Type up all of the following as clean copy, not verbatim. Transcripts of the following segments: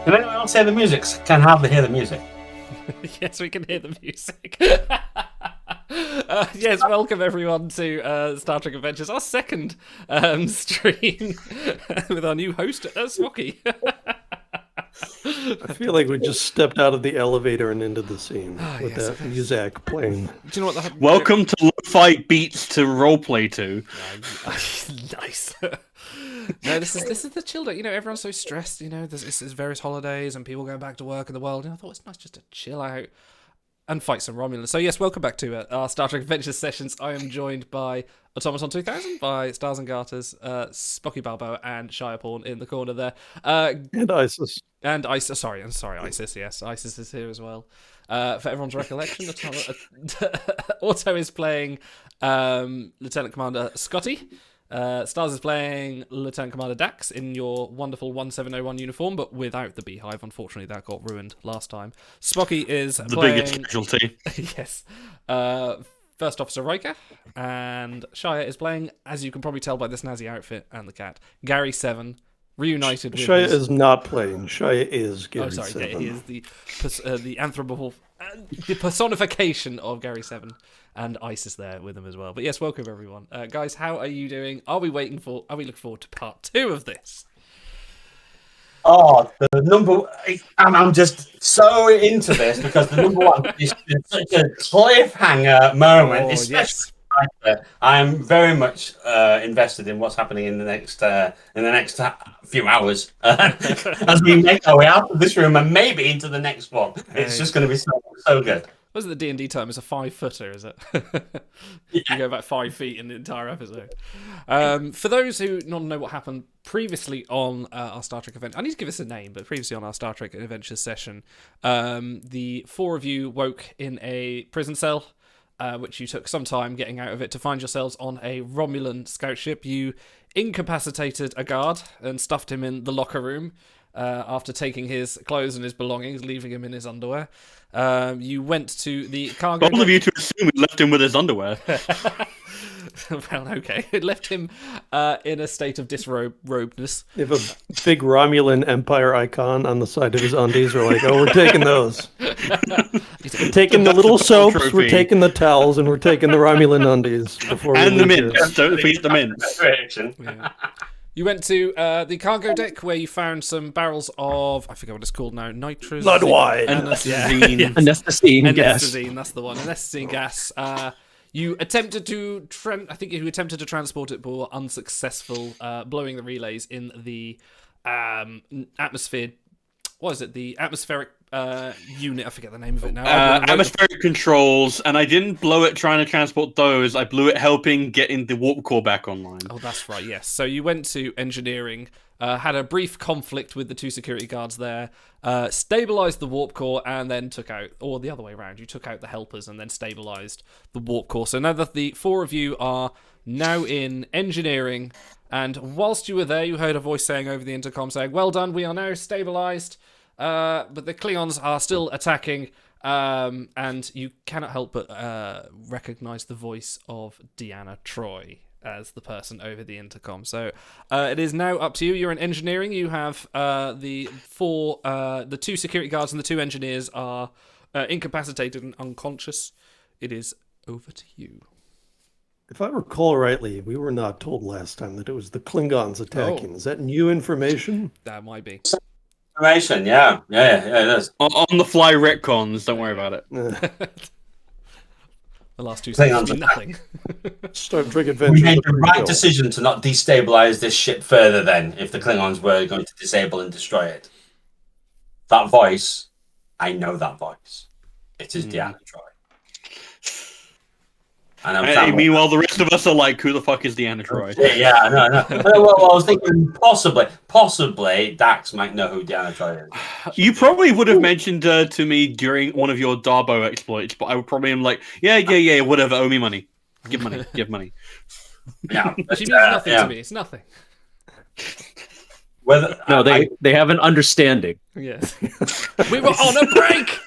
Can anyone else hear the music? Can hardly hear the music. Yes, we can hear the music. Yes, welcome everyone to Star Trek Adventures, our second stream with our new host, Smoky. I feel like we just stepped out of the elevator and into the scene with that music playing. Do you know what? Welcome to Lo-Fi Beats to Roleplay to. Nice. No, this is the chill day. You know, everyone's so stressed. You know, there's various holidays and people going back to work in the world. And I thought it's nice just to chill out and fight some Romulans. So yes, welcome back to our Star Trek Adventures sessions. I am joined by Automaton 2000, by Stars and Garters, Spocky Balboa, and Shia Porn in the corner there. And Isis. And Isis, sorry, Isis, yes. Isis is here as well. For everyone's recollection, Auto is playing Lieutenant Commander Scotty. Stars is playing Lieutenant Commander Dax in your wonderful 1701 uniform, but without the beehive. Unfortunately, that got ruined last time. Spocky is the playing... biggest casualty. Yes. First Officer Riker, and Shia is playing, as you can probably tell by the snazzy outfit and the cat, Gary 7, reunited with Shia is not playing. Shia is Gary 7. Yeah, he is the the personification of Gary 7, and Isis there with him as well. But yes, welcome everyone. Guys, how are you doing? Are we looking forward to part 2 of this? Oh, the number... I'm just so into this because the number one is such a cliffhanger moment. Yes. I'm very much invested in what's happening in the next few hours as we make our way out of this room and maybe into the next one. It's just going to be so good. Was it the D&D term? It's a 5-footer, is it? You go back 5 feet in the entire episode. For those who not know what happened previously on our Star Trek event, I need to give this a name, but previously on our Star Trek Adventures session, the 4 of you woke in a prison cell, which you took some time getting out of it to find yourselves on a Romulan scout ship. You incapacitated a guard and stuffed him in the locker room after taking his clothes and his belongings, leaving him in his underwear. You went to the cargo... All of you to assume we left him with his underwear. Well, okay. It left him in a state of disrobedness. They have a big Romulan Empire icon on the side of his undies. We're like, oh, we're taking those. We're taking the little soaps, trophy. we're taking the towels, and we're taking the Romulan undies before we And the leave here. mints. Don't forget the mints. Yeah. You went to the cargo deck where you found some barrels of, I forget what it's called now, nitrous... Blood wine. Anesthetine. Anesthetine gas. Anesthetine, that's the one. Anesthetine gas. You attempted to transport it, but were unsuccessful, blowing the relays in the atmosphere. What is it? The atmospheric unit. I forget the name of it now. Atmospheric controls, and I didn't blow it trying to transport those. I blew it helping getting the warp core back online. Oh, that's right. Yes. So you went to engineering. Had a brief conflict with the 2 security guards there, stabilized the warp core, and then took out, or the other way around, you took out the helpers and then stabilized the warp core. So now that the 4 of you are now in engineering, and whilst you were there, you heard a voice saying over the intercom saying, "Well done, we are now stabilized, but the Klingons are still attacking," and you cannot help but recognize the voice of Deanna Troi as the person over the intercom. So it is now up to you. You're in engineering. You have the 2 security guards and the 2 engineers are incapacitated and unconscious. It is over to you. If I recall rightly, we were not told last time that it was the Klingons attacking. Is that new information? That might be. Information, yeah, it is. On the fly retcons, don't worry about it. The last 2 seconds mean nothing. Star Trek We Adventures. made the right decision to not destabilize this ship further then, if the Klingons were going to disable and destroy it. That voice, I know that voice. It is Deanna Troi. And meanwhile, the rest of us are like, who the fuck is Deanna Troi? Yeah, I know. Well, I was thinking possibly Dax might know who Deanna Troi is. You probably would have mentioned her to me during one of your Darbo exploits, but I would probably am like, yeah, whatever, owe me money. Give money. Yeah, She means nothing to me. It's nothing. No, they have an understanding. Yes. We were on a break!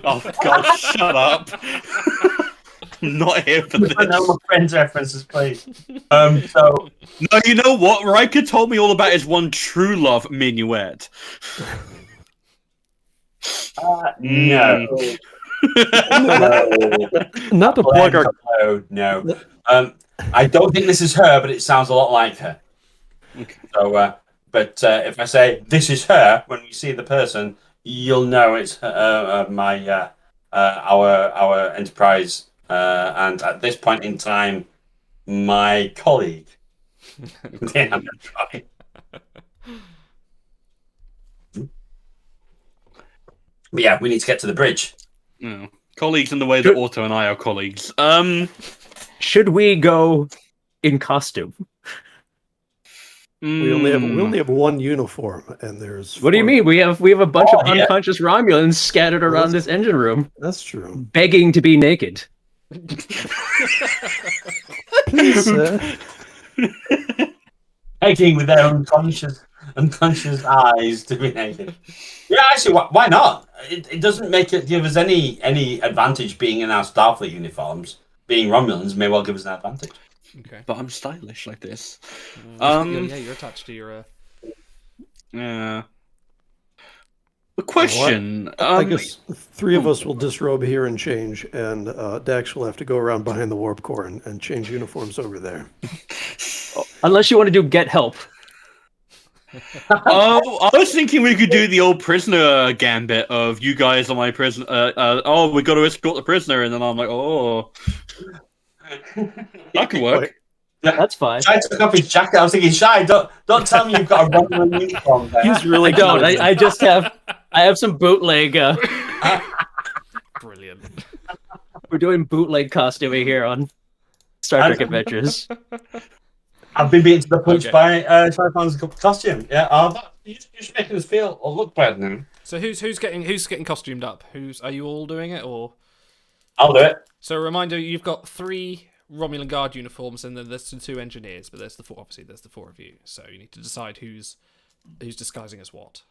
Oh, God, shut up. I'm not here for this. I know my friends' references, please. So No, you know what? Riker told me all about his one true love, Minuet. no. Not to plug our. No. I don't think this is her, but it sounds a lot like her. Okay. So, but if I say this is her, when you see the person, you'll know it's our Enterprise, and at this point in time, my colleague. Yeah, that's right. But yeah, we need to get to the bridge. No. Colleagues in the way that Otto and I are colleagues. Should we go in costume? We only have one uniform, and there's. What do you 4 mean? We have a bunch of yeah. unconscious Romulans scattered around this engine room, That's true. begging to be naked. Please, sir. Taking with their unconscious eyes to be naked. Yeah, actually, why not? It doesn't make it give us any advantage being in our Starfleet uniforms. Being Romulans may well give us an advantage. Okay. But I'm stylish like this. You're attached to your. Yeah. The question. I guess 3 of us will disrobe here and change, and Dax will have to go around behind the warp core and change uniforms over there. Unless you want to do get help. Oh, I was thinking we could do the old prisoner gambit of you guys are my prisoner. We got to escort the prisoner, and then I'm like, oh, that could work. That's fine. Shai took off his jacket. I was thinking, Shai, don't tell me you've got a Romulan uniform there. He's really I don't. I just have. I have some bootleg. Brilliant. We're doing bootleg costuming here on Star Trek Adventures. I've been beaten to the punch Okay. by Shai-Fan's costume. Yeah, you're just making us feel or look bad now. So who's getting costumed up? Are you all doing it or? I'll do it. So a reminder, you've got 3 Romulan Guard uniforms, and then there's the 2 engineers, but there's the 4. Obviously, there's the 4 of you. So you need to decide who's disguising as what.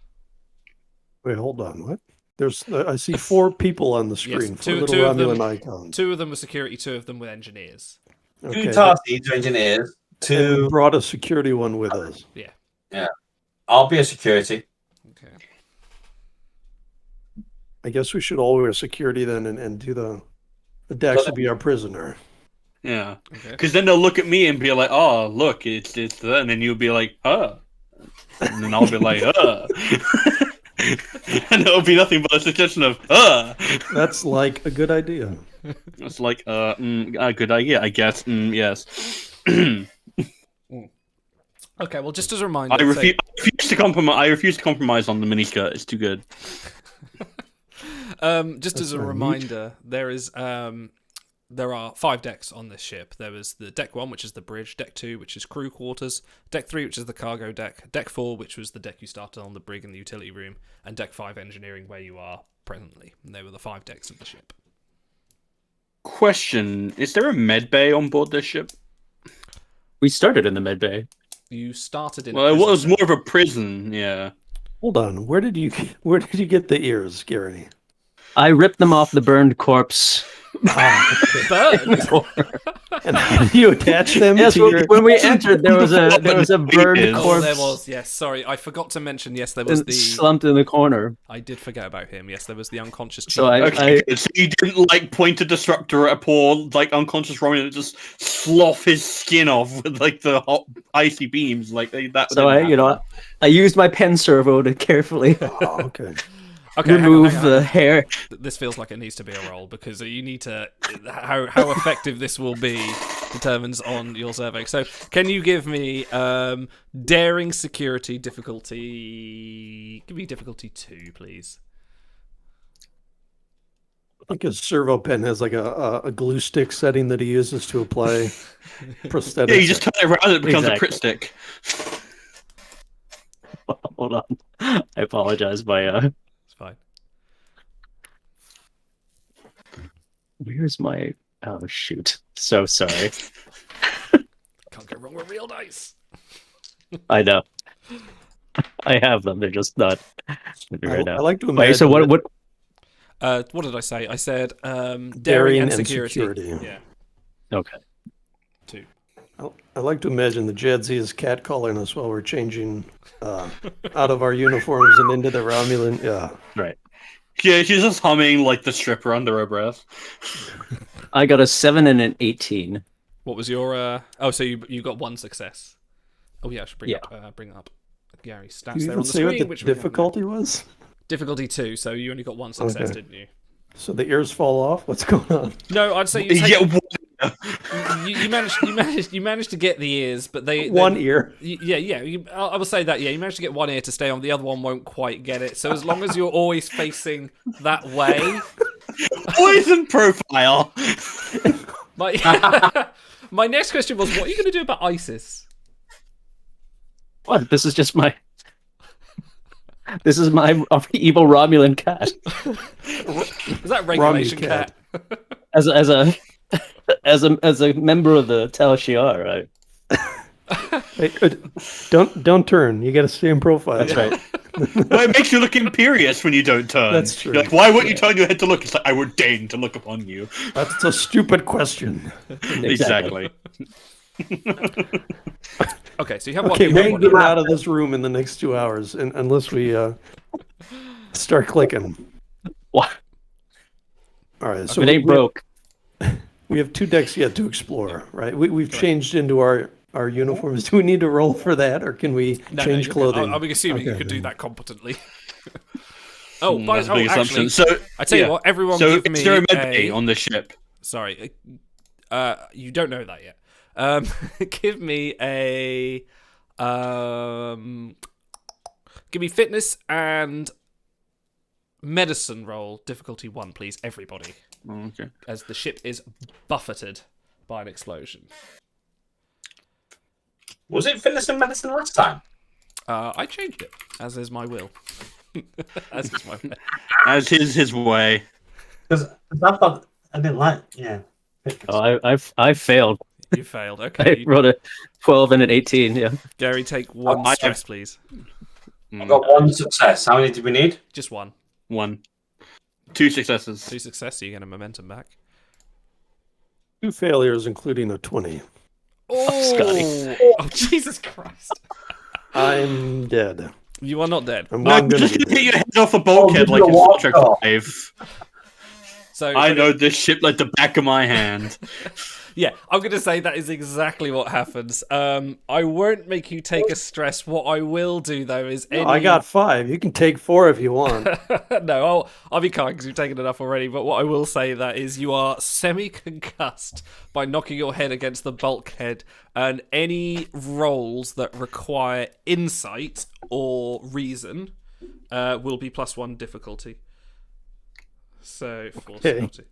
Wait, hold on. What? There's. I see 4 people on the screen. Yes, 4 two little of them- Romulan icons. 2 of them with security, 2 of them with engineers. 2 Tarsi, 2 engineers, And we 2. brought a security one with us. I'll be a security. Okay. I guess we should all wear security then and do the Dax will be our prisoner. Yeah, Okay. because then they'll look at me and be like, "Oh, look, it's that," and then you'll be like, "Huh," and then I'll be like, "Huh," and it'll be nothing but a suggestion of "Huh." That's like a good idea. It's like, a good idea, I guess. Yes. Okay. Well, just as a reminder, I refuse to compromise. I refuse to compromise on the miniskirt. It's too good. just as a reminder, there are 5 decks on this ship. There was the deck 1, which is the bridge, deck 2, which is crew quarters, deck 3, which is the cargo deck 4, which was the deck you started on, the brig and the utility room, and deck 5, engineering, where you are presently. And they were the 5 decks of the ship. Question: is there a med bay on board this ship? We started in the med bay. You started in. Well, it was more of a prison. Yeah. Hold on. Where did you get the ears, Gary? I ripped them off the burned corpse. Burned. And how do you attach them Yes, to your... when we entered, there was a burned Is. Oh, corpse there was. Yes, sorry, I forgot to mention. Yes, there was the. slumped in the corner. I did forget about him. Yes, there was the unconscious. So chief. Okay, good. So you didn't like point a disruptor at a poor, like unconscious Romulan and just slough his skin off with like the hot icy beams, like that. So I used my pen servo to carefully Oh, okay. Okay, remove hang on. the hair. This feels like it needs to be a roll because you need to. How effective this will be determines on your survey. So, can you give me daring security difficulty? Give me difficulty 2, please. I think his servo pen has like a glue stick setting that he uses to apply prosthetics. Yeah, you just turn it around and it becomes Exactly. a crit stick. Hold on. I apologize. It's fine. Where's my... Oh, shoot. So sorry. Can't go wrong with real dice. I know. I have them. They're just not... I right now. like to Wait, imagine. so what What did I say? I said daring Daring and and security. security. Yeah, Okay. 2. I like to imagine the Jadzia is catcalling us while we're changing out of our uniforms and into the Romulan. Yeah. Right. Yeah, she's just humming like the stripper under her breath. I got a 7 and an 18. What was your? Oh, so you got 1 success. Oh yeah, I should bring Yeah. up Gary's stats Do you there even on the say what screen. the Which we haven't difficulty was? difficulty 2, so you only got 1 success, Okay. didn't you? So the ears fall off? What's going on? No, I'd say You get one. you managed to get the ears, but they One ear. Yeah. I will say that. Yeah, you managed to get one ear to stay on. The other one won't quite get it. So as long as you're always facing that way, Always in profile. my my next question was, what are you going to do about ISIS? What? This is just my. This is my evil Romulan cat. Is that regulation cat. cat? As a member of the Tal Shiar, right? Hey, don't turn. You got to stay in profile. That's right. Well, it makes you look imperious when you don't turn. That's true. You're like, why wouldn't you turn your head to look? It's like, I would deign to look upon you. That's a stupid question. Exactly. Okay, so you have one. Okay, you we have ain't one. getting out of this room in the next 2 hours unless we start clicking. What? All right, If so it ain't broke. we have 2 decks yet to explore, right? We've changed into our uniforms. Do we need to roll for that, or can we No, change you're good. clothing? I'm assuming you Okay. could do that competently. But That's a big actually, assumption. So, I tell you yeah. what, everyone So give me is there a med bay a. on the ship? Sorry, you don't know that yet. Give me a. Give me fitness and medicine roll, difficulty 1, please, everybody, Oh, okay. as the ship is buffeted by an explosion. Was it fitness and medicine last time? I changed it, as is my will. As is my will. As his way. Because I thought I didn't like. Yeah. Oh, I failed. You failed. I Okay, wrote a 12 and an 18. Yeah. Gary, take 1 I- stress, please. I got 1 success. How many did we need? Just 1. 1. 2 successes. 2 success, so you get a momentum back. 2 failures, including a 20. Oh, Scotty. Oh, Jesus Christ. I'm dead. You are not dead. I'm No, not you're gonna just be gonna hit dead. your head off a bulkhead Oh, like you're in a Star Trek walker. 5. So I know this ship like the back of my hand. Yeah, I'm going to say that is exactly what happens. I won't make you take a stress. What I will do, though, is any... I got 5. You can take 4 if you want. No, I'll be kind because you've taken enough already. But what I will say that is you are semi-concussed by knocking your head against the bulkhead, and any rolls that require insight or reason will be +1 difficulty. So, force Okay. difficulty.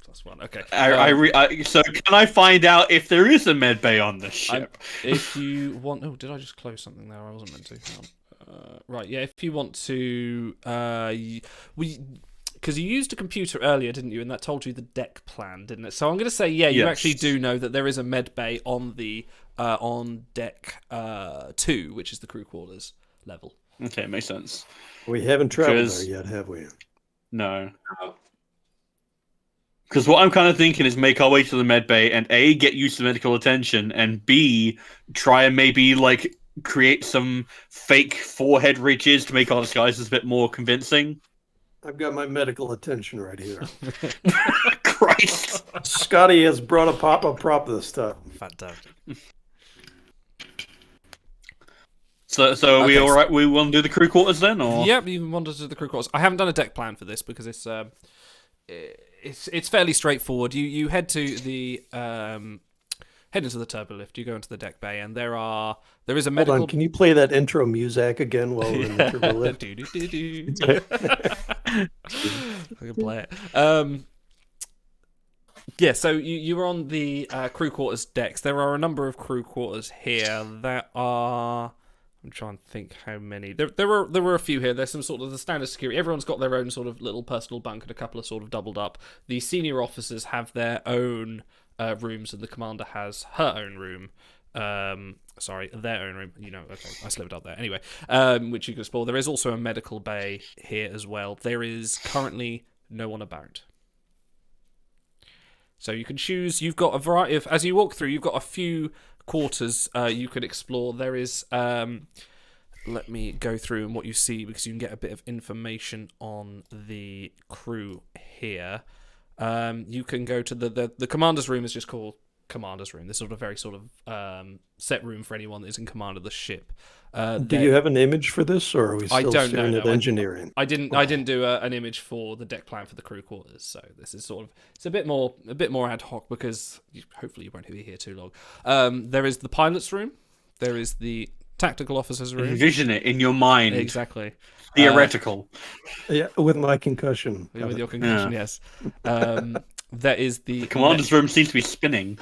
+1, okay. So can I find out if there is a med bay on this I'm- ship? If you want, did I just close something there? I wasn't meant to. Hang on. Right, yeah. If you want to, because you used a computer earlier, didn't you? And that told you the deck plan, didn't it? So I'm going to say, yeah, you Yes. actually do know that there is a med bay on the on deck 2, which is the crew quarters level. Okay, makes sense. We haven't traveled Because- there yet, have we? No. Because what I'm kind of thinking is make our way to the med bay and A, get used to medical attention, and B, try and maybe like create some fake forehead ridges to make our disguises a bit more convincing. I've got my medical attention right here. Christ. Scotty has brought a pop-up prop this time. Fantastic. So are we Okay, all right? We want to do the crew quarters then, or Yep, you can wander to the crew quarters. I haven't done a deck plan for this because it's fairly straightforward. You head to the head into the turbolift. You go into the deck bay, and there is a Hold medical. on, can you play that intro music again while we're in the turbo lift? Do-do-do-do. I can play it. Yeah, so you were on the crew quarters decks. There are a number of crew quarters here that are. I'm trying to think how many. There were a few here. There's some sort of the standard security. Everyone's got their own sort of little personal bunk and a couple of sort of doubled up. The senior officers have their own rooms, and the commander has her own room. Sorry, their own room. Okay, I slipped up there. Anyway, which you can explore. There is also a medical bay here as well. There is currently no one about. So you can choose. You've got a variety of. As you walk through, you've got a few quarters you could explore. There is. Let me go through and what you see because you can get a bit of information on the crew here. You can go to the commander's room. Is just called commander's room. This is very sort of set room for anyone that is in command of the ship. Do you have an image for this, or are we still staring at engineering? I didn't do an image for the deck plan for the crew quarters, so this is it's a bit more ad hoc because hopefully you won't be here too long. There is the pilot's room. There is the tactical officer's room. Envision it in your mind. Exactly. Theoretical. Yeah, with my concussion. With your concussion, yes. There is the commander's room seems to be spinning.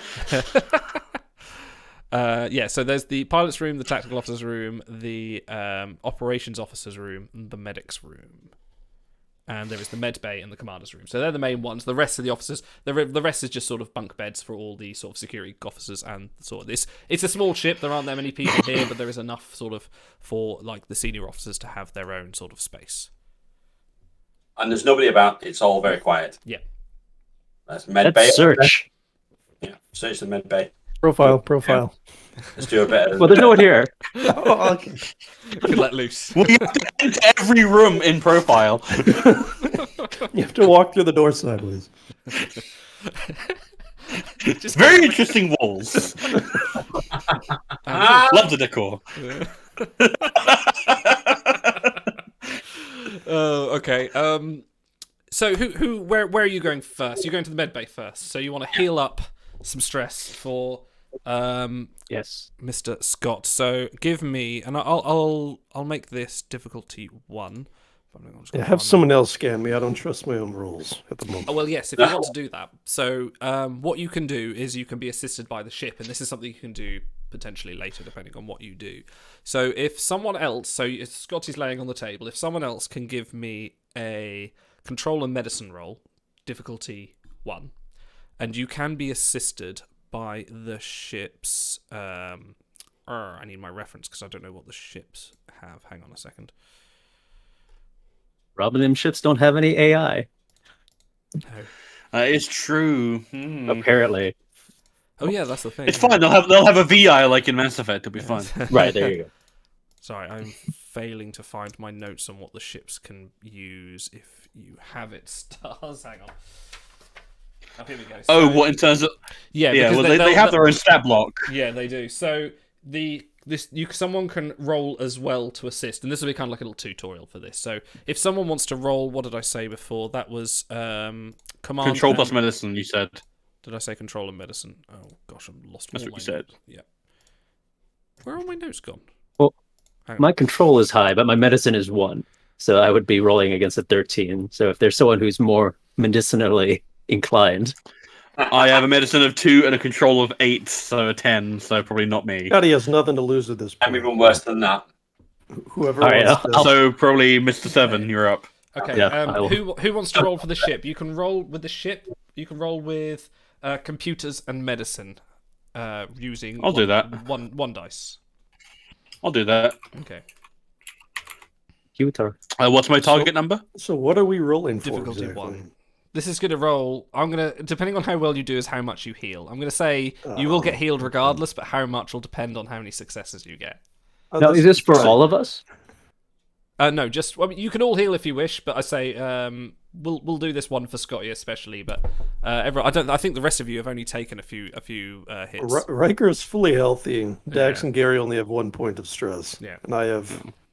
So there's the pilot's room, the tactical officer's room, the operations officer's room, and the medic's room. And there is the med bay and the commander's room. So they're the main ones. The rest of the officers, the rest is just sort of bunk beds for all the sort of security officers and sort of this. It's a small ship. There aren't that many people here, but there is enough sort of for like the senior officers to have their own sort of space. And there's nobody about. It's all very quiet. Yeah. That's med Let's bay. search. Yeah, search the med bay. Profile. Let's do a bit. Well, there's no one here. Oh, okay. You can let loose. Well, you have to enter every room in profile. You have to walk through the door sideways. Just Very interesting walls. Love the decor. Okay. So where are you going first? You're going to the med bay first. So you want to heal up some stress for Yes. Mr. Scott. So give me, and I'll make this difficulty 1. Yeah, have someone else scan me. I don't trust my own rules at the moment. Oh, well, yes, if you want to do that. So what you can do is you can be assisted by the ship, and this is something you can do potentially later, depending on what you do. So if someone else, if Scotty's laying on the table, if someone else can give me a control and medicine roll, difficulty 1, and you can be assisted by the ship's... I need my reference because I don't know what the ships have. Hang on a second. Robin, them ships don't have any AI. It's true. Apparently. Oh yeah, that's the thing. It's fine. They'll have a VI like in Mass Effect. It'll be fine. Right, there you go. Sorry, I'm failing to find my notes on what the ships can use. If you have it, stars. Hang on. Oh, here we go. So, what in terms of? Yeah, Well, they have their own stat block. Yeah, they do. So someone can roll as well to assist, and this will be kind of like a little tutorial for this. So if someone wants to roll, what did I say before? That was command. Control plus medicine. You said. Did I say control and medicine? Oh gosh, I've lost. That's all what my you said. notes. Yeah. Where are my notes gone? Well, Hang on. my control is high, but my medicine is 1, so I would be rolling against a 13. So if there's someone who's more medicinally inclined. I have a medicine of 2 and a control of 8, so a 10. So probably not me. Scotty has nothing to lose at this I'm point. even worse than that. Whoever All right, wants to. So probably Mr. 7. You're up. Okay. Yeah, who wants to roll for the ship? You can roll with the ship. You can roll with computers and medicine using. I'll do that. One dice. I'll do that. Okay. Computer. What's my target number? So what are we rolling for? Difficulty exactly? 1. This is going to roll. I'm going to, depending on how well you do, is how much you heal. I'm going to say you will get healed regardless, but how much will depend on how many successes you get. Oh, Now, that's- is this for all of us? No, just you can all heal if you wish, but I say we'll do this one for Scotty especially. But I think the rest of you have only taken a few hits. Riker is fully healthy. Dax and Gary only have 1 point of stress. Yeah. And I have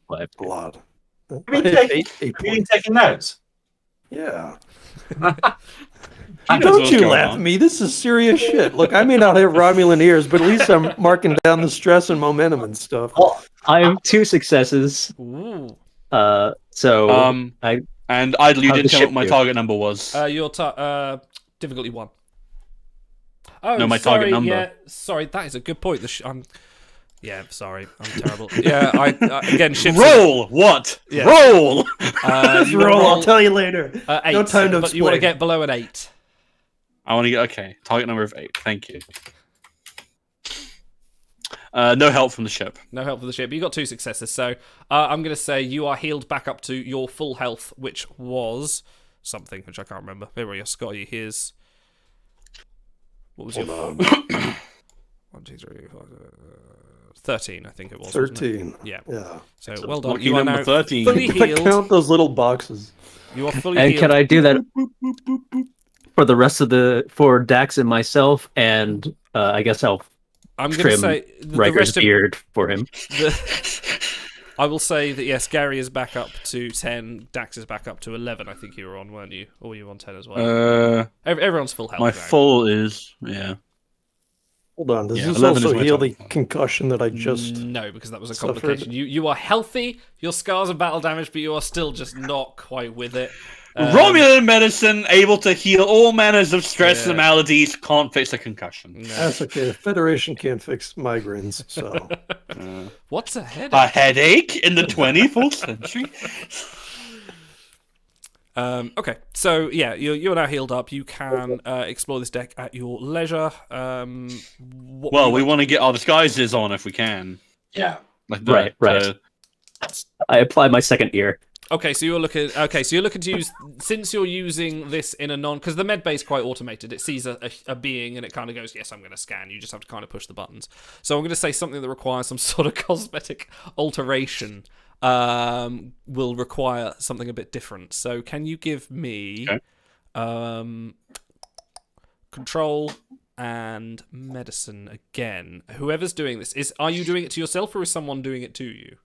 5. a lot. Have you I been have taking, eight have you been points. taking notes? Yeah. That's Don't what's you going laugh on. at me. This is serious shit. Look, I may not have Romulan ears, but at least I'm marking down the stress and momentum and stuff. Oh, I have 2 successes. Ooh. So And idle, you How'd didn't the tell ship what my do? target number was. Your difficulty 1. Oh, No, my sorry, target number. Yeah, sorry, that is a good point. Yeah, sorry, I'm terrible. Yeah, again, ships. Roll what? Yeah. Roll. Just You wanna roll, I'll tell you later. 8, No time to but you want to explain. get below an 8. I want to get target number of 8. Thank you. No help from the ship. No help for the ship. But you got 2 successes, so I'm going to say you are healed back up to your full health, which was something which I can't remember. Here we are, Scotty. Here's what was your 1, 2, 3, 4, 13? I think it was. wasn't it? 13. Yeah. Yeah. So well done. Lucky You are number now 13. fully I healed. count those little boxes. You are fully And healed. can I do that for the rest of for Dax and myself? And I guess I'll I'm going to trim say the Riker's rest of beard for him. I will say that yes, Gary is back up to 10. Dax is back up to 11. I think you were on, weren't you? Or were you on 10 as well? Everyone's full health. My now. full is Hold on. Does Yeah, this 11 is also my heal top the one. concussion that I just... No, because that was a suffered? complication. You are healthy. Your scars are battle damage, but you are still just not quite with it. Romulan medicine, able to heal all manners of stress Yeah. and maladies, can't fix a concussion. No. That's okay. The Federation can't fix migraines, so... What's a headache? A headache in the 24th century? Okay, so yeah, you're now healed up. You can explore this deck at your leisure. Well, we want to get our disguises on if we can. Yeah. Like Right, right. I apply my second ear. Okay, so you're looking. Okay, so you're looking to use, since you're using this in a because the med bay is quite automated. It sees a being and it kind of goes, yes, I'm going to scan. You just have to kind of push the buttons. So I'm going to say something that requires some sort of cosmetic alteration. Will require something a bit different. So can you give me control and medicine again? Whoever's doing this, are you doing it to yourself or is someone doing it to you?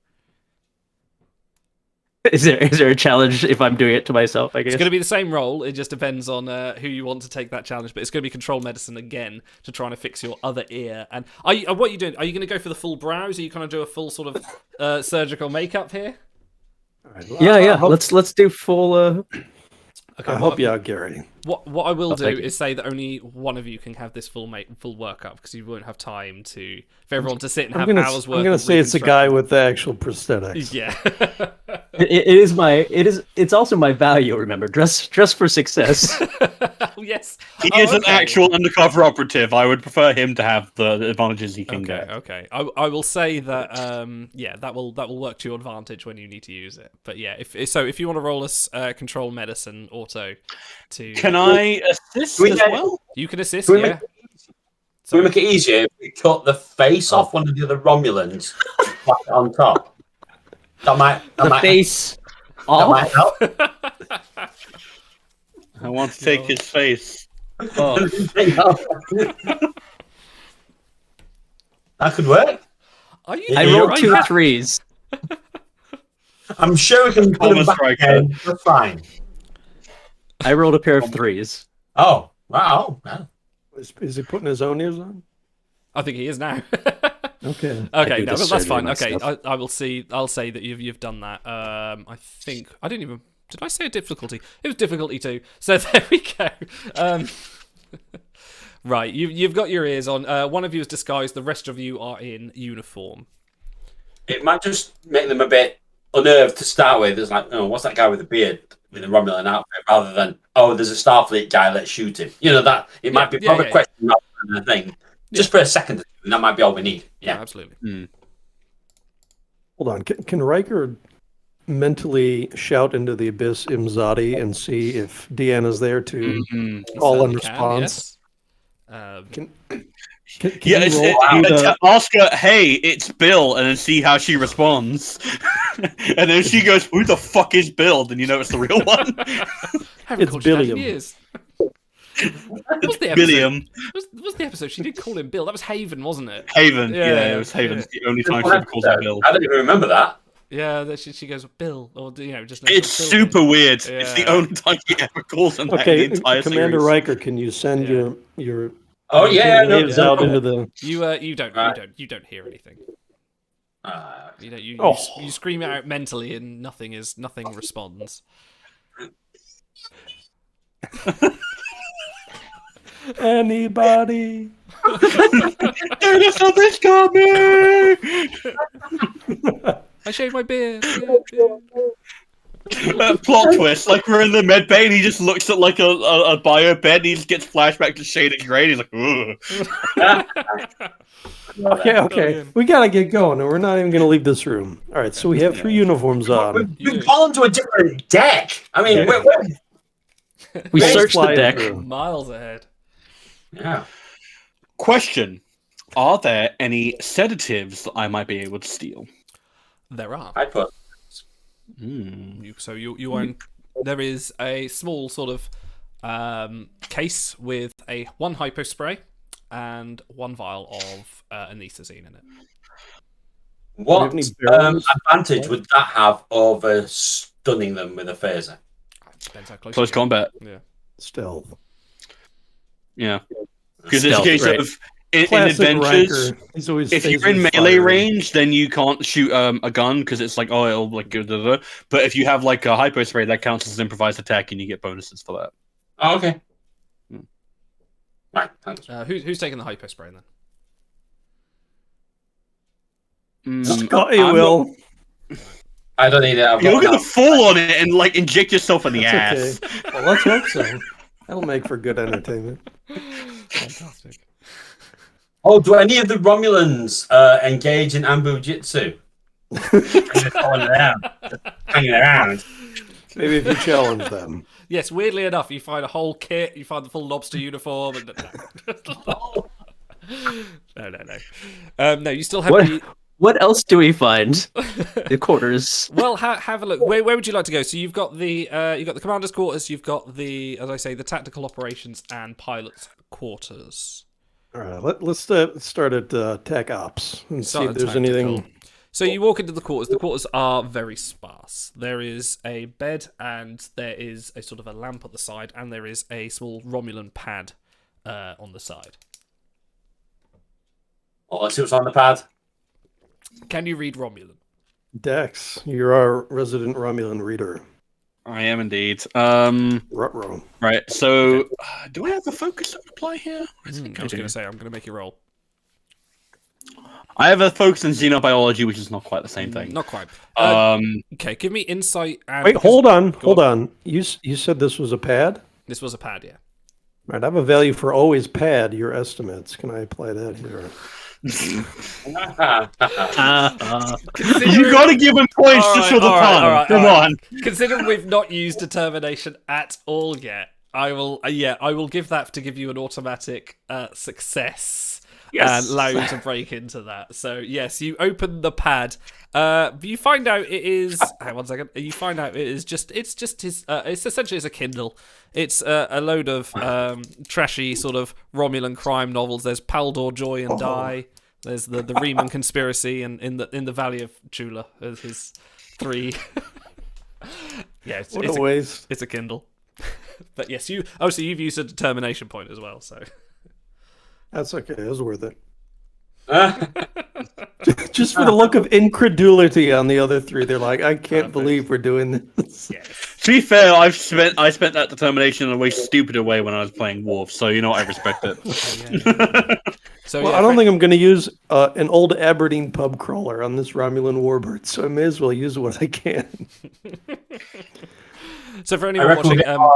Is there a challenge if I'm doing it to myself? I guess It's going to be the same role. It just depends on who you want to take that challenge. But it's going to be control medicine again to try and fix your other ear. And what are you doing? Are you going to go for the full brows? Are you going to do a full sort of surgical makeup here? All right, Yeah, yeah. I hope, Let's do full. Okay. I hope you out, Gary. What I will do thank you. is say that only one of you can have this full workup because you won't have time for everyone to sit and have hours worth. I'm gonna of say it's a guy with the actual prosthetics. Yeah. It's also my value. Remember, dress for success. Yes. He Oh, is an okay. actual undercover operative. I would prefer him to have the advantages he can Okay, get. okay. I will say that that will work to your advantage when you need to use it. But yeah, if you want to roll us control medicine auto to Can I assist We as get- well? you can assist, Can we yeah. make Can we make it easier if we cut the face off one of the other Romulans like on top? That might Face that off. might help. I want to take his face. Oh. That could work. Are you I Yeah, rolled right. 2 threes. I'm sure we can put Thomas them back Riker. again. That's fine. I rolled a pair of threes. Oh, wow. Wow. Is he putting his own ears on? I think he is now. Okay. Okay, do no, the that's surgery fine. Okay, myself. I will see. I'll say that you've done that. I think I didn't even. Did I say a difficulty? It was difficulty 2. So there we go. Right, you've got your ears on. One of you is disguised. The rest of you are in uniform. It might just make them a bit unnerved to start with. It's like, oh, what's that guy with the beard with the Romulan outfit? Rather than, oh, there's a Starfleet guy, let's shoot him. You know, that it might be Yeah, proper yeah. question rather than a thing. Just for a second, or two, and that might be all we need. Yeah, Yeah. absolutely. Hold on. Can Riker mentally shout into the abyss Imzadi and see if Deanna's there to He call and certainly can, response? yes. Can Yeah, you it's, roll- ask her, hey, it's Bill, and then see how she responds. And then if she goes, who the fuck is Bill? Then you know it's the real one. Haven't It's called you that in Billiam. years. What was the episode? Billiam. What was the episode? She did call him Bill. That was Haven, wasn't it? Haven. Yeah, Yeah, it was Haven. yeah. It's the only time she ever calls him Bill. I don't even remember that. Yeah, that she goes Bill, or just It's Bill. super weird. It's the Yeah. only time he ever calls him that in Okay, the entire Commander series. Riker, can you send Yeah. your Oh yeah, no, waves out into the? You don't Right. you don't hear anything. Uh, You Oh. you scream it out mentally and nothing responds. Anybody? There's something's coming! I shaved my beard. Plot twist, like we're in the med bay and he just looks at like a bio bed and he just gets flashback to Shaded Grey and he's like, ugh. Okay. Brilliant. We gotta get going, and we're not even gonna leave this room. All right, so we have 3 uniforms on. We've gone to a different deck. I mean, We Let's searched the fly deck. through. Miles ahead. yeah. Question: are there any sedatives that I might be able to steal? There are. I put. You own. There is a small sort of case with one hypo spray and 1 vial of anethazine in it. What Do you have any barrels? advantage would that have over stunning them with a phaser? Depends how close. Close you get. combat. Yeah. Stealth. Yeah, because it's a Stealth, case right. of in Classic adventures. Riker. He's always If you're phaser in melee firing. range, then you can't shoot a gun because it's like it'll like go. But if you have like a hypo spray, that counts as an improvised attack, and you get bonuses for that. Oh, okay. Right, thanks. Who's taking the hypo spray then? Scotty I'm will. I don't need it. I've You're got gonna enough. fall on it and like inject yourself in the That's ass. okay. Well, let's hope so. That'll make for good entertainment. Fantastic. Oh, do any of the Romulans engage in Ambu Jitsu? Hanging around. Maybe if you challenge them. Yes, weirdly enough, you find a whole kit, you find the full lobster uniform, and no, you still have What? the. What else do we find? The quarters. Well, have a look. Where would you like to go? So you've got the commander's quarters, you've got the, as I say, the tactical operations and pilot's quarters. All right, let's start at tech ops and see Start if at there's tactical. anything. So you walk into the quarters. The quarters are very sparse. There is a bed and there is a sort of a lamp at the side, and there is a small Romulan pad on the side. Oh, let's see what's on the pad. Can you read Romulan? Dex, you're our resident Romulan reader. I am indeed. Ruh-roh. Right. So, do I have a focus that would apply here? I was going to say, I'm going to make you roll. I have a focus in xenobiology, which is not quite the same thing. Not quite. Um, Okay, give me insight. And Wait, hold on. Go Hold on. You said this was a pad? This was a pad, yeah. All right, I have a value for always pad your estimates. Can I apply that here? you got to give him points just for the fun. Come on. Considering we've not used determination at all yet, I will give that to give you an automatic success. Yes. And allow you to break into that. So yes, you open the pad. You find out it is. Hang on 1 second. You find out it is just. It's just his. It's essentially a Kindle. It's a load of trashy sort of Romulan crime novels. There's Paldor, Joy and Die. There's the Riemann Conspiracy, and in the Valley of Chula. There's his 3. Yeah, it's What a waste. it's a Kindle. But yes, you. Oh, so you've used a determination point as well. So. That's okay. It was worth it. Just for the look of incredulity on the other 3. They're like, I can't believe we're doing this. To be fair, I spent that determination in a way stupider way when I was playing Wolf, so you know what, I respect it. So Well, yeah, I don't think I'm going to use an old Aberdeen pub crawler on this Romulan warbird, so I may as well use what I can. So for anyone reckon watching, we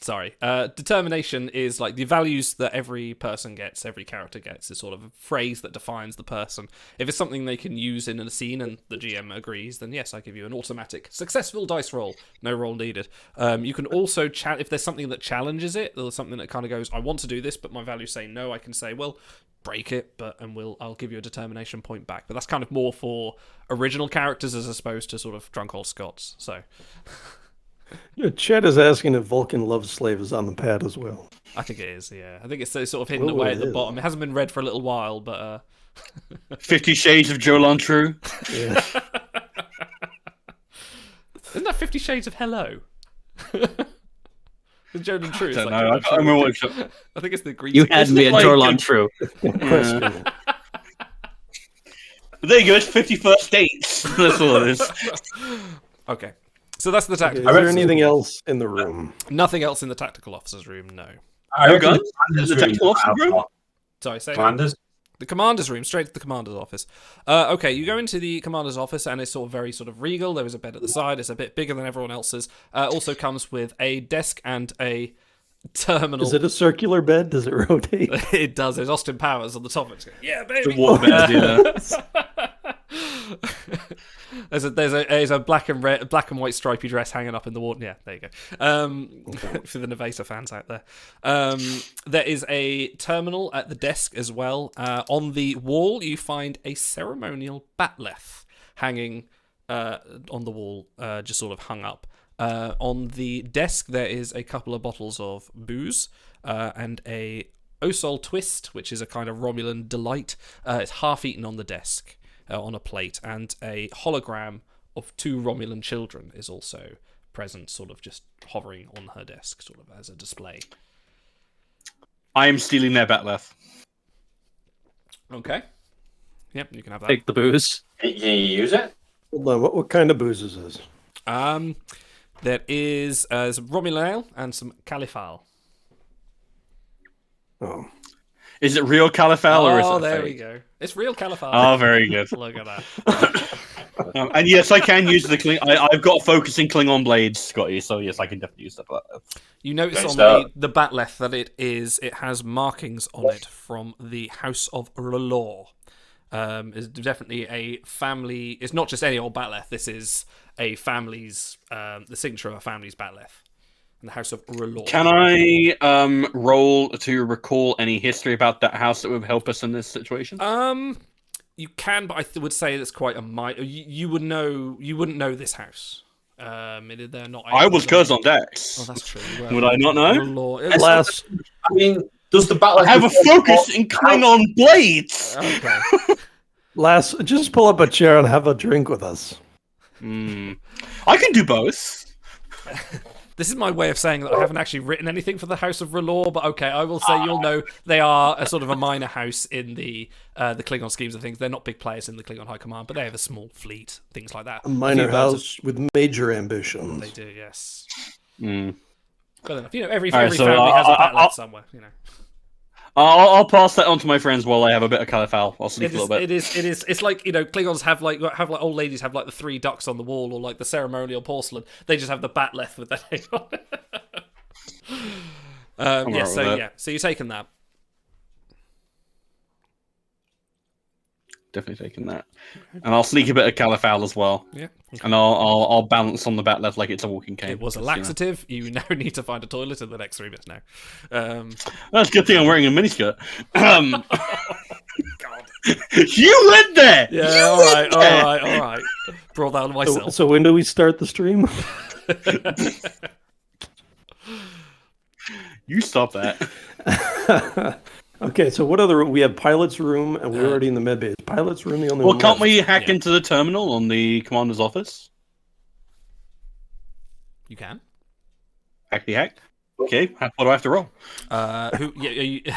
sorry, determination is like the values that every person gets, every character gets, is sort of a phrase that defines the person. If it's something they can use in a scene and the GM agrees, then yes, I give you an automatic successful dice roll. No roll needed. You can also if there's something that challenges it, or something that kind of goes, I want to do this, but my values say no, I can say, well, break it, I'll give you a determination point back. But that's kind of more for original characters as opposed to sort of drunk old Scots. So. Chet is asking if Vulcan Love Slave is on the pad as well. I think it is, yeah. I think it's sort of hidden Oh, away it at the is. bottom. It hasn't been read for a little while, but 50 Shades of Joe Lantrue. Yeah. isn't that 50 Shades of Hello? Is Jordan True? I don't know. I can't remember what it's... I think it's the Green. You had me at like Jorlon True. Question. There you go, it's 51st Dates. That's all it is. Okay, so that's the Is tactical. there anything else in the room? Nothing else in the tactical officer's room. No. I No reckon guns? Commander's The room tactical officer might have room? got- Sorry, say. Commanders. The commander's room, straight to the commander's office. Okay, you go into the commander's office, and it's sort of very sort of regal. There is a bed at the side. It's a bit bigger than everyone else's. Also comes with a desk and a terminal. Is it a circular bed? Does it rotate? It does. There's Austin Powers on the top of it. It's going, yeah, baby. The waterbed, yeah. There's a black and white stripy dress hanging up in the wall. Yeah, there you go. For the Nevada fans out there, there is a terminal at the desk as well. On the wall, you find a ceremonial batleth hanging on the wall, just sort of hung up. On the desk, there is a couple of bottles of booze and a Osol Twist, which is a kind of Romulan delight. It's half eaten on the desk. On a plate, and a hologram of 2 Romulan children is also present, sort of just hovering on her desk, sort of as a display. I am stealing their batleth. Okay. Yep, you can have that. Take the booze. Can you use it? Hold on, what kind of booze is this? There is some Romulan ale and some Califal. Oh, Is it real Califal or is it there fake? we go. It's real Califal. Oh, very good. Look at that. And yes, I can use the I've got focusing Klingon blades, Scotty. So yes, I can definitely use that. You notice Great on start. the batleth that it has markings on it from the House of R'hllor. It's definitely a family. It's not just any old batleth. This is a family's, the signature of a family's batleth. In the House of R'hllor. Can I roll to recall any history about that house that would help us in this situation? You can, but I would say that's quite a you would know. You wouldn't know this house. They're not. I was cursed on Dex. Oh, that's true. Would I not know? R'hllor. last I mean, does the battle I have a focus in Klingon blades. Okay. just pull up a chair and have a drink with us. I can do both. This is my way of saying that I haven't actually written anything for the House of R'hllor, but okay, I will say you'll know they are a sort of a minor house in the Klingon schemes of things. They're not big players in the Klingon High Command, but they have a small fleet, things like that. A minor few birds house with major ambitions. They do, yes. Mm. Good enough. You know, every Alright, so family has a batleth somewhere. You know, I'll pass that on to my friends while I have a bit of Califal. I'll sleep a little bit. It is. It's like, you know, Klingons have like old ladies have like the 3 ducks on the wall, or like the ceremonial porcelain. They just have the batleth with their name on it. alright with that. So you're taking that. Definitely taking that, and I'll sneak a bit of Califal as well. Yeah. And I'll balance on the batleth like it's a walking cane. It was a laxative. You now need to find a toilet in the next 3 minutes now. That's a good thing I'm wearing a miniskirt. God. You went there. Yeah. All right. Brought that on myself. So when do we start the stream? You stop that. Okay, so what other? We have pilot's room, and we're already in the med bay. Is pilot's room the only Well, one? can't left? we hack Yeah. into the terminal on the commander's office? You can. Hack the hack. Okay, what do I have to roll? Who? Yeah.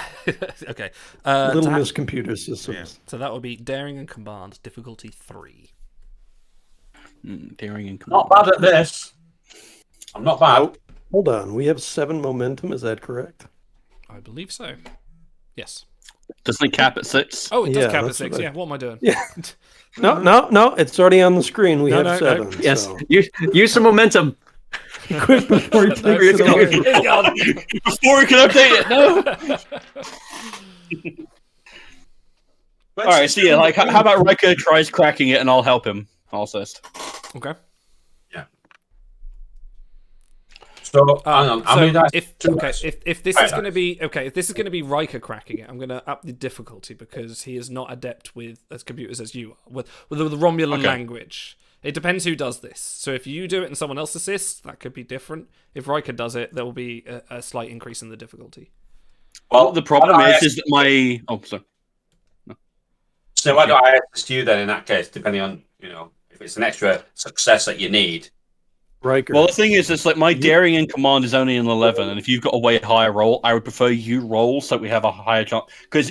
Okay. Little to ha- Miss Computer Systems. yeah. So that would be daring and command, difficulty 3. Daring and Not command. bad at this. I'm not bad. Hold on, we have 7 momentum. Is that correct? I believe so. Yes. Doesn't it cap at 6? Oh, it does Yeah, cap at that's 6. what I- Yeah. What am I doing? Yeah. No. It's already on the screen. We No, have no, 7. Yes, So. use some momentum. Quick before he No, takes it's it gone. away. It's gone. Before we can update it, no. All right, so yeah, like, how about Riker tries cracking it and I'll help him? I'll assist. Okay. So, hang on. How many dice? If Two okay, dice. if this Right, is going to be okay, if this is going to be Riker cracking it, I'm going to up the difficulty because he is not adept with as computers as you are with the Romulan Okay. language. It depends who does this. So if you do it and someone else assists, that could be different. If Riker does it, there will be a slight increase in the difficulty. Well, the problem why don't I is that my... Oh, sorry. So why do I assist you then in that case, depending on, if it's an extra success that you need? Riker. Well, the thing is, it's like my daring and command is only an 11, and if you've got a way higher roll, I would prefer you roll so we have a higher chance. Because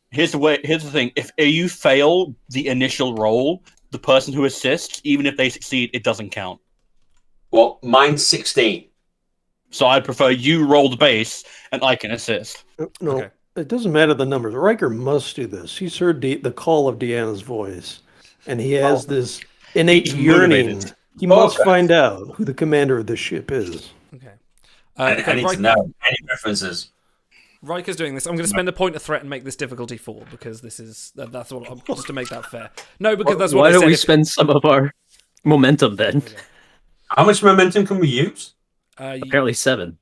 here's the thing: if you fail the initial roll, the person who assists, even if they succeed, it doesn't count. Well, mine's 16. So I'd prefer you roll the base, and I can assist. No. Okay. it doesn't matter the numbers. Riker must do this. He's heard the call of Deanna's voice, and he has this innate He's yearning. motivated. He must Okay. find out who the commander of the ship is. Okay. I need to know any references. Riker's doing this. I'm going to spend a point of threat and make this difficulty 4 because that's what I'm just to make that fair. No, because that's what Why I don't said. we if- spend some of our momentum then? How much momentum can we use? you- Apparently 7.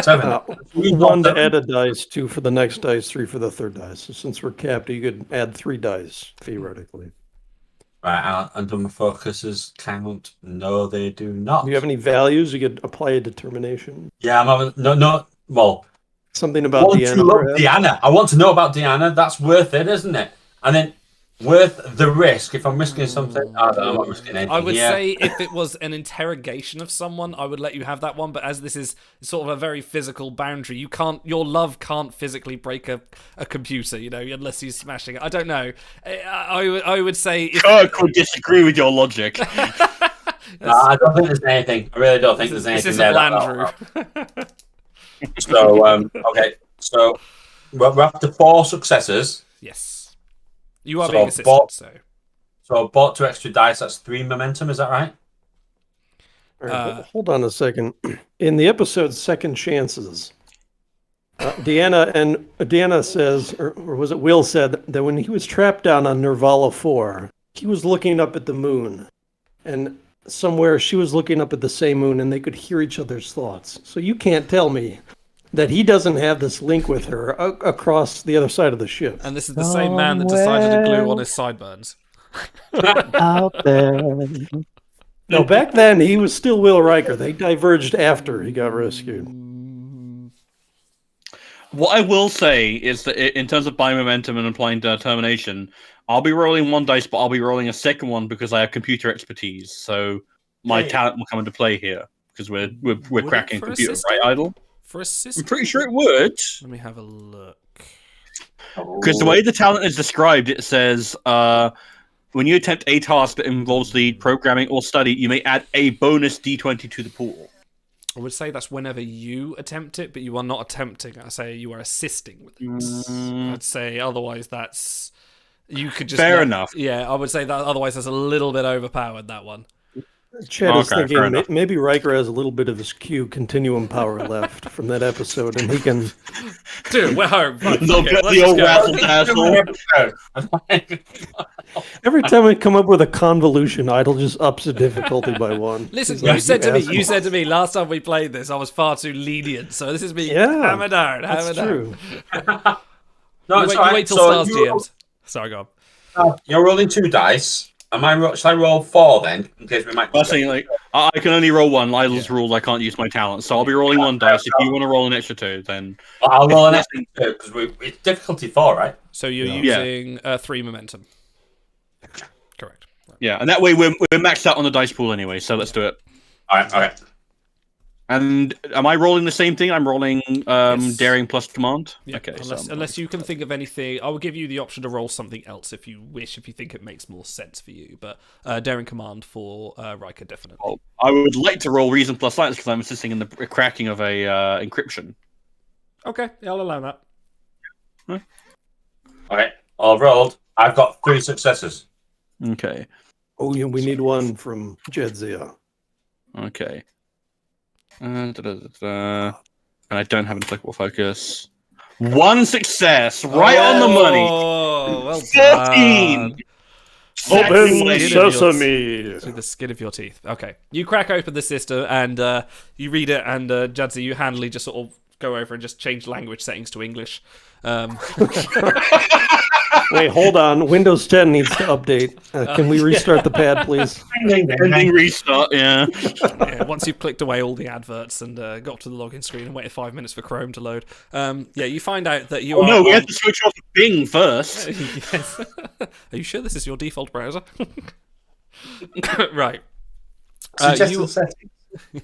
7. One to add a dice, 2 for the next dice, 3 for the third dice. So since we're capped, you could add 3 dice theoretically. Right, and do my focuses count? No, they do not. Do you have any values? You could apply a determination. Yeah, I'm having no. Well, Something I about want to Deanna. know perhaps? Deanna. I want to know about Deanna. That's worth it, isn't it? And then worth the risk. If I'm risking something, I'm not risking anything. I would here. say if it was an interrogation of someone, I would let you have that one. But as this is sort of a very physical boundary, your love can't physically break a computer, unless he's smashing it. I don't know. I would say if, Kirk would disagree with your logic. No, I don't think there's anything. I really don't think there's this anything isn't there. Landrew. So, okay. So we're up to 4 successes. Yes, you are So, being assisted. Bob- So So I bought 2 extra dice. That's 3 momentum. Is that right? All right, hold on a second. In the episode Second Chances, Deanna says, or was it Will said, that when he was trapped down on Nirvala 4, he was looking up at the moon. And somewhere she was looking up at the same moon and they could hear each other's thoughts. So you can't tell me that he doesn't have this link with her across the other side of the ship. and this is the same man that decided to glue on his sideburns. Out there. No, back then he was still Will Riker. They diverged after he got rescued. What I will say is that in terms of buying momentum and applying determination, I'll be rolling 1 dice, but I'll be rolling a second one because I have computer expertise. So my Hey. talent will come into play here because we're Would it cracking a for a computer, system? right, Idle? For a I'm system, pretty sure it would. Let me have a look. Because the way the talent is described, it says when you attempt a task that involves the programming or study, you may add a bonus d20 to the pool. I would say that's whenever you attempt it, but you are not attempting. I say you are assisting with it. I'd say otherwise that's you could just Fair enough. Yeah, I would say that otherwise that's a little bit overpowered, that one. Chad is Okay, fair thinking enough. maybe Riker has a little bit of his Q continuum power left from that episode, and he can. Dude, we're home. Right, The, fuck it, let's the old just go. razzle dazzle. Every time we come up with a convolution, Idle just ups the difficulty by 1. Listen, He's you like, said to me, asshole." you said to me last time we played this, I was far too lenient. So this is me Yeah, hammer down, hammer That's down. true. No, You it's wait, all you right. wait till So stars, you- GMs. Sorry, go on. You're rolling 2 dice. Should I roll 4 then? In case we might. I was saying, like, I can only roll 1. Idle's rules, I can't use my talent. So I'll be rolling 1 dice. If you want to roll an extra 2, then I'll roll an extra 2 because it's difficulty 4, right? So you're Yeah. using 3 momentum. Correct. Right. yeah. And that way we're maxed out on the dice pool anyway. So let's do it. All right. Okay. And am I rolling the same thing? I'm rolling Yes. daring plus command. Yeah, Okay. unless you can think of anything, I will give you the option to roll something else if you wish, if you think it makes more sense for you. But daring command for Riker, definitely. Well, I would like to roll reason plus science because I'm assisting in the cracking of a encryption. Okay, yeah, I'll allow that. Okay. All rolled. I've got 3 successes. Okay. Oh, yeah, we need 1 from Jedzia. Okay. And I don't have an applicable focus. 1 success, right on the money. Oh, well 14. done. Open Sexy. sesame. Through the skin of your teeth. Okay. You crack open the system and you read it, and Jadzi, you handily just sort of go over and just change language settings to English. Wait, hold on. Windows 10 needs to update. Can we restart the pad, please? Ending restart, yeah. Yeah, once you've clicked away all the adverts and got to the login screen and waited 5 minutes for Chrome to load, yeah, you find out that you Oh are. no, we have to switch off Bing first. Yes. Are you sure this is your default browser? Right. Suggested You- settings.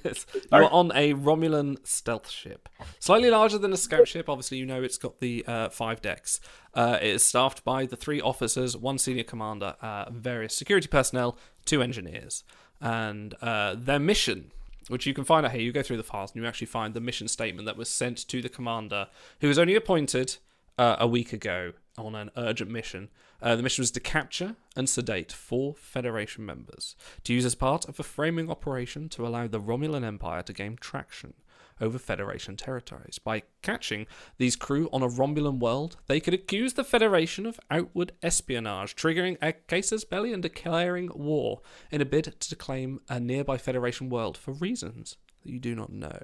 Yes. You are on a Romulan stealth ship. Slightly larger than a scout ship. Obviously, you know it's got the 5 decks. It is staffed by the 3 officers, 1 senior commander, various security personnel, 2 engineers. And their mission which you can find out here. You go through the files and you actually find the mission statement that was sent to the commander, who was only appointed a week ago on an urgent mission. The mission was to capture and sedate 4 Federation members, to use as part of a framing operation to allow the Romulan Empire to gain traction over Federation territories. By catching these crew on a Romulan world, they could accuse the Federation of outward espionage, triggering a casus belli and declaring war in a bid to claim a nearby Federation world for reasons that you do not know.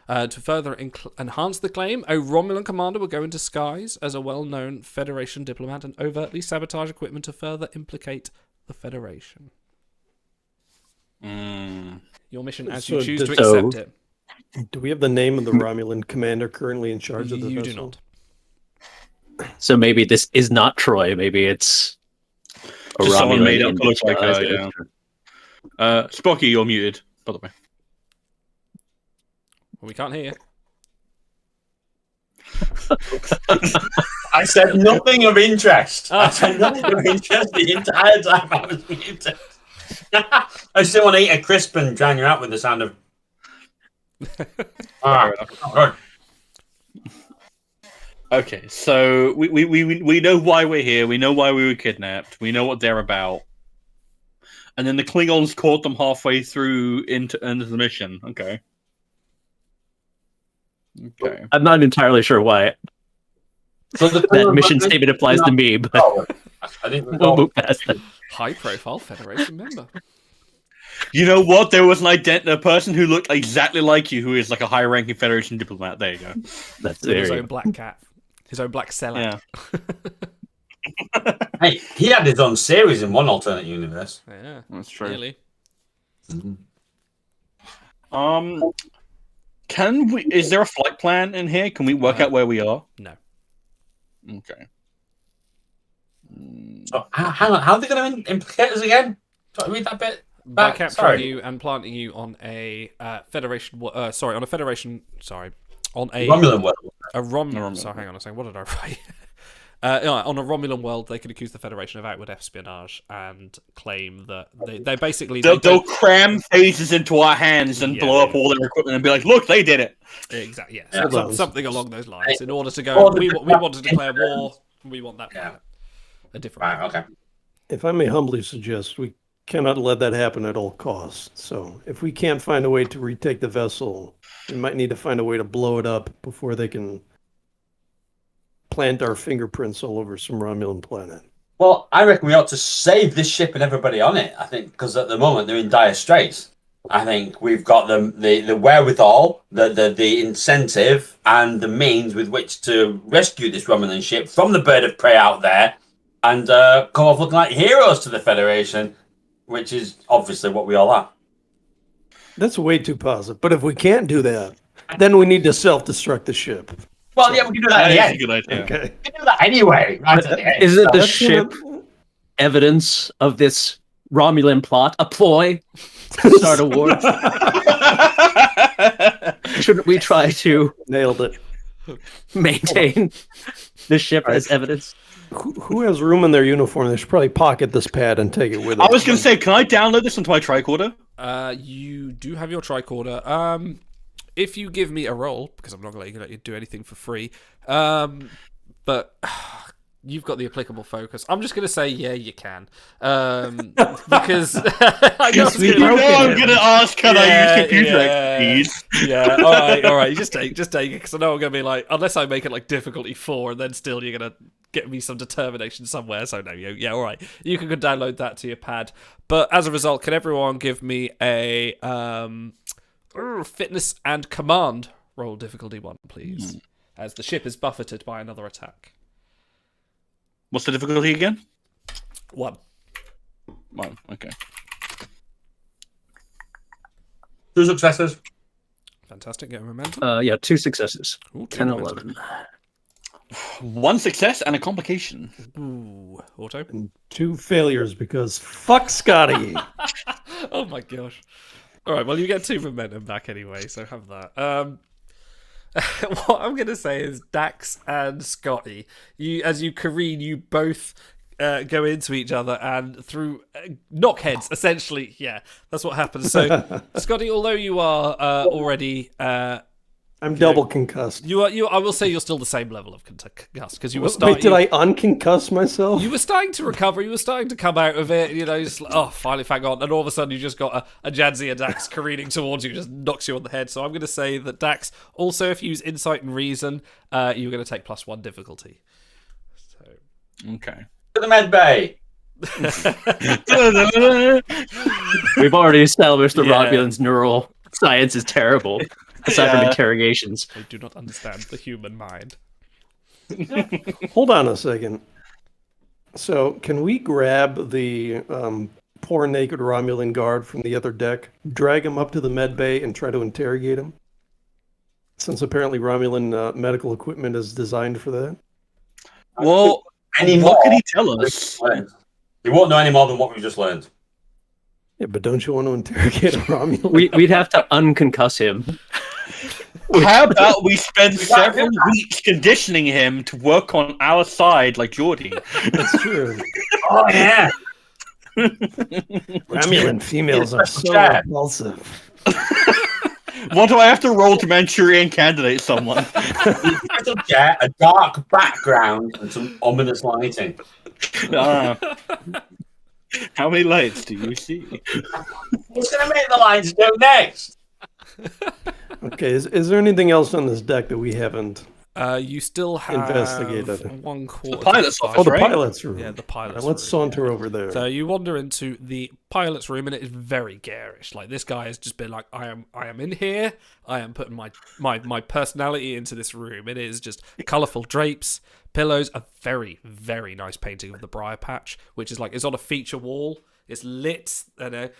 To further enhance the claim, a Romulan commander would go in disguise as a well-known Federation diplomat and overtly sabotage equipment to further implicate the Federation. Your mission, as you choose to accept it. Do we have the name of the Romulan commander currently in charge of the You vessel? do not. So maybe this is not Troy. Maybe it's a Just someone Romulan made up in to look like her, disguise. yeah. Spocky, you're muted, by the way. Well, we can't hear you. I said nothing of interest. I said nothing of interest the entire time I was muted. I still want to eat a crisp and drown you out with the sound of. Good. Okay, so we know why we're here. We know why we were kidnapped. We know what they're about. And then the Klingons caught them halfway through into the mission. Okay. Okay. I'm not entirely sure why So that mission statement applies to me, but I didn't we'll move past that. High-profile Federation member. You know what? There was a person who looked exactly like you, who is like a high-ranking Federation diplomat. There you go. That's With his very own black cat. His own black cellar. Yeah. Hey, he had his own series in one alternate universe. Yeah. That's true. Really. Can we? Is there a flight plan in here? Can we work out where we are? No. Okay. So, hang on, how are they going to implicate us again? Do I read that bit? By Back? capturing Sorry. you and planting you on a Federation... on a Romulan world. Romulan. Sorry, hang on a second. What did I write? On a Romulan world, they could accuse the Federation of outward espionage and claim that they basically... They'll cram phases into our hands and Yeah, blow up yeah. all their equipment and be like, "Look, they did it." Exactly, yeah. Yeah. Something along those lines. In order to go, Or the we want to declare war, we want that Yeah. planet. A different Right, planet. okay. If I may humbly suggest, we cannot let that happen at all costs. So if we can't find a way to retake the vessel, we might need to find a way to blow it up before they can plant our fingerprints all over some Romulan planet. Well, I reckon we ought to save this ship and everybody on it. I think because at the moment they're in dire straits. I think we've got the wherewithal, the incentive, and the means with which to rescue this Romulan ship from the bird of prey out there, and come off looking like heroes to the Federation, which is obviously what we all are. That's way too positive. But if we can't do that, then we need to self-destruct the ship. Well, yeah, we can do that at the That is a end. good idea. Okay. We can do that anyway. Right at the end. Isn't the That's ship gonna- evidence of this Romulan plot, a ploy to start a war? Shouldn't we try to Nailed it. maintain the ship as evidence? Who has room in their uniform? They should probably pocket this pad and take it with them. I was going to say, can I download this onto my tricorder? You do have your tricorder. If you give me a roll, because I'm not going to let you do anything for free, but you've got the applicable focus. I'm just going to say, yeah, you can. Because I know it's You gonna- know I'm going to ask, can I Yeah, use computer yeah. expertise? Yeah, all right. You just take it, because I know I'm going to be like, unless I make it like difficulty 4, and then still you're going to get me some determination somewhere. So no, yeah, all right. You can go download that to your pad. But as a result, can everyone give me a fitness and command roll difficulty 1, please? As the ship is buffeted by another attack. What's the difficulty again? 1. Well, okay. 2 successes. Fantastic. Get momentum. Yeah, 2 successes. Ooh, 10, momentum. 11. 1 success and a complication. Ooh, auto. 2 failures because fuck Scotty. Oh my gosh. All right, well, you get 2 momentum back anyway, so have that. What I'm going to say is Dax and Scotty, as you careen, you both go into each other and through knockheads. Essentially, yeah, that's what happens. So, Scotty, although you are already. I'm double concussed. You are. I will say you're still the same level of concussed because you were Wait, starting. did I unconcuss myself? You were starting to recover. You were starting to come out of it. You know, just like, oh, finally, thank God. And all of a sudden, you just got a Jadzia Dax careening towards you, just knocks you on the head. So I'm going to say that Dax. Also, if you use Insight and Reason, you're going to take +1 difficulty. So Okay. To the med bay. We've already established the Yeah. Romulan's neural science is terrible, aside from interrogations. I do not understand the human mind. Hold on a second. So, can we grab the poor naked Romulan guard from the other deck, drag him up to the med bay, and try to interrogate him? Since apparently Romulan medical equipment is designed for that. Well, Any what more could he tell us? You won't know any more than what we just learned. Yeah, but don't you want to interrogate a Romulan? We'd have to unconcuss him. How about we spend several weeks conditioning him to work on our side like Geordie? That's true. Oh yeah. Romulan females are so Yeah. repulsive. What do I have to roll to Manchurian candidate someone? Little chair, a dark background, and some ominous lighting. Ah. How many lights do you see? What's going to make the lights go next? Okay, is there anything else on this deck that we haven't? You still have Investigated. 1/4. pilot's of office, Oh, the right? pilot's room. Yeah, the pilot's Let's room. saunter over there. So you wander into the pilot's room, and it is very garish. Like this guy has just been like, I am in here. I am putting my personality into this room. It is just colourful drapes, pillows, a very very nice painting of the Briar Patch, which is like it's on a feature wall. It's lit, you know.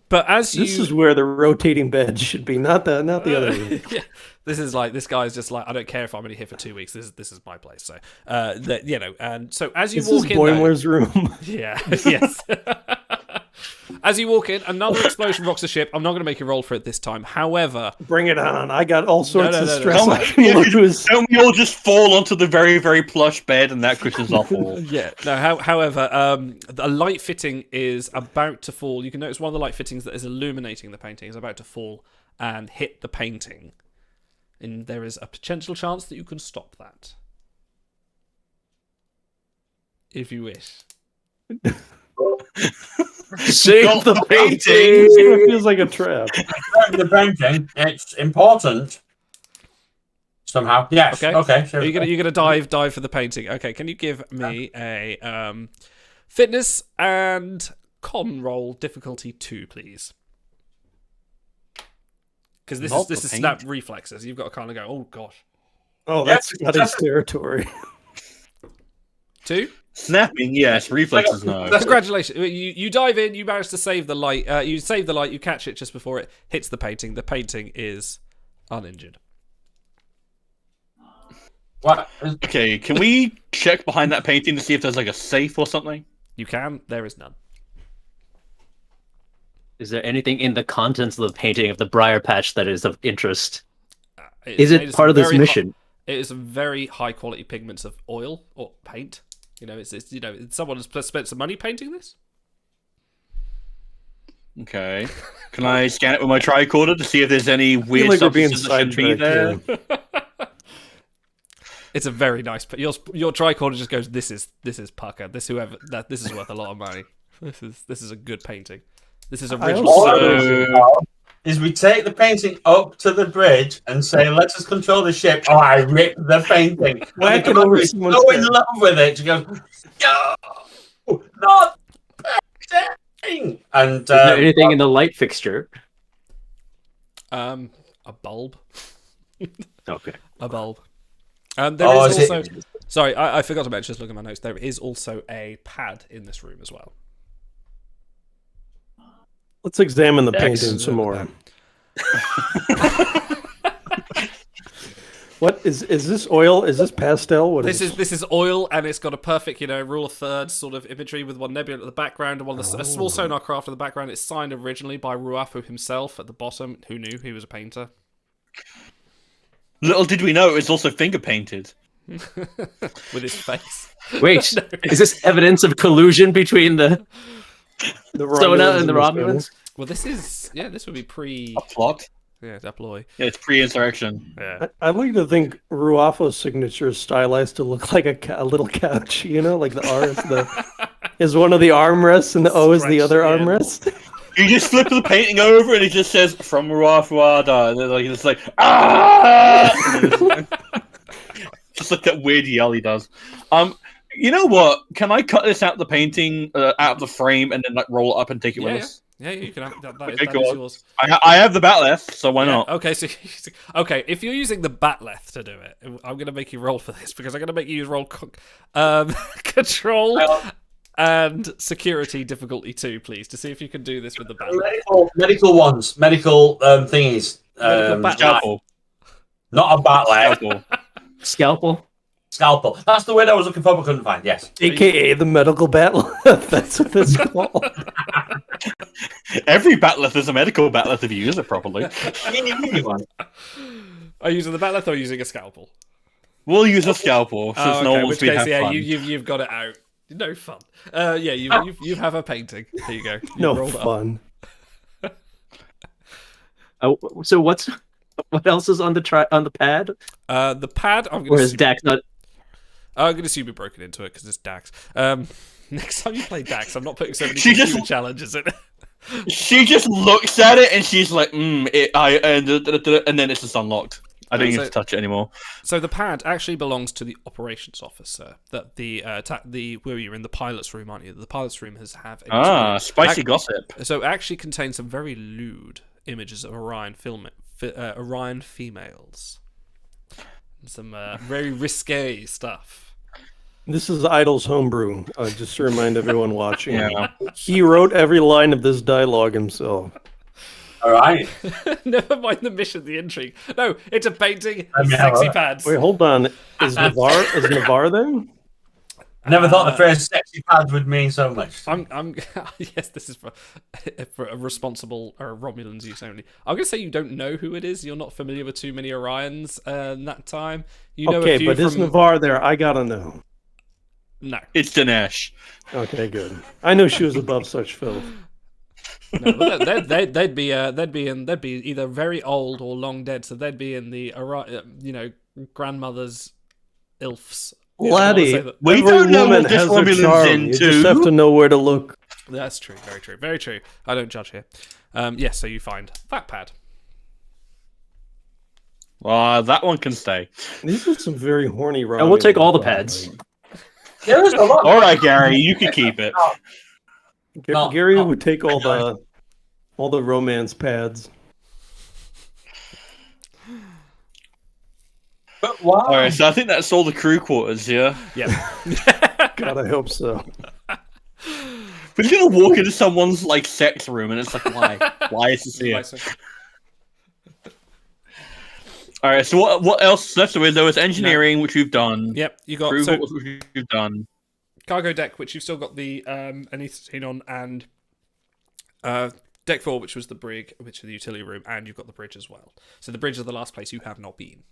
But as you, This is where the rotating bed should be, not the other room. yeah, this is like this guy's just like I don't care if I'm only here for 2 weeks. This is my place. So that you know, and so as you This is walk in, though- Boimler's room. yeah, yes. As you walk in, another explosion rocks the ship. I'm not going to make you roll for it this time. However, Bring it on. I got all sorts no, of no. stress. Come I can look to his... Don't we all just fall onto the very, very plush bed and that cushions off all? yeah, no. However, the light fitting is about to fall. You can notice one of the light fittings that is illuminating the painting is about to fall and hit the painting, and there is a potential chance that you can stop that if you wish. Save the painting! It feels like a trap. The painting, it's important. Somehow. Yes. Okay. Okay. Sure. You're gonna dive for the painting. Okay, can you give me a fitness and con roll difficulty 2, please? Because this Not is this the is snap reflexes. You've got to kind of go, oh gosh. Oh, that's Scotty's territory. 2? Snapping, yes. Reflexes, no. Congratulations. You dive in, you manage to save the light. You save the light, you catch it just before it hits the painting. The painting is uninjured. What? Okay, can we check behind that painting to see if there's like a safe or something? You can, there is none. Is there anything in the contents of the painting of the Briar Patch that is of interest? It's Is made it of part of some this very mission? It is some very high quality pigments of oil or paint. You know, it's you know, someone has spent some money painting this. Okay. Can I scan it with my tricorder to see if there's any I feel weird like we're being substances that shouldn't be there? sidetracked here. It's a very nice. Your tricorder just goes. This is Pucker. This is worth a lot of money. This is a good painting. This is I original. also- Is we take the painting up to the bridge and say, "Let us control the ship." Oh, I rip the painting. Whack And it the over commander's someone's so in head. love with it. She goes, "No, not painting." And Is there anything in the light fixture? A bulb. Okay. A bulb. There Oh, is is also. it- Sorry, I forgot to mention. Just looking at my notes. There is also a pad in this room as well. Let's examine the painting Excellent. some more. What is this oil? Is this pastel? What This is oil, and it's got a perfect, rule of thirds sort of imagery with one nebula at the background and one a small sonar craft in the background. It's signed originally by Ruafu himself at the bottom. Who knew he was a painter? Little did we know it was also finger painted. with his face. Wait, No. is this evidence of collusion between the The Sona and the Romulans Romulans? Well, this would be pre. A plot. Yeah, deploy. Yeah, it's pre-insurrection. Yeah. I'd like to think Ruafo's signature is stylized to look like a little couch, like the R is one of the armrests and the O is the other Stretched in. armrest. You just flip the painting over and it just says from Ruafuada. And it's like ah! Just like that weird yell he does. You know what? Can I cut this out of the painting, out of the frame, and then like roll it up and take it with us? Yeah, you can have that. Okay, That go is on. yours. I have the batleth, so why Yeah, not? Okay, so okay, if you're using the batleth to do it, I'm gonna make you roll for this because I'm gonna make you roll control and security difficulty 2, please, to see if you can do this with the batleth. Medical ones, medical thingies. Medical bat- Scalpel. Not a batlet, Scalpel. Scalpel? scalpel. That's the word I was looking for, but couldn't find. Yes. AKA the medical battle. That's what it's called. Every batleth is a medical batleth if you use it properly. Are you using the batleth or are you using a scalpel? We'll use a scalpel since Oh, no okay, one which wants me to case, have yeah, fun. you've got it out. No fun. Yeah, you have a painting. There you go. You No rolled it up. fun. Oh, so what else is on the pad? The pad. I'm Or gonna is assume, Dax not? I'm gonna assume you're broken into it because it's Dax. Next time you play Dax, I'm not putting so many She just- computer challenges in it. She just looks at it and she's like, and then it's just unlocked. I don't So- need to touch it anymore. So the pad actually belongs to the operations officer. That where you're in the pilot's room, aren't you? The pilot's room have a Spicy gossip. So it actually contains some very lewd images of Orion Orion females. Some very risque stuff. This is Idle's homebrew. Just to remind everyone watching. Yeah. He wrote every line of this dialogue himself. All right. Never mind the mission, the intrigue. No, it's a painting Let of me have a sexy look. pads. Wait, hold on. Is Navarre there? I never thought the phrase "sexy pads" would mean so much. I'm yes, this is for a responsible or Romulans use only. I'm gonna say you don't know who it is. You're not familiar with too many Orions in that time. You know a Okay, few but is from Navarre there? I gotta know. no. It's Dinesh. Okay, good. I knew she was above such filth. No, but they'd be either very old or long dead, so they'd be in the grandmother's ilfs. Yeah, I wanna say Laddie, that- We every don't know woman what this has a Romulan's charm. You into. just have to know where to look. That's true, very true, very true. I don't judge here. Yes, so you find that pad. That one can stay. These are some very horny Romulans. And we'll take all the pads. There is a lot. All right, Gary, you can keep it. No, Gary no. would take all the romance pads. But why? All right, so I think that's all the crew quarters. Yeah, Yep. God, I hope so. we're just gonna walk into someone's like sex room, and it's like, why? Why is this here? All right, so what else left? So there was engineering, which we've done. Yep, you got Crew so quarters, which we've done. cargo deck, which you've still got the anethrazine on, and deck 4, which was the brig, which is the utility room, and you've got the bridge as well. So the bridge is the last place you have not been.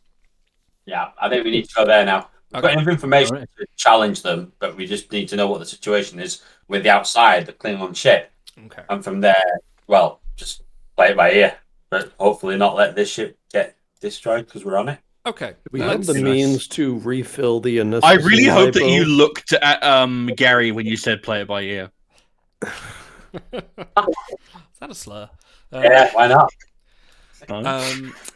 Yeah, I think we need to go there now. We've got enough information Alright. to challenge them, but we just need to know what the situation is with the outside, the Klingon ship. Okay. And from there, well, just play it by ear. But hopefully not let this ship get destroyed because we're on it. Okay. We have let's- the means to refill the unnecessary I really hope that hypo. you looked at Gary when you said play it by ear. Is that a slur? Yeah, why not?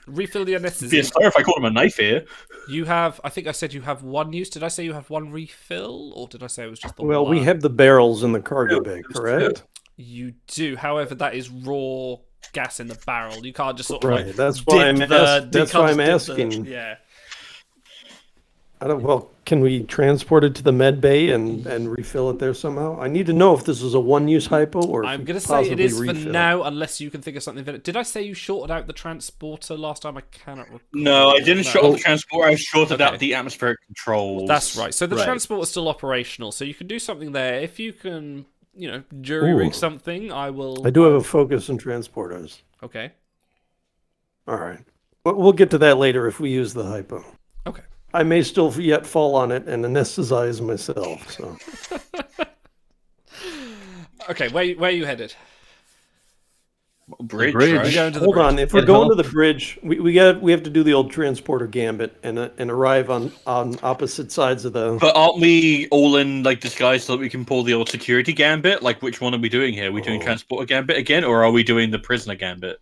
Refill the Be a anesthetist. slur if I called him a knife ear. You have, I think I said you have one use. Did I say you have one refill, or did I say it was just the Well, one? we have the barrels in the cargo Two. bay, There's correct? You do. However, that is raw gas in the barrel. You can't just sort of Right. like That's why I'm dip the. that's you why can't I'm just dip the- asking. yeah. Well, can we transport it to the med bay and refill it there somehow? I need to know if this is a one-use hypo or if I'm we going to could say it possibly is for refill. now, unless you can think of something. Did I say you shorted out the transporter last time? I cannot recall. No, I didn't short No. out the transport. I shorted Okay. out the atmospheric controls. That's right. So the Right. transport is still operational, so you can do something there. If you can, jury rig Ooh. something, I will. I do have a focus in transporters. Okay. All right. We'll get to that later if we use the hypo. Okay. I may still yet fall on it and anesthetize myself. So Okay, where are you headed? Bridge, bridge. right? You're going to the hold bridge. on. If we're Get going to help. the bridge, we have to do the old transporter gambit and arrive on opposite sides of the. But aren't we all in like disguise so that we can pull the old security gambit? Like, which one are we doing here? Are we doing Oh. transporter gambit again, or are we doing the prisoner gambit?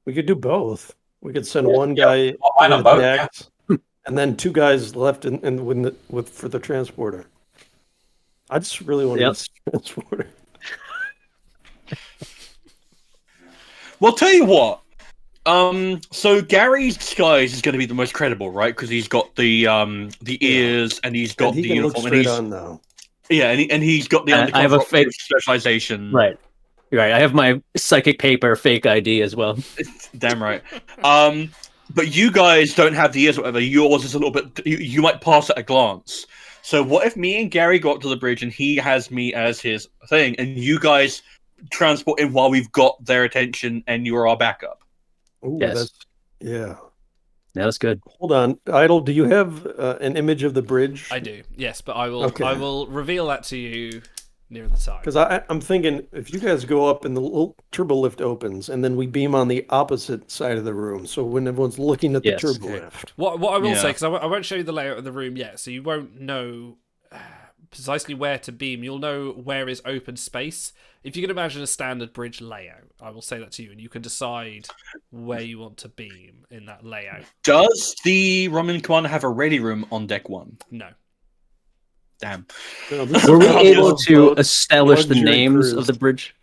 We could do both. We could send one guy Why not with both? Dax, and then 2 guys left with for the transporter. I just really want to Yep. use the transporter. Well, tell you what. So Gary's disguise is going to be the most credible, right? Because he's got the ears and he's got And he the can look uniform, and straight he's on now. yeah, and he's got the I have a undercover fake- specialization. Right. Right. I have my psychic paper fake ID as well. Damn right. But you guys don't have the ears, or whatever. Yours is a little bit. You might pass at a glance. So what if me and Gary go up to the bridge and he has me as his thing, and you guys transport him while we've got their attention, and you're our backup? Ooh, Yes. yeah. Yeah, that's good. Hold on, Idle. Do you have an image of the bridge? I do, yes, but I will Okay. I will reveal that to you near the time. Because I'm thinking if you guys go up and the little turbo lift opens, and then we beam on the opposite side of the room, so when everyone's looking at the Yes. turbo Okay. lift. What I will Yeah. say, because I won't show you the layout of the room yet, so you won't know precisely where to beam. You'll know where is open space. If you can imagine a standard bridge layout, I will say that to you, and you can decide where you want to beam in that layout. Does the Roman commander have a ready room on deck 1? No. Damn. No, this Were we is able both to establish the luxury names cruise. of the bridge?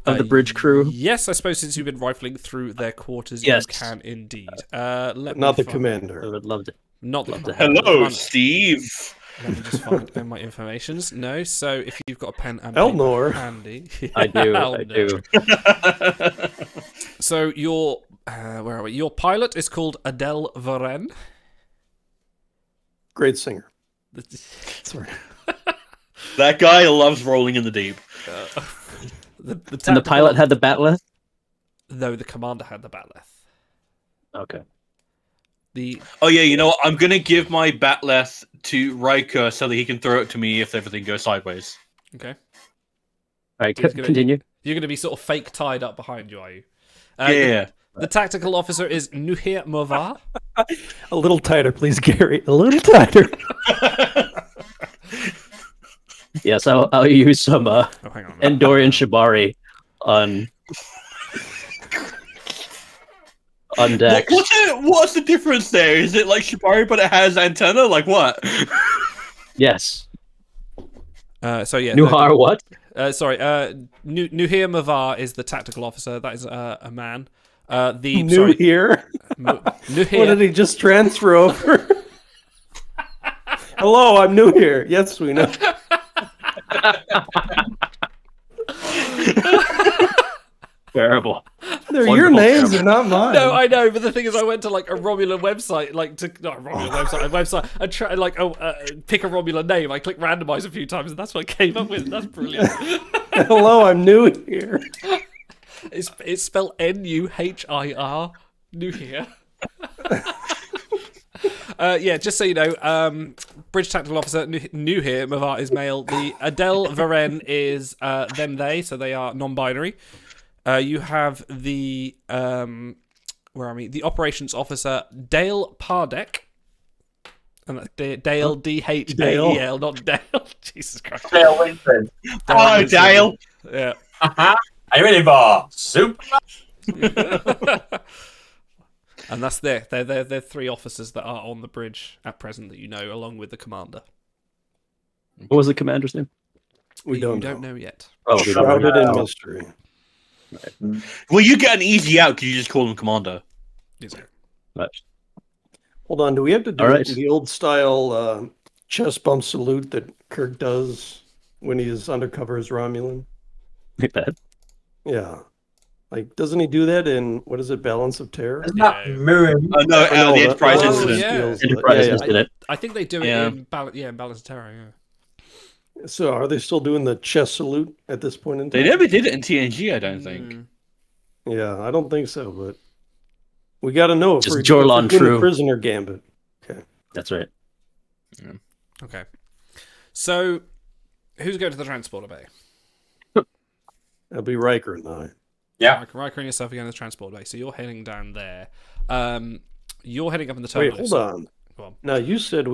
Of the bridge crew? Yes, I suppose since you've been rifling through their quarters, Yes. you can indeed. Let me Not the find- I commander. would love to. Not the Love to have commander. Hello, Come on. Steve. Let me just find my informations. No, so if you've got a pen and Elnor. paper handy, I do. I Elnor. do. So your where are we? Your pilot is called Adele Varen. Great singer. Sorry. That guy loves rolling in the deep. The And the tactical- pilot had the batleth? No, the commander had the batleth. Okay. The Oh yeah, you know what? I'm gonna give my batleth to Riker so that he can throw it to me if everything goes sideways. okay. All right, He's gonna- continue. You're going to be sort of fake tied up behind you, are you? Yeah. The tactical officer is Nuhir Movar. A little tighter, please, Gary. A little tighter. Yes, I'll use some Oh, hang on. a minute. Endorian Shibari on deck. What's the difference there? Is it like Shibari but it has antenna? Like what? Yes. So yeah, Nuhar what? sorry, Nuhir Mavar is the tactical officer. That is a man. The New sorry, here. What did Nuhir. he just transfer over? Hello, I'm new here. Yes, we know. Terrible. They're your Wonderful names, camera. they're not mine. No, I know, but the thing is, I went to like a Romulan website, like to not a Romulan website, a website. I try like pick a Romulan name. I click randomize a few times, and that's what I came up with. That's brilliant. Hello, I'm new here. It's spelled Nuhir. Nuhir. Yeah, just so you know, Bridge Tactical Officer Nuhir Mavar is male. The Adele Varen is them they, so they are non-binary. You have the where am I? The Operations Officer Dale Pardek. And that's Dale Dhael, not Dale. Jesus Christ. Dale Winston. Oh, Dale. Yeah. Are you ready for soup? And that's they're 3 officers that are on the bridge at present that you know, along with the commander. What was the commander's name? We You don't, know yet. Oh, we don't Shrouded know. in mystery. Well, you get an easy out because you just call him Commander. Is it? But Hold on, do we have to do All right. the old style chest bump salute that Kirk does when he is undercover as Romulan? like that. Yeah. Like, doesn't he do that in, what is it, Balance of Terror? Isn't that Yeah. Moon? Oh no, Oh, the that- Enterprise oh, incident. yeah. Enterprise yeah. incident. I think they do it Yeah. in Balance of Terror. Yeah. So are they still doing the chest salute at this point in They time? never did it in TNG, I don't think. Mm. Yeah, I don't think so, but We got to know if Just we're Jorlon doing True. the prisoner gambit. That's right. Okay. So, who's going to the transporter bay? That'll be Riker and I. Yeah. Riker and yourself are going to the transporter bay. So you're heading down there. You're heading up in the turbo Wait, lift, hold so- on. Go on. Now you said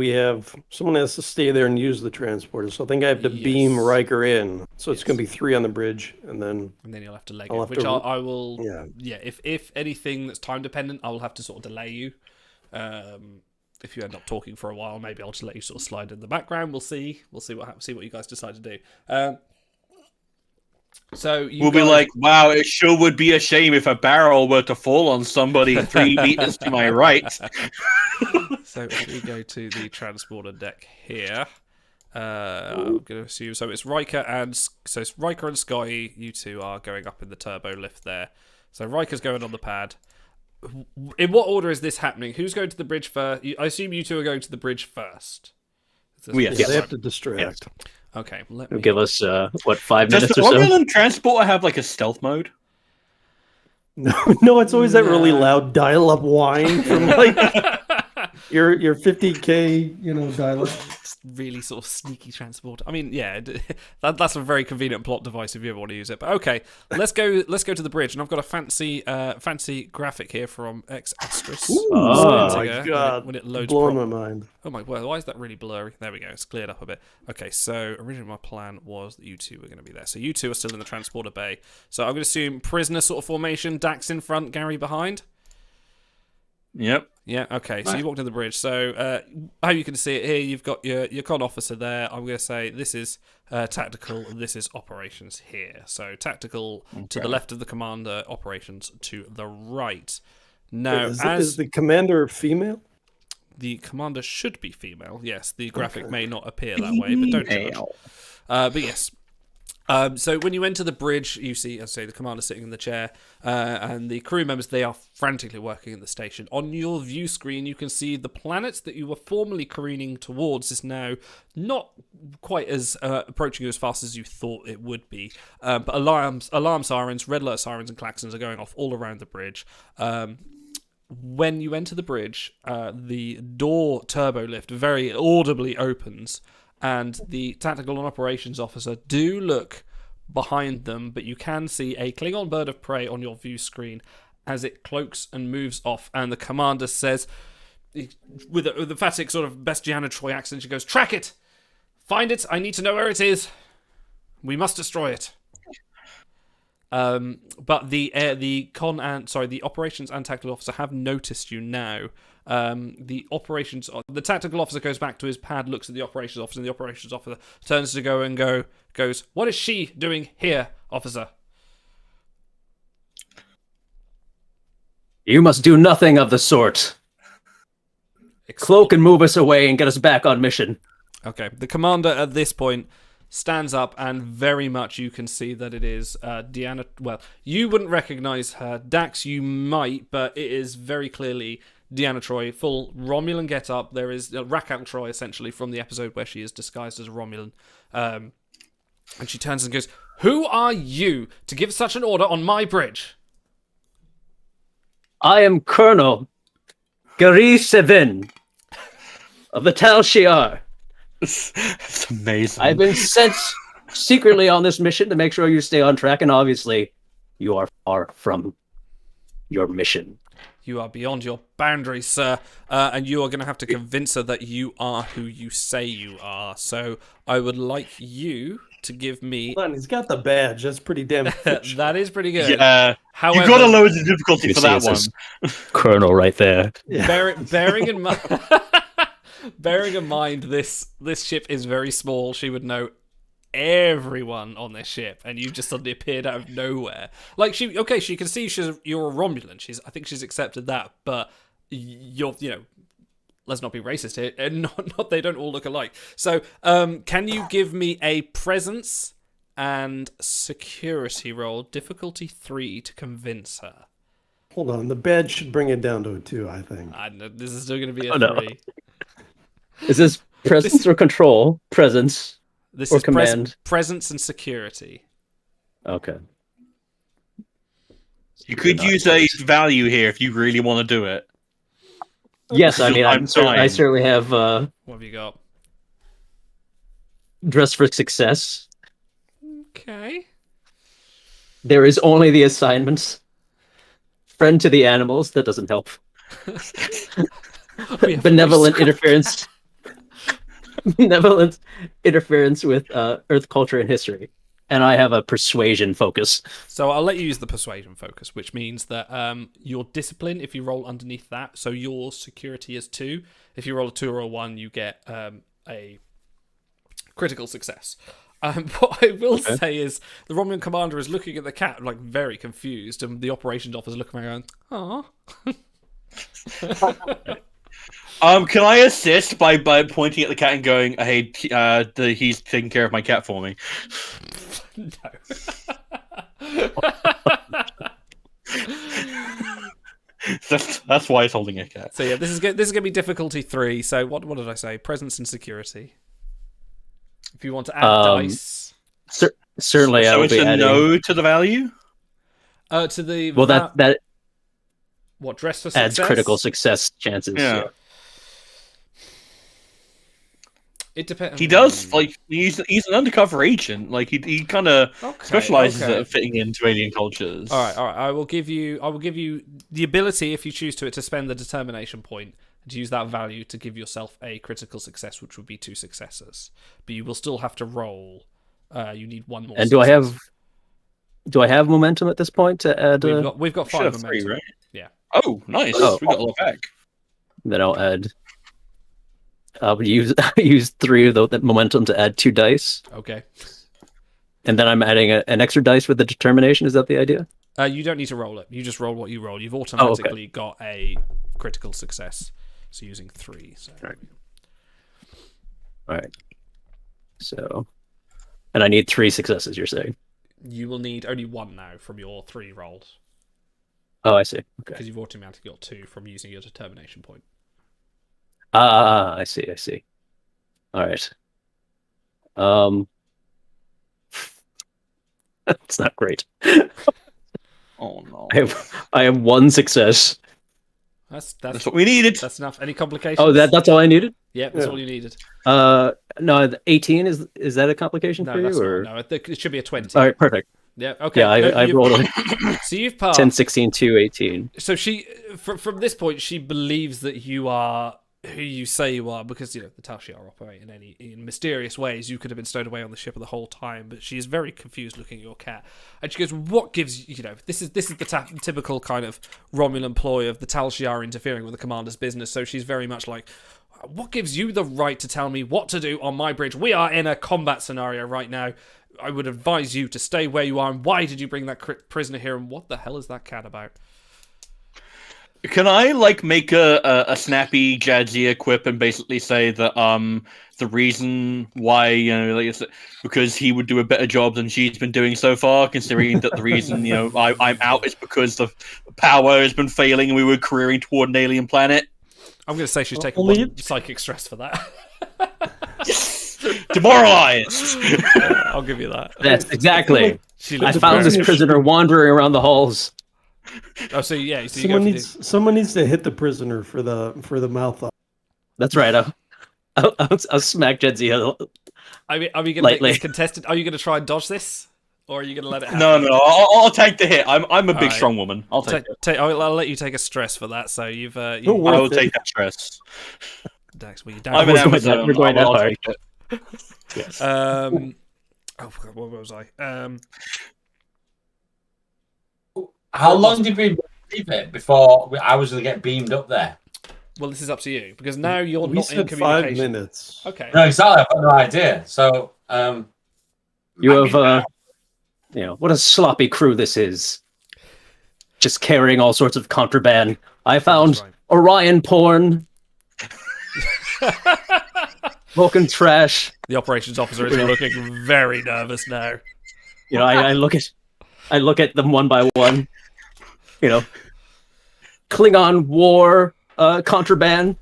someone has to stay there and use the transporter, so I think I have to beam Yes. Riker in. So it's Yes. going to be 3 on the bridge, and then And then you'll have to leg I'll it, have which to- I will. yeah. If anything that's time dependent, I will have to sort of delay you. If you end up talking for a while, maybe I'll just let you sort of slide in the background. We'll see. We'll see what happens. See what you guys decide to do. So you We'll be guys- like, wow, it sure would be a shame if a barrel were to fall on somebody 3 meters to my right. So if we go to the transporter deck here, I'm going to assume it's Riker and Scotty. You two are going up in the turbo lift there. So Riker's going on the pad. In what order is this happening? Who's going to the bridge first? I assume you two are going to the bridge first. Is this- Yes. yeah, they have to distract. Okay. Let It'll me. give us 5 Does minutes the or so. Romulan transporter have like a stealth mode? No, it's always that really No. loud dial-up whine from like your 50K, dial-up. It's really sort of sneaky transport. I mean, yeah, that's a very convenient plot device if you ever want to use it. But okay, let's go to the bridge, and I've got a fancy graphic here from X Astris. Oh my Squintiger, God, when it loads. blowing my mind. Oh my word, why is that really blurry? There we go, it's cleared up a bit. Okay, so originally my plan was that you two were going to be there. So you two are still in the transporter bay. So I'm going to assume prisoner sort of formation, Dax in front, Gary behind. Yep. Yeah, okay, so you walked to the bridge. So how you can see it here, you've got your con officer there. I'm going to say this is tactical, this is operations here. So tactical to the left of the commander, operations to the right. Now, Is the commander female? the commander should be female, yes. The graphic may not appear that way, but don't judge. But yes. So when you enter the bridge, you see, as I say, the commander sitting in the chair, and the crew members, they are frantically working at the station. On your view screen, you can see the planet that you were formerly careening towards is now not quite as approaching you as fast as you thought it would be. But alarm sirens, red alert sirens, and klaxons are going off all around the bridge. When you enter the bridge, the door turbo lift very audibly opens, and the tactical and operations officer do look behind them, but you can see a Klingon bird of prey on your view screen as it cloaks and moves off, and the commander says, with a emphatic sort of Bestiana Troy accent, she goes, "Track it! Find it! I need to know where it is! We must destroy it!" But the operations and tactical officer have noticed you now. The tactical officer goes back to his pad, looks at the operations officer, and the operations officer turns to goes, "What is she doing here, officer?" You must do nothing of the sort. Cloak and move us away and get us back on mission. Okay, the commander at this point stands up, and very much you can see that it is Deanna. Well, you wouldn't recognize her. Dax, you might, but it is very clearly Deanna Troy, full Romulan get-up. There is Raquel Troy, essentially, from the episode where she is disguised as a Romulan. And she turns and goes, "Who are you to give such an order on my bridge?" I am Colonel Gary Sevin of the Tal Shiar. It's amazing. I've been sent secretly on this mission to make sure you stay on track, and obviously, you are far from your mission. You are beyond your boundaries, sir, and you are going to have to convince her that you are who you say you are. So I would like you to give me... Hold on, he's got the badge. That's pretty damn fish. That is pretty good. Yeah. However, You gotta lower the difficulty You for see that it one. says Colonel right there. bearing in mind... Bearing in mind this ship is very small, she would know everyone on this ship, and you just suddenly appeared out of nowhere. Like she can see you're a Romulan. I think she's accepted that, but you're let's not be racist here. And not they don't all look alike. So can you give me a presence and security roll, difficulty 3, to convince her? Hold on, the badge should bring it down to a 2, I think. I know this is still going to be a Oh, no. 3. Is this presence or control? Presence. This Or is command. presence and security. Okay. You could use a value here if you really want to do it. Yes, I mean, I'm I fine. certainly have What have you got? dress for success. Okay. There is only the assignments. Friend to the animals. That doesn't help. We have Benevolent voice interference. Benevolent interference with Earth culture and history. And I have a persuasion focus. So I'll let you use the persuasion focus, which means that your discipline, if you roll underneath that, so your security is 2. If you roll a 2 or a 1, you get a critical success. What I will say is the Romulan commander is looking at the cat like very confused, and the operations officer looking around going, "Aw." Can I assist by pointing at the cat and going, "Hey, he's taking care of my cat for me." No. That's why he's holding a cat. So yeah, this is going to be difficulty 3. So what did I say? Presence and security. If you want to add dice Certainly, I So will it's be a adding. no to the value. to the Well, that what dress for success? adds critical success chances. Yeah. It depends. He does like he's an undercover agent. Like he kind of specializes at fitting into alien cultures. All right. I will give you the ability, if you choose to spend the determination point and to use that value to give yourself a critical success, which would be 2 successes. But you will still have to roll. You need 1 more. And success. do I have momentum at this point to add? We've got 5 Should have momentum. 3, right? Yeah. Oh, nice. Oh. We got a lot back. Then I'll add. I'll use 3 of that momentum to add 2 dice, Okay. and then I'm adding an extra dice with the determination. Is that the idea? You don't need to roll it. You just roll what you roll. You've automatically got a critical success. So using 3. So. All right. So, and I need 3 successes. You're saying? You will need only 1 now from your 3 rolls Oh, I see. Okay. because you've automatically got 2 from using your determination point. I see. All right. It's not great. Oh no. I have 1 success. That's That's what we needed. That's enough. Any complications? Oh, that's all I needed. Yeah, that's Yeah. all you needed. No, the 18 is that a complication No, for that's you or? not. No, it should be a 20. All right, perfect. Yeah. Okay. Yeah, No, I you- rolled a So you've passed. 10, 16, 2, 18. So she, from this point, she believes that you are who you say you are because the Tal Shiar operate in mysterious ways. You could have been stowed away on the ship the whole time, but she is very confused looking at your cat, and she goes, "What gives this is the typical kind of Romulan ploy of the Tal Shiar interfering with the commander's business." So she's very much like, "What gives you the right to tell me what to do on my bridge? We are in a combat scenario right now. I would advise you to stay where you are. And why did you bring that prisoner here? And what the hell is that cat about?" Can I make a snappy Jadzia quip and basically say that the reason why it's because he would do a better job than she's been doing so far, considering that the reason I'm out is because the power has been failing and we were careering toward an alien planet. I'm going to say she's taking Only- 1 psychic stress for that. Demoralized. I'll give you that. That's exactly. She I looks found this very- prisoner wandering around the halls. Oh, so yeah, so you go Someone needs to hit the prisoner for the mouth off. That's right. I'll smack Jedzia. Are we going to make Lightly. this contested? Are you going to try and dodge this, or are you going to let it happen? No, I'll take the hit. I'm a big, Alright. strong woman. I'll take it. I'll let you take a stress for that. So you've No you, worries. I will take that stress. Dax, well, you I'm down. an was going Amazon. we're going that I'll hard. take it. Yes. Oh God, what was I? How long did we leave it before I was going to get beamed up there? Well, this is up to you because now you're We not in said communication. 5 minutes. Okay. No, exactly. I've got no idea. So, You have, what a sloppy crew this is. Just carrying all sorts of contraband. I found That's right. Orion porn, Vulcan trash. The operations officer is looking very nervous now. I look at them one by one. Klingon war contraband.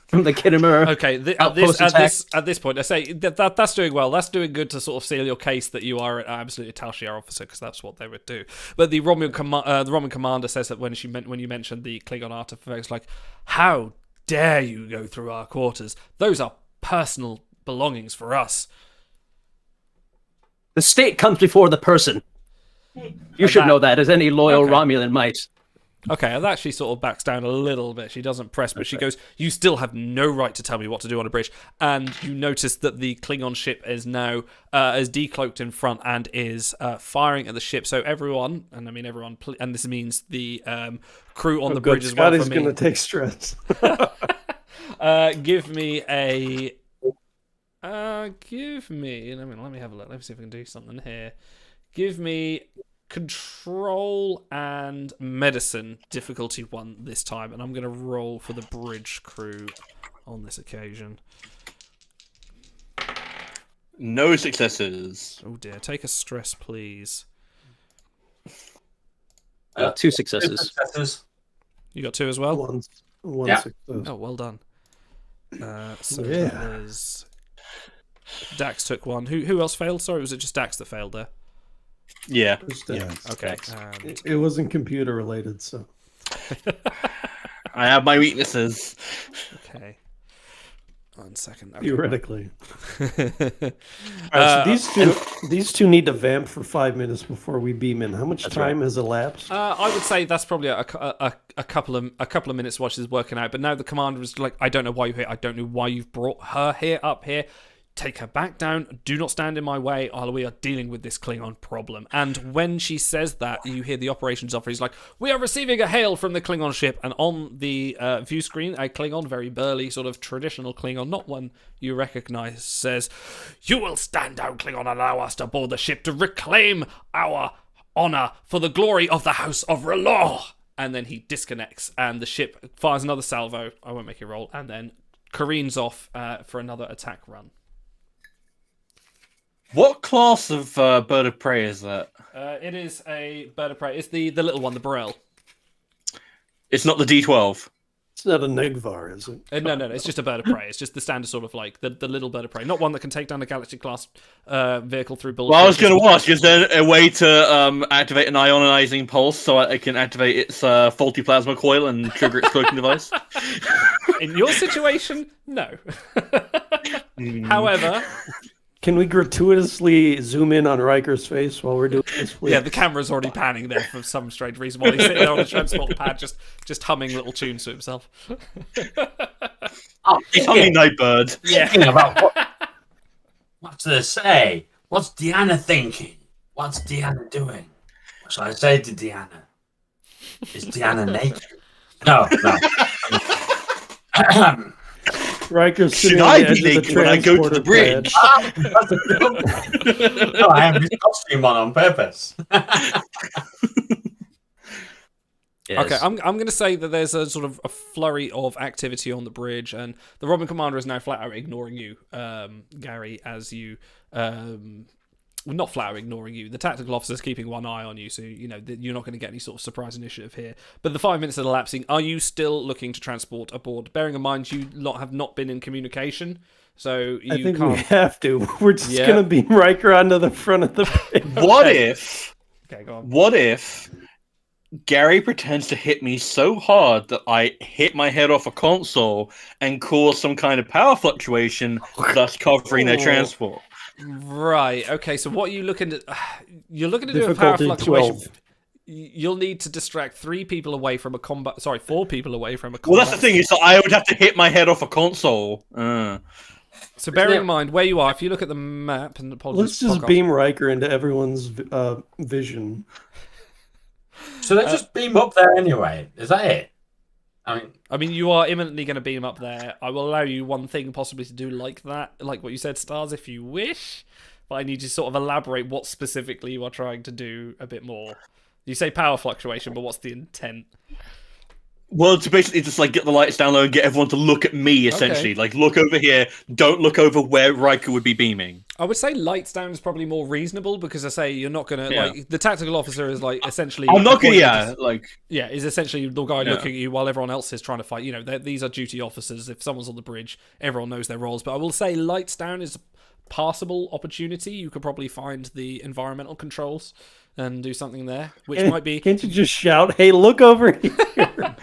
from the Kittimer. Okay, outpost attack. at this point, I say that's doing well. That's doing good to sort of seal your case that you are absolutely a Tal Shiar officer, because that's what they would do. But the Roman commander says that when you mentioned the Klingon artifacts, like, how dare you go through our quarters? Those are personal belongings for us. The state comes before the person. You should know that, as any loyal Okay. Romulan might. Okay, and that she sort of backs down a little bit. She doesn't press, but she goes, "You still have no right to tell me what to do on a bridge." And you notice that the Klingon ship is now is decloaked in front and is firing at the ship. So everyone, and I mean everyone, and this means the crew on the bridge as well. Scotty's For going me, to take stress. give me a. Give me. Let me have a look. Let me see if I can do something here. Give me control and medicine difficulty 1 this time, and I'm going to roll for the bridge crew on this occasion. No successes. Oh dear, take a stress, please. 2 successes. Successes. You got 2 as well? One Yeah. success. Oh, well done. So Yeah. that was Dax took 1. Who else failed? Sorry, was it just Dax that failed there? Yeah. Just, Okay. it wasn't computer related, so. I have my weaknesses. Okay. 1 second. Okay. Theoretically. Alright, so these two need to vamp for 5 minutes before we beam in. How much time has elapsed? I would say that's probably a couple of minutes while she's working out. But now the commander is like, I don't know why you're here. I don't know why you've brought her here up here. Take her back down. Do not stand in my way while we are dealing with this Klingon problem. And when she says that, you hear the operations officer. He's like, we are receiving a hail from the Klingon ship. And on the view screen, a Klingon, very burly, sort of traditional Klingon, not one you recognize, says, "You will stand down, Klingon, and allow us to board the ship to reclaim our honor for the glory of the House of R'hllor." And then he disconnects, and the ship fires another salvo. I won't make it roll. And then careens off for another attack run. What class of bird of prey is that? It is a bird of prey. It's the little one, the Burrell. It's not the D12. It's not a Negvar, is it? No, it's just a bird of prey. It's just the standard sort of like the little bird of prey, not one that can take down a Galaxy class vehicle through bullets. Well, I was going to ask, is there a way to activate an ionizing pulse so it can activate its faulty plasma coil and trigger its cloaking device? In your situation, no. However, Can we gratuitously zoom in on Riker's face while we're doing this, please? yeah, the camera's already panning there for some strange reason while he's sitting there on the transport pad, just humming little tunes to himself. Oh, It's only Nightbird. thinking about what to say. What's Deanna thinking? What's Deanna doing? What shall I say to Deanna? Is Deanna naked? No. Riker's Should sitting on I the edge be of the naked when I go to the transporter bridge? No, I have this costume on purpose. Yes. Okay, I'm going to say that there's a sort of a flurry of activity on the bridge, and the Roman commander is now flat out ignoring you, Gary, as you... well, not flat out ignoring you. The tactical officer's keeping one eye on you, so you know that you're not going to get any sort of surprise initiative here. But the 5 minutes are elapsing. Are you still looking to transport aboard? Bearing in mind you have not been in communication, so you I think can't... we have to. We're just Yeah. going to beam Riker onto the front of the page. What if... Okay, go on. What if Gary pretends to hit me so hard that I hit my head off a console and cause some kind of power fluctuation, thus covering their Oh. transport? Right. Okay. So what are you looking at? You're looking to do a power Difficulty fluctuation. 12. You'll need to distract 3 people away from a combat. Sorry, 4 people away from a combat. Well, that's the thing, is that I would have to hit my head off a console. So bearing in mind where you are, if you look at the map, and apologies, Let's just fuck off. beam Riker into everyone's vision. So they just beam up there anyway. Is that it? I mean, you are imminently going to beam up there. I will allow you one thing possibly to do like that, like what you said, Stars, if you wish. But I need you to sort of elaborate what specifically you are trying to do a bit more. You say power fluctuation, but what's the intent? Well, to basically just like get the lights down low and get everyone to look at me, essentially. Like, look over here. Don't look over where Riker would be beaming. I would say lights down is probably more reasonable because I say you're not gonna Yeah. like the tactical officer is like essentially. I'm not gonna. appointed- Yeah, Yeah, is essentially the guy Yeah. looking at you while everyone else is trying to fight. You know, these are duty officers. If someone's on the bridge, everyone knows their roles. But I will say lights down is a passable opportunity. You could probably find the environmental controls and do something there, which might be. Can't you just shout, "Hey, look over here"?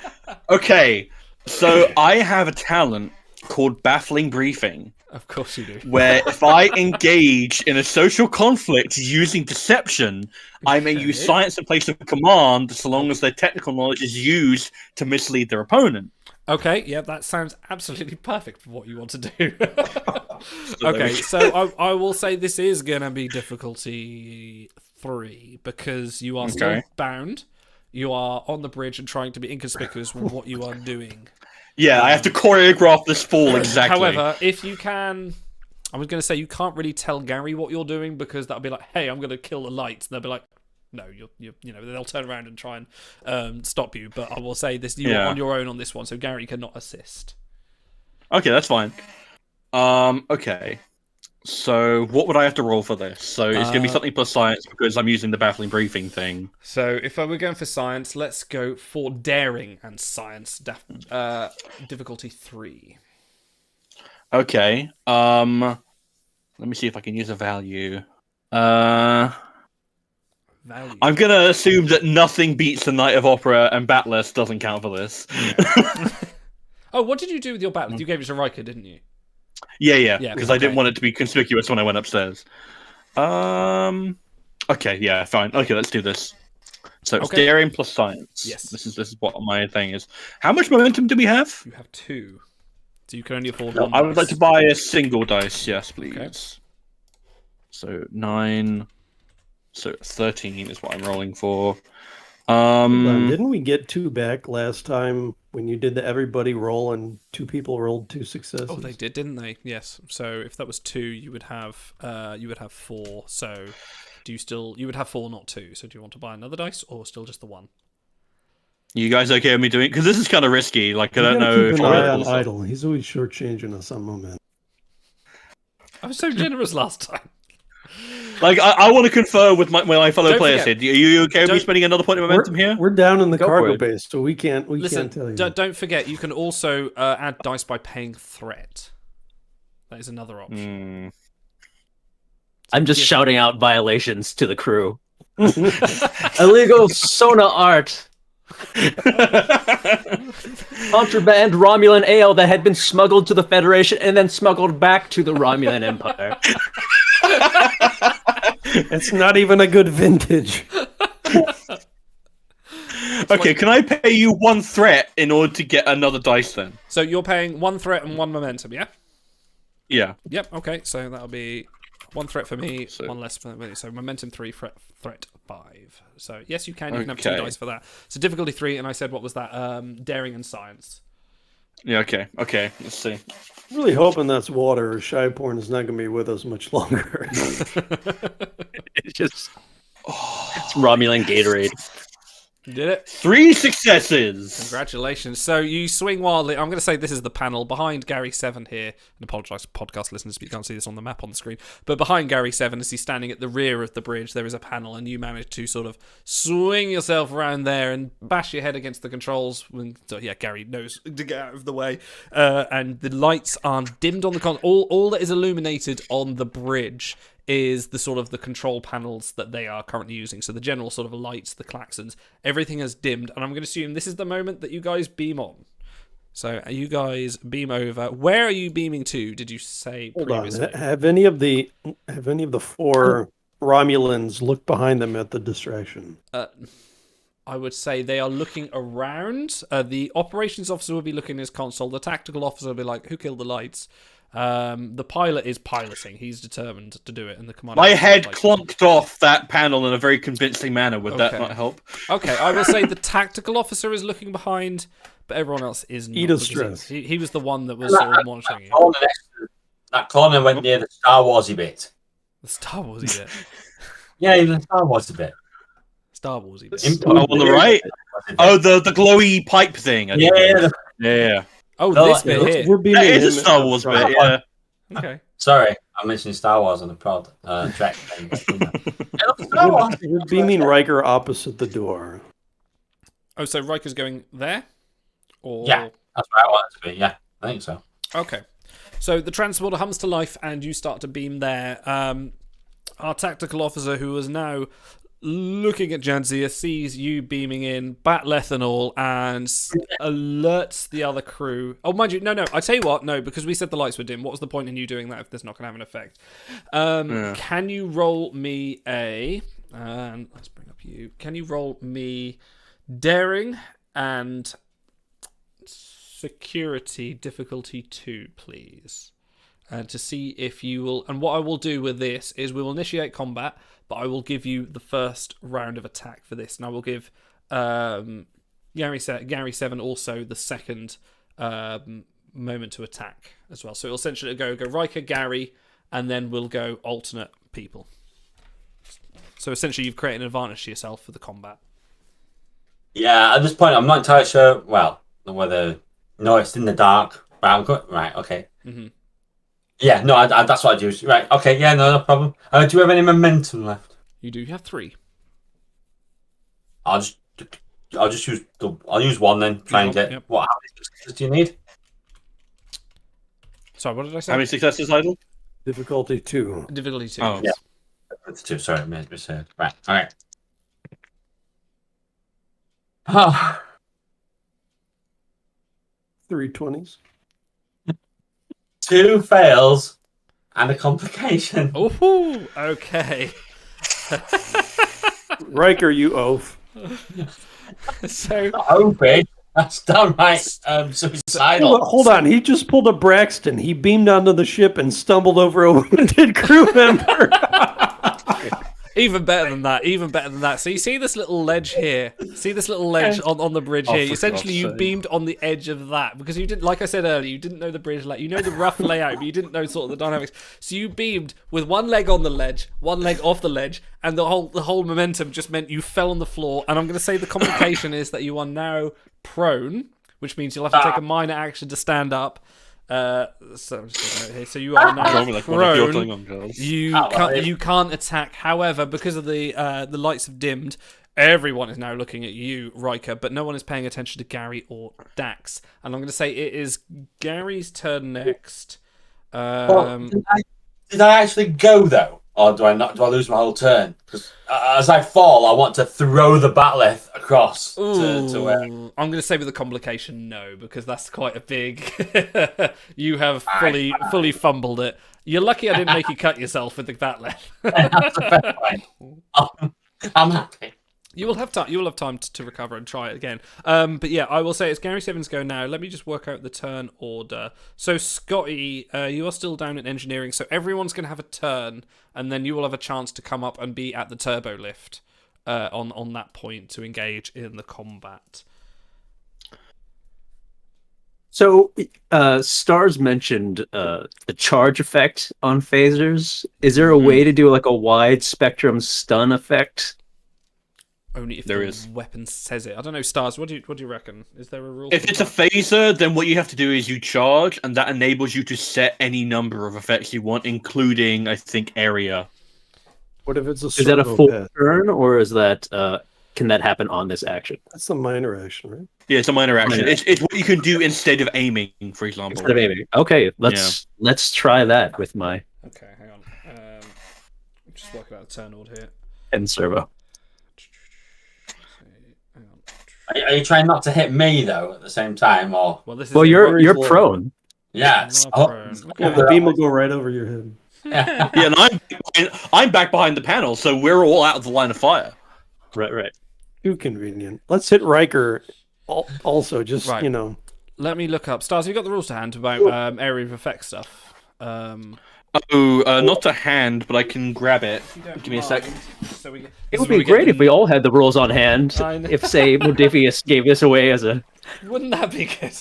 Okay, so I have a talent called Baffling Briefing, Of course you do. where if I engage in a social conflict using deception, I may use Okay. science in place of command so long as their technical knowledge is used to mislead their opponent. Okay, yeah, that sounds absolutely perfect for what you want to do. So there Okay, we go. so I will say this is going to be difficulty 3 because you are still Okay. bound. You are on the bridge and trying to be inconspicuous with what you are doing. Yeah, I have to choreograph this fall exactly. However, if you can... I was going to say you can't really tell Gary what you're doing because that'll be like, hey, I'm going to kill the lights. And they'll be like, no, you know, they'll turn around and try and stop you. But I will say this, you're Yeah. on your own on this one, so Gary cannot assist. Okay, that's fine. Okay. So what would I have to roll for this? So it's gonna be something plus science because I'm using the Baffling Briefing thing. So if I were going for science, let's go for daring and science. Difficulty 3. Okay. Let me see if I can use a value. I'm Value. gonna assume that nothing beats the Night of Opera and Batless doesn't count for this. Oh, what did you do with your battle? You gave it to Riker, didn't you? Yeah, Yeah, because I didn't okay. want it to be conspicuous when I went upstairs. Okay, yeah, fine. Okay, let's do this. So it's Okay. daring plus science. Yes. This is what my thing is. How much momentum do we have? You have 2. So you can only afford No, one. I would like dice. to buy a single dice, yes, please. Okay. So 9. So 13 is what I'm rolling for. Didn't we get 2 back last time when you did the everybody roll and 2 people rolled 2 successes? Oh, they did, didn't they? Yes. So if that was 2, you would have 4. So you would have 4, not 2. So do you want to buy another dice or still just the 1? You guys okay with me doing? Because this is kind of risky. Like I You don't gotta know keep if an I eye on also- Idle. He's always shortchanging us on momentum. I was so generous last time. Like I want to confer with my fellow Don't players forget- here. Are you okay with me don't- spending another point of momentum here? We're down in the Go for cargo it. base, so we can't Listen, tell you. don't forget you can also add dice by paying threat. That is another option. I'm just Yeah. shouting out violations to the crew. Illegal Sona art. Contraband Romulan ale that had been smuggled to the Federation and then smuggled back to the Romulan Empire. It's not even a good vintage. Okay, can I pay you 1 threat in order to get another dice then? So you're paying 1 threat and 1 momentum, yeah? Yeah. Yep. Okay. So that'll be 1 threat for me, So- 1 less for me. So momentum 3, threat 5. So yes, you can. You can have 2 Okay. dice for that. So difficulty 3, and I said what was that? Daring and science. Yeah, okay. Okay, let's see. Really hoping that's water, or Shyporn is not going to be with us much longer. It's just it's Romulan Gatorade. You did it. 3 successes! Congratulations. So you swing wildly. I'm going to say this is the panel behind Gary 7 here. And apologise to podcast listeners, but you can't see this on the map on the screen. But behind Gary 7, as he's standing at the rear of the bridge, there is a panel, and you manage to sort of swing yourself around there and bash your head against the controls. So yeah, Gary knows to get out of the way. And the lights are dimmed on the all that is illuminated on the bridge is the sort of the control panels that they are currently using. So the general sort of lights, the klaxons, everything has dimmed. And I'm going to assume this is the moment that you guys beam on. So you guys beam over. Where are you beaming to? Did you say Hold on. previously? Have any of the 4 Romulans looked behind them at the distraction? I would say they are looking around. The operations officer will be looking at his console. The tactical officer will be like, "Who killed the lights?" The pilot is piloting. He's determined to do it, and the commander. My is head like- clonked off that panel in a very convincing manner. Would that Okay. not help? Okay, I will say the tactical officer is looking behind, but everyone else is not. Eat us because stress. He was the one that was sort of monitoring you. That corner went near the Star Warsy bit. The Star Warsy bit. Yeah, even the Star Warsy bit. Star Warsy bit. Oh, on the right? Oh, the glowy pipe thing. I think it was. Yeah. Oh, No, this it bit looks- here. We're beaming That is a him Star in Wars front. bit. Yeah. Okay. Sorry, I'm mentioning Star Wars on the prod track thing. But, you know. It looks Star Wars. We're beaming Riker opposite the door. Oh, so Riker's going there? Or... Yeah. That's where I want it to be. Yeah, I think so. Okay. So the transporter hums to life and you start to beam there. Our tactical officer, who is now looking at Jadzia, sees you beaming in, Batleth and all, and alerts the other crew. Oh, mind you, no. I tell you what, no, because we said the lights were dim. What was the point in you doing that if there's not going to have an effect? Can you roll me a... let's bring up you. Can you roll me daring and security difficulty 2, please? To see if you will... And what I will do with this is we will initiate combat, but I will give you the first round of attack for this. And I will give Gary 7 also the second moment to attack as well. So it'll essentially go Riker, Gary, and then we'll go alternate people. So essentially you've created an advantage to yourself for the combat. Yeah, at this point, I'm not entirely sure. Well, whether it's in the dark. Right, I'm good. Right, okay. Mm-hmm. Yeah, no, that's what I do. Right, okay, yeah, no problem. Do you have any momentum left? You do have 3. I'll just use I'll use 1 then. Try and get Yep. what? How many successes do you need? Sorry, what did I say? How many successes, Idle? Difficulty 2. Difficulty 2. Oh. Yeah. It's 2. Sorry, I misheard. Right, all right. Ah, 3 20s. 2 fails and a complication. Oh, okay. Riker, you oaf. So Okay, that's downright suicidal. Hold on, he just pulled a Braxton. He beamed onto the ship and stumbled over a wounded crew member. even better than that. So you see this little ledge here? See this little ledge on the bridge here? for Essentially, God's you sake. beamed on the edge of that because you didn't, like I said earlier, you didn't know the bridge layout. You know the rough layout, but you didn't know sort of the dynamics. So you beamed with one leg on the ledge, one leg off the ledge, and the whole momentum just meant you fell on the floor. And I'm going to say the complication is that you are now prone, which means you'll have to take a minor action to stand up. So I'm just gonna note here. So you are now Tell me like one of your prone. Klingon girls. You can't attack. However, because of the lights have dimmed, everyone is now looking at you, Riker, but no one is paying attention to Gary or Dax. And I'm going to say it is Gary's turn next. Did I actually go though, or do I not? Do I lose my whole turn? Because as I fall, I want to throw the Batleth across to where. I'm going to say with the complication, no, because that's quite a big. You have fully fumbled it. You're lucky I didn't make you cut yourself with the Batleth. That's a fair point. I'm happy. You will have time. You will have time to recover and try it again. But yeah, I will say it's Gary 7's go now. Let me just work out the turn order. So Scotty, you are still down in engineering. So everyone's going to have a turn, and then you will have a chance to come up and be at the turbo lift on that point to engage in the combat. So, Stars mentioned the charge effect on phasers. Is there a way to do like a wide spectrum stun effect? Only if There the is. weapon says it. I don't know, Stars. What do you reckon? Is there a rule? If for it's a that? phaser, then what you have to do is you charge, and that enables you to set any number of effects you want, including, I think, area. What if it's a Is that a servo full pet? turn, or is that can that happen on this action That's a minor action, right? Yeah, it's a minor action. Minor. It's what you can do instead of aiming, for example. instead of aiming? Okay, let's try that with my Okay, hang on. Just working out the turn order here. end servo. Hang on. Are you trying not to hit me though at the same time, or Well, this is Well, you're very low. prone. yes? You are prone. Yeah, the beam will go right over your head. Yeah. Yeah, and I'm back behind the panel, so we're all out of the line of fire. Right. Too convenient. Let's hit Riker also, just, Right. you know. Let me look up. Stars, have you got the rules to hand about area of effect stuff? Not to hand, but I can grab it. Give me a sec. So we get, It would be great if we all had the rules on hand. I know. If, say, Modifius gave this away as a... Wouldn't that be good?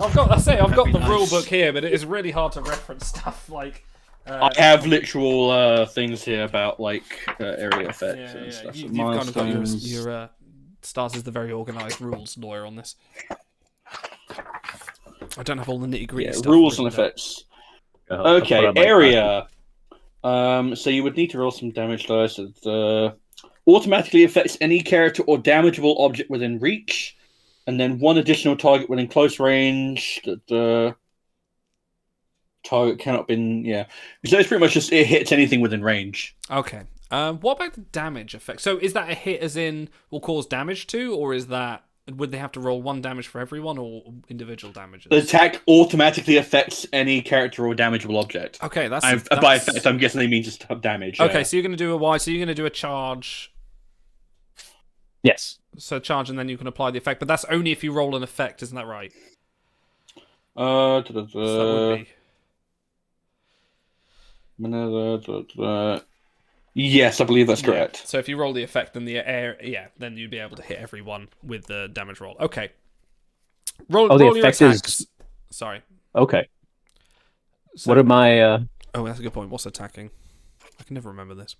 I've got the rule book here, but it is really hard to reference stuff like. I have literal things here about like area effects and stuff. You've kind of got your Stars is the very organized rules lawyer on this. I don't have all the nitty gritty stuff. Rules and written down. effects. I'll put Okay, on my area. So you would need to roll some damage dice. That automatically affects any character or damageable object within reach, and then one additional target within close range. That the target cannot be. Yeah, so it's pretty much just it hits anything within range. Okay. What about the damage effect? So is that a hit as in will cause damage to, or is that would they have to roll one damage for everyone or individual damages? The attack automatically affects any character or damageable object. Okay, that's By effect, I'm guessing they mean just damage. Okay, yeah. so you're going to do a Y. So you're going to do a charge. Yes. So charge, and then you can apply the effect. But that's only if you roll an effect, isn't that right? Uh, So that would be. Yes, I believe that's correct. So if you roll the effect, then the air, then you'd be able to hit everyone with the damage roll. Okay. Roll the your effect is- attacks. Sorry. Okay. So, What am I? Oh, that's a good point. What's attacking? I can never remember this.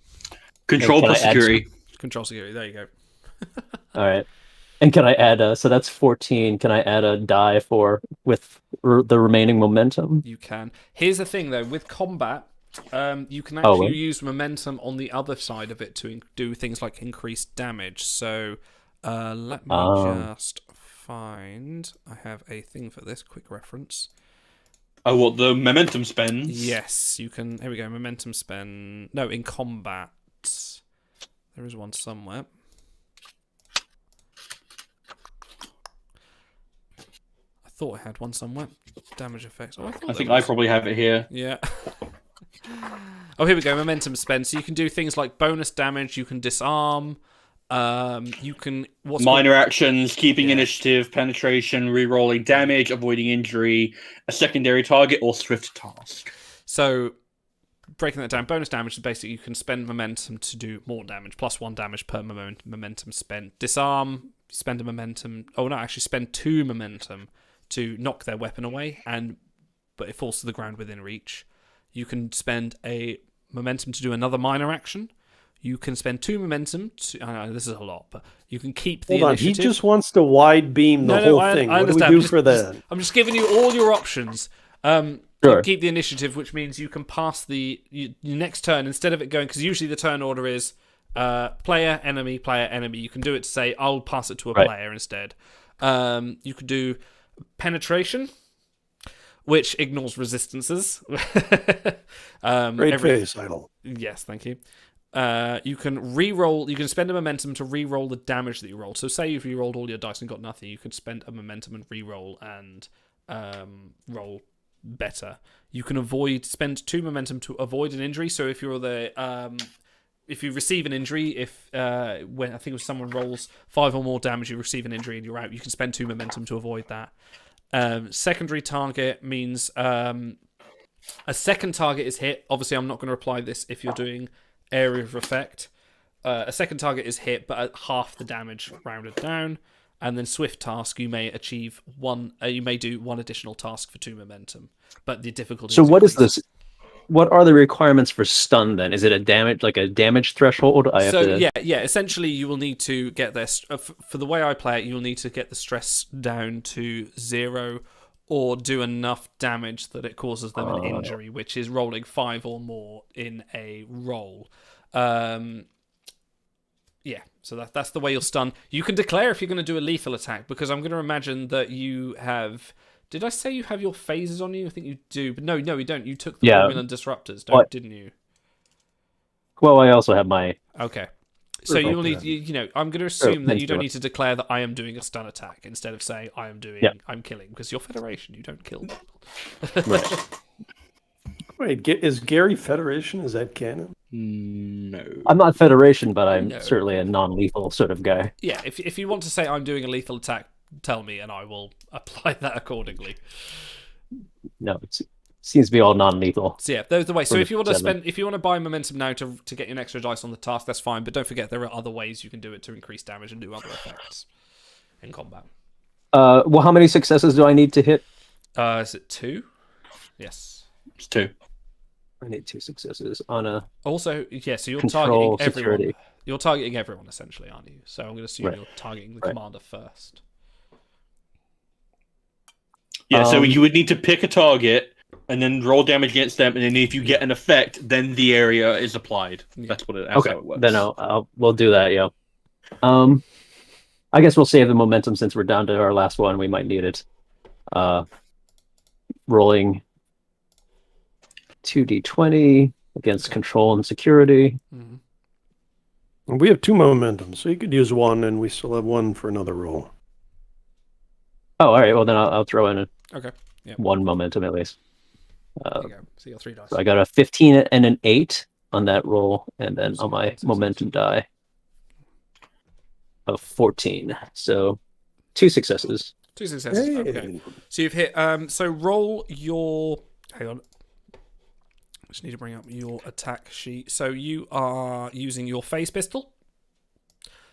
Control Can I plus add security. Control security. There you go. All right. And can I add? So that's 14. Can I add a die with the remaining momentum? You can. Here's the thing, though. With combat, you can Oh, actually well. use momentum on the other side of it to do things like increase damage. So let me just find. I have a thing for this. Quick reference. Oh, what the momentum spends? Yes, you can. Here we go. Momentum spend. No, in combat. There is one somewhere. I thought I had one somewhere. Damage effects. Oh, I think I probably have it here. Yeah. Oh, here we go. Momentum spend. So you can do things like bonus damage. You can disarm. You can Minor actions, keeping Yeah. initiative, penetration, re-rolling damage, avoiding injury, a secondary target, or swift task. So breaking that down, bonus damage is basically you can spend momentum to do more damage, plus 1 damage per momentum spent. Disarm, spend a momentum. Oh no, actually spend 2 momentum to knock their weapon away, but it falls to the ground within reach. You can spend a momentum to do another minor action. You can spend 2 momentum to. I know this is a lot, but you can keep the Hold on, he initiative. just wants to wide beam the whole thing. I What do we understand. do Just- for that? I'm just giving you all your options. Sure. Keep the initiative, which means you can pass your next turn instead of it going, because usually the turn order is player, enemy, player, enemy. You can do it to say I'll pass it to a Right. player instead. You could do penetration, which ignores resistances. Great face, Idle. Yes, thank you. You can re-roll. You can spend a momentum to re-roll the damage that you rolled. So, say if you rolled all your dice and got nothing, you could spend a momentum and re-roll and roll better. You can spend 2 momentum to avoid an injury. So, if you're if you receive an injury, when I think if someone rolls 5 or more damage, you receive an injury and you're out. You can spend 2 momentum to avoid that. Secondary target means a second target is hit. Obviously, I'm not going to apply this if you're doing area of effect. A second target is hit, but at half the damage rounded down. And then swift task, you may achieve one. You may do 1 additional task for 2 momentum, but the difficulty. So what is increased. this? What are the requirements for stun then? Is it a damage threshold? I have to. Yeah. Essentially, you will need to get this. For the way I play it, you will need to get the stress down to 0, or do enough damage that it causes them an injury, which is rolling 5 or more in a roll. Yeah, so that's the way you'll stun. You can declare if you're going to do a lethal attack, because I'm going to imagine that you have. Did I say you have your phases on you? I think you do, but no, you don't. You took the Romulan disruptors, didn't you? Well, I also have my. Okay. So you'll need, I'm going to assume that let's you do don't it. need to declare that I am doing a stun attack instead of saying I'm killing, because you're Federation, you don't kill people. Right. Wait, is Gary Federation? Is that canon? No. I'm not Federation, but I'm No. certainly a non-lethal sort of guy. Yeah, if you want to say I'm doing a lethal attack, tell me and I will apply that accordingly. No, it seems to be all non-lethal. So yeah, those are the way. So From if you want to 7. if you want to buy momentum now to get you an extra dice on the task, that's fine. But don't forget there are other ways you can do it to increase damage and do other effects in combat. Well, how many successes do I need to hit? Is it 2? Yes. It's 2. I need 2 successes on a Also, yeah. So you're control targeting everyone. security. You're targeting everyone essentially, aren't you? So I'm going to assume Right. you're targeting the Right. commander first. Yeah, so Um, you would need to pick a target and then roll damage against them, and then if you get an effect, then the area is applied. Yeah. That's what it. That's Okay, how it works. then we'll do that. Yeah. I guess we'll save the momentum since we're down to our last one. We might need it. Rolling 2d20 against control and security. Mhm. We have 2 momentum, so you could use 1, and we still have 1 for another roll. Oh, all right. Well, then I'll throw in Okay. Yeah. 1 momentum at least. There you go. So your 3 dice. So I got a 15 and an 8 on that roll, and then So on my 1 success. momentum die of 14. So 2 successes. 2 successes. Okay. So you've hit. So roll your. Hang on. I just need to bring up your attack sheet. So you are using your phase pistol.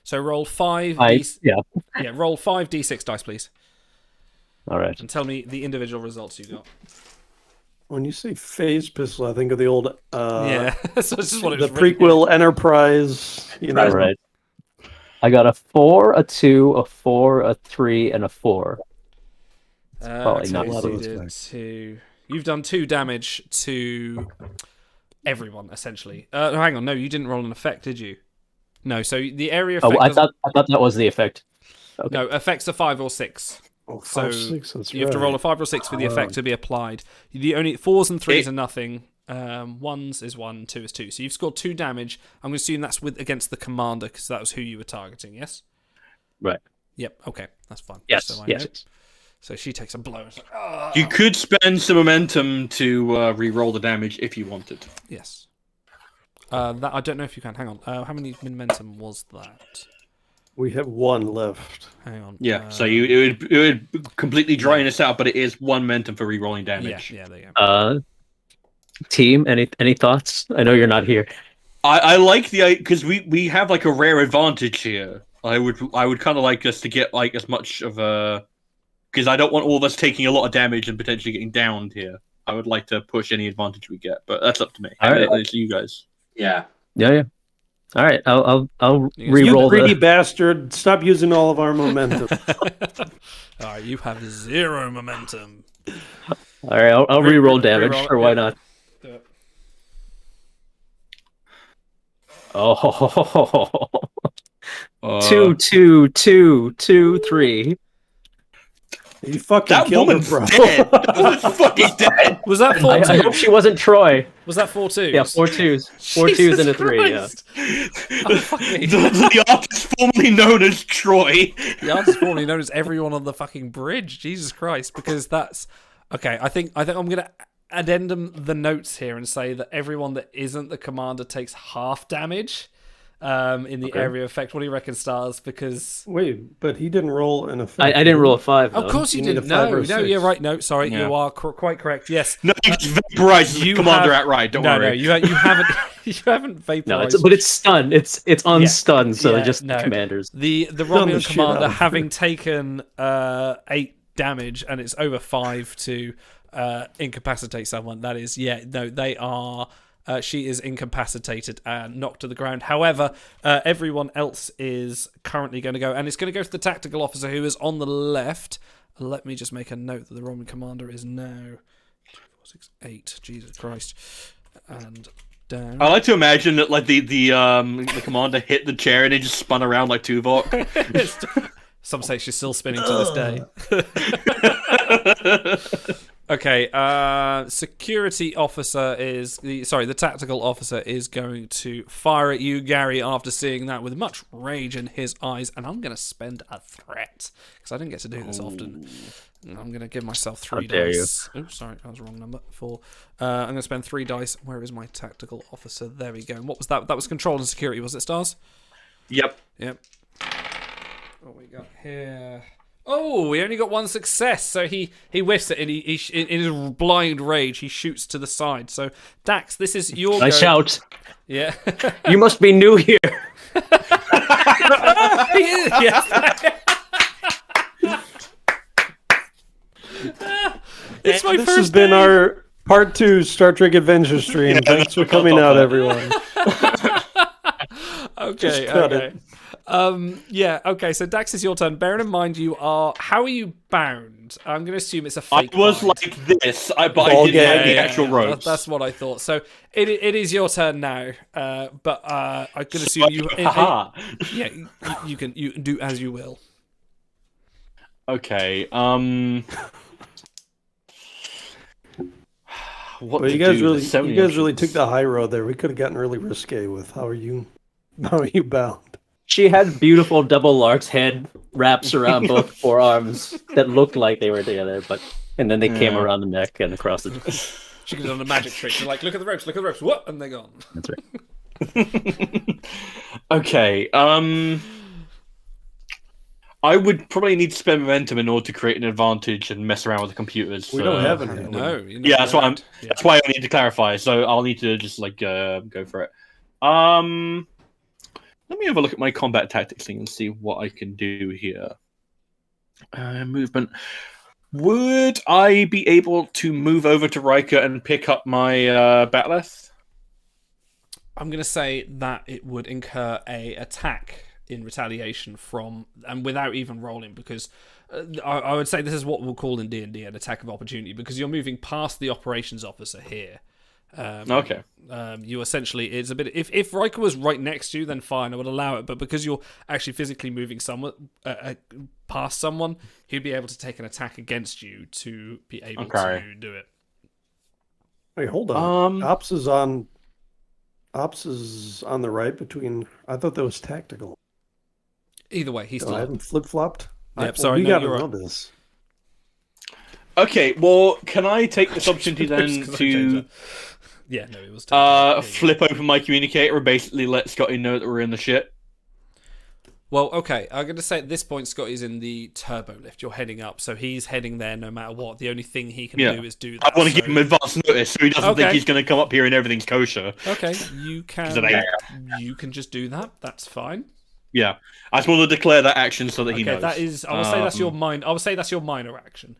So roll 5. Yeah. Yeah. Roll 5d6 dice, please, All right. and tell me the individual results you got. When you say phase pistol, I think of the old Yeah. So this is what it the was written prequel Enterprise. You know, All right. I got a 4, a 2, a 4, a 3, and a 4. probably not so a lot of you those did guys. 2. You've done 2 damage to everyone essentially. Hang on, no, you didn't roll an effect, did you? No. So the area effect. Oh, I doesn't- thought that was the effect. Okay. No, effects are 5 or 6. Oh, So 5, 6, that's You have to roll a right. 5 or 6 for the effect to be applied. The only 4s and 3s are nothing. 1s is 1, 2 is 2. So you've scored 2 damage. I'm going to assume that's against the commander because that was who you were targeting. Yes. Right. Yep. Okay, that's fine. Yes. So I Yes. know. So she takes a blow. It's like, "Ah." You could spend some momentum to re-roll the damage if you wanted. Yes. That I don't know if you can. Hang on. How many momentum was that? We have 1 left. Hang on. Yeah, so it would completely drain us out, but it is 1 momentum for re-rolling Yeah, damage. yeah, there you go. Team, any thoughts? I know you're not here. I like the because we have like a rare advantage here. I would kind of like us to get like as much of a because I don't want all of us taking a lot of damage and potentially getting downed here. I would like to push any advantage we get, but that's up to me. All right. It's you guys. Yeah. Yeah. All right. I'll You guys- You re-roll greedy the. bastard! Stop using all of our momentum. All right, you have 0 momentum. All right. I'll re-roll damage. Re-roll it, Or why yeah. not? Do it. Oh. 2, 2, 2, 2, 3. You fucking That killed her, woman's bro. dead. That woman's fucking dead. Was that 4 I hope 2s? she wasn't Troy. Was that 4 2s? Yeah, 4 2s. 4 2s and a 3. Yeah. Oh, fuck me. The artist formerly known as Troy. The artist formerly known as everyone on the fucking bridge. Jesus Christ! Because that's okay. I think I'm gonna addendum the notes here and say that everyone that isn't the commander takes half damage in the area effect. What do you reckon, Stars? Because Wait, but he didn't roll an effect. I didn't roll a 5. of course you You need didn't. a 5 No, or no, 6. you're right. No, sorry, Yeah. you are quite correct. Yes. No, you just vaporized the You commander have- outright. Don't no, worry. no, you haven't. You haven't vaporized. No, but it's stun. It's on Yeah. stun, so Yeah, they're just no. commanders. The the Romulan shit commander out of having taken 8 damage and it's over 5 to incapacitate someone. That is, they are. She is incapacitated and knocked to the ground. However, everyone else is currently going to go, and it's going to go to the tactical officer who is on the left. Let me just make a note that the Roman commander is now 4, 6, 8. Jesus Christ, and down. I like to imagine that like the commander hit the chair and it just spun around like Tuvok. Some say she's still spinning to this day. Okay, security officer is the tactical officer is going to fire at you, Gary, after seeing that with much rage in his eyes, and I'm going to spend a threat because I didn't get to do this often. I'm going to give myself 3 dare you. dice. Oops, sorry, that was the wrong number. 4. I'm going to spend 3 dice. Where is my tactical officer? There we go. And what was that? That was control and security, was it, Stars? Yep. Yep. What we got here? Oh, we only got 1 success. So he whiffs it, and he in his blind rage he shoots to the side. So Dax, this is your I go. shout, Yeah. "You must be new here." He is, yes. It's my This first has been day. our part 2 Star Trek Adventure stream. Thanks for coming out, everyone. Okay, cut okay. Yeah, okay, so Dax, is your turn. Bearing in mind how are you bound? I'm going to assume it's a I fake was bind. like this, but I Ball didn't have gag. the Yeah, actual yeah, ropes. That's what I thought. So it is your turn now. But I can assume you. Haha. Yeah, you can do as you will. Okay. What Well, to you guys do? There's so many really options. took the high road there. We could have gotten really risque with how are you bound? She had beautiful double lark's head wraps around both forearms that looked like they were together, and then they came Yeah. around the neck and across the. She could have done a magic trick. You're like, look at the ropes, what? And they're gone. That's right. Okay. I would probably need to spend momentum in order to create an advantage and mess around with the computers. We don't have any. No. Yeah, that's why That's why I need to clarify. So I'll need to just go for it. Let me have a look at my combat tactics thing and see what I can do here. Movement. Would I be able to move over to Riker and pick up my Bat'leth? I'm going to say that it would incur a attack in retaliation from, and without even rolling, because I would say this is what we'll call in D&D an attack of opportunity, because you're moving past the operations officer here. Okay. You essentially, it's a bit, if Riker was right next to you, then fine, I would allow it, but because you're actually physically moving past someone, he'd be able to take an attack against you to be able to do it. Wait, hold on. Ops is on the right between. I thought that was tactical. Either way, he's I still. haven't flip flopped. Yep, sorry, we no, gotta you're know right. this. Okay, well, can I take this opportunity then to Yeah, no, it was. flip open my communicator and basically let Scotty know that we're in the shit? Well, okay, I'm going to say at this point, Scotty's in the turbo lift. You're heading up, so he's heading there no matter what. The only thing he can do is do that. I want to give him advance notice so he doesn't think he's going to come up here and everything's kosher. Okay, you can just do that. That's fine. Yeah, I just want to declare that action so that he knows. That is. I will say that's your mind. I will say that's your minor action.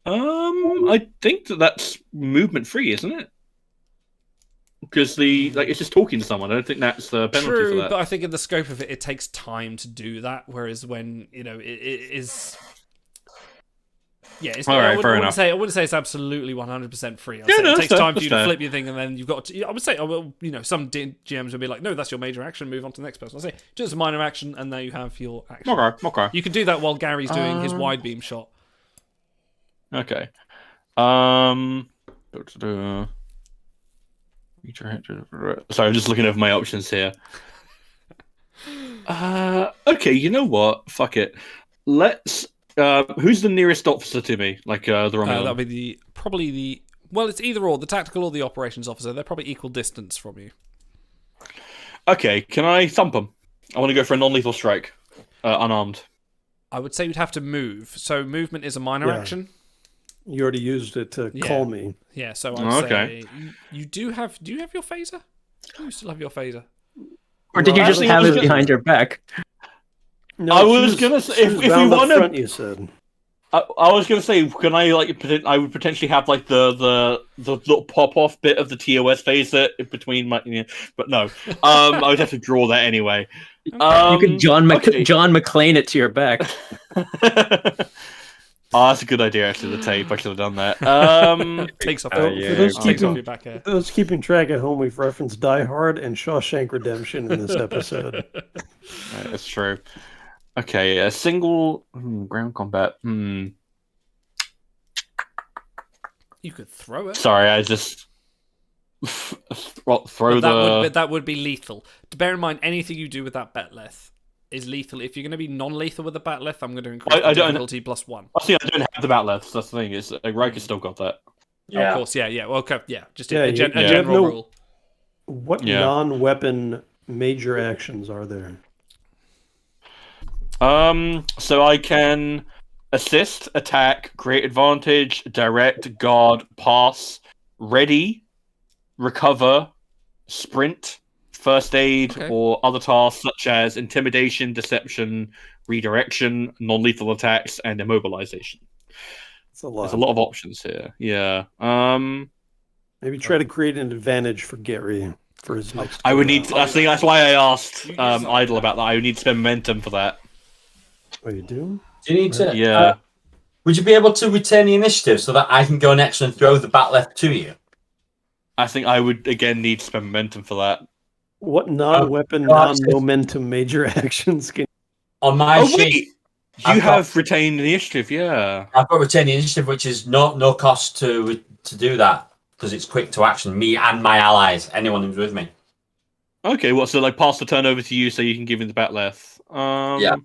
I think that's movement free, isn't it? Because it's just talking to someone. I don't think that's the penalty for True, that. but I think in the scope of it, it takes time to do that. Whereas when it is. Yeah, it's, All right, fair I enough. wouldn't say it's absolutely 100% free. I'll Yeah, say no, it takes that's time for you to fair. flip your thing, and then you've got to. I would say, some GMs would be like, "No, that's your major action. Move on to the next person." I'll say, just a minor action, and there you have your action. Okay. You can do that while Gary's doing his wide beam shot. Okay. Sorry, I'm just looking over my options here. Okay, you know what? Fuck it. Let's. Who's the nearest officer to me? Like the Romulan? That'll be probably the. Well, it's either or, the tactical or the operations officer. They're probably equal distance from you. Okay, can I thump him? I want to go for a non-lethal strike, unarmed. I would say you'd have to move. So movement is a minor action. You already used it to call me. Yeah, so I'd Okay. say you do have. Do you have your phaser? You still have your phaser. Or did you just Actually, have I was it gonna- behind your back? No, I she was gonna say, she if was we bound up wanna- front, you said. I was gonna say, can I I would potentially have like the little pop off bit of the TOS phaser in between my, but no. I would have to draw that anyway. You could John okay. McClane it to your back. Oh, that's a good idea. Actually, the tape. I should have done that. Takes off. Oh, For those Takes off keeping your back hair. those keeping track at home, we've referenced Die Hard and Shawshank Redemption in this episode. That's true. Okay, a single ground combat. You could throw it. Sorry, I just throw But that would be lethal. Bear in mind, anything you do with that Bat'leth is lethal. If you're going to be non-lethal with the Bat'leth, I'm going to increase the difficulty +1. I don't have the bat left. That's the thing. Is Riker's still got that. Of course, yeah. Well, okay, yeah. Just Yeah, a you have general no- rule. What Yeah. non-weapon major actions are there? So I can assist, attack, create advantage, direct, guard, pass, ready, recover, sprint, first aid, Okay. or other tasks such as intimidation, deception, redirection, non-lethal attacks, and immobilization. It's a lot. There's a lot of options here. Yeah. Maybe try to create an advantage for Gary. for his next. I would go need. round. I think that's why I asked You use Idle about that. I would need to spend momentum for that. Oh, you do? Do you need to? Yeah. Would you be able to retain the initiative so that I can go next and throw the Batleth to you? I think I would again need to spend momentum for that. What non-weapon, God. non-momentum major actions can? On my Oh sheet, wait, you I've got- have retained initiative. Yeah. I've got retain the initiative, which is no cost to do that because it's quick to action. Me and my allies, anyone who's with me. Okay. Well, so like pass the turn over to you so you can give him the Batleth. Yeah.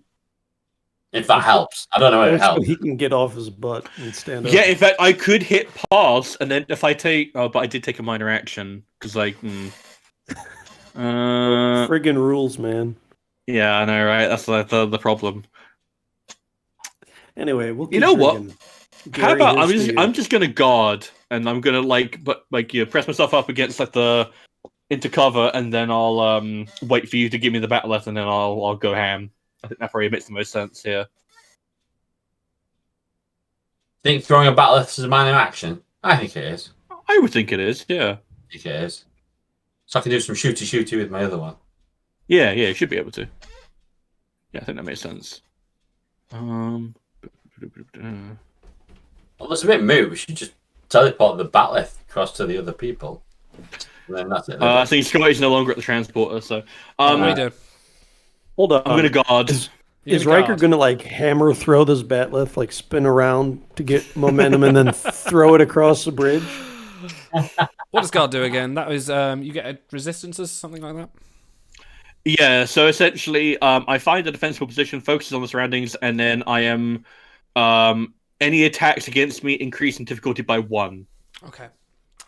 If that helps, I don't know if it So helps. he can get off his butt and stand up. Yeah. In fact, I could hit pass, and then if I take, but I did take a minor action because like. Friggin' rules, man. Yeah, I know, right? That's the problem. Anyway, we'll. You keep know what? drinking. How Gary, about here's to you. I'm just gonna guard, and I'm gonna press myself up against like the into cover, and then I'll wait for you to give me the Batleth, and then I'll go ham. I think that probably makes the most sense here. Think throwing a Batleth is a minor action? I think it is. I would think it is. Yeah, I think it is. So I can do some shooty with my other one. yeah, you should be able to. Yeah, I think that makes sense. Well, it's a bit moot. We should just teleport the Batleth across to the other people. And then that's it. I think Scotty's no longer at the transporter, so What are you doing? Hold on. I'm gonna guard. Is You're Riker guard. gonna like hammer throw this batleth, like spin around to get momentum, and then throw it across the bridge? What does guard do again? That was you get a resistances, something like that. Yeah, so essentially, I find a defensible position, focuses on the surroundings, and then I am any attacks against me increase in difficulty by 1.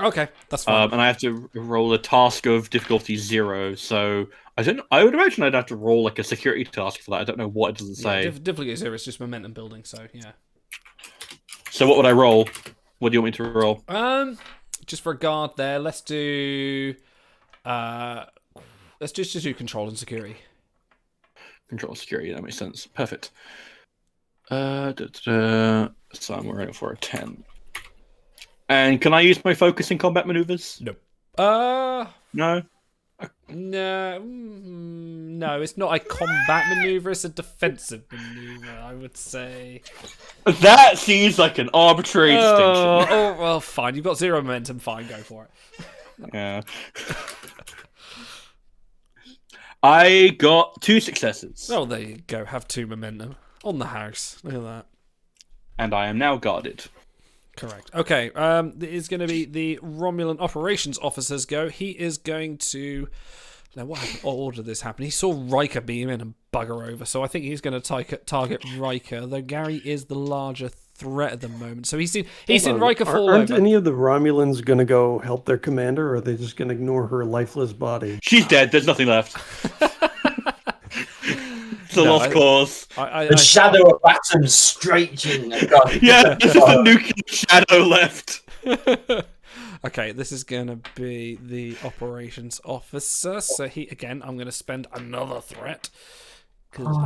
Okay, that's fine. And I have to roll a task of difficulty 0. So I would imagine I'd have to roll like a security task for that. I don't know what it doesn't say. Difficulty 0 is just momentum building, so yeah. So what would I roll? What do you want me to roll? Just for a guard there, let's do let's just do control and security. Control security. That makes sense. Perfect. So I'm running for a 10. And can I use my focus in combat maneuvers? No. No. No, it's not a combat maneuver, it's a defensive maneuver, I would say. That seems like an arbitrary distinction. Oh, well, fine. You've got 0 momentum, fine, go for it. Yeah. I got 2 successes. Oh, there you go. Have 2 momentum. On the house. Look at that. And I am now guarded. Correct. Okay, it is going to be the Romulan operations officer's go. He is going to... Now, what order did this happen? He saw Riker beam in and bugger over, so I think he's going to target Riker, though Gary is the larger threat at the moment. So he's seen Riker fall Aren't over. any of the Romulans gonna go help their commander, or are they just gonna ignore her lifeless body? She's dead. There's nothing left. It's a lost cause. The shadow of Batum's straight-chin. Yeah, there's just a nuclear shadow left. Okay, this is going to be the operations officer. So I'm going to spend another threat. Because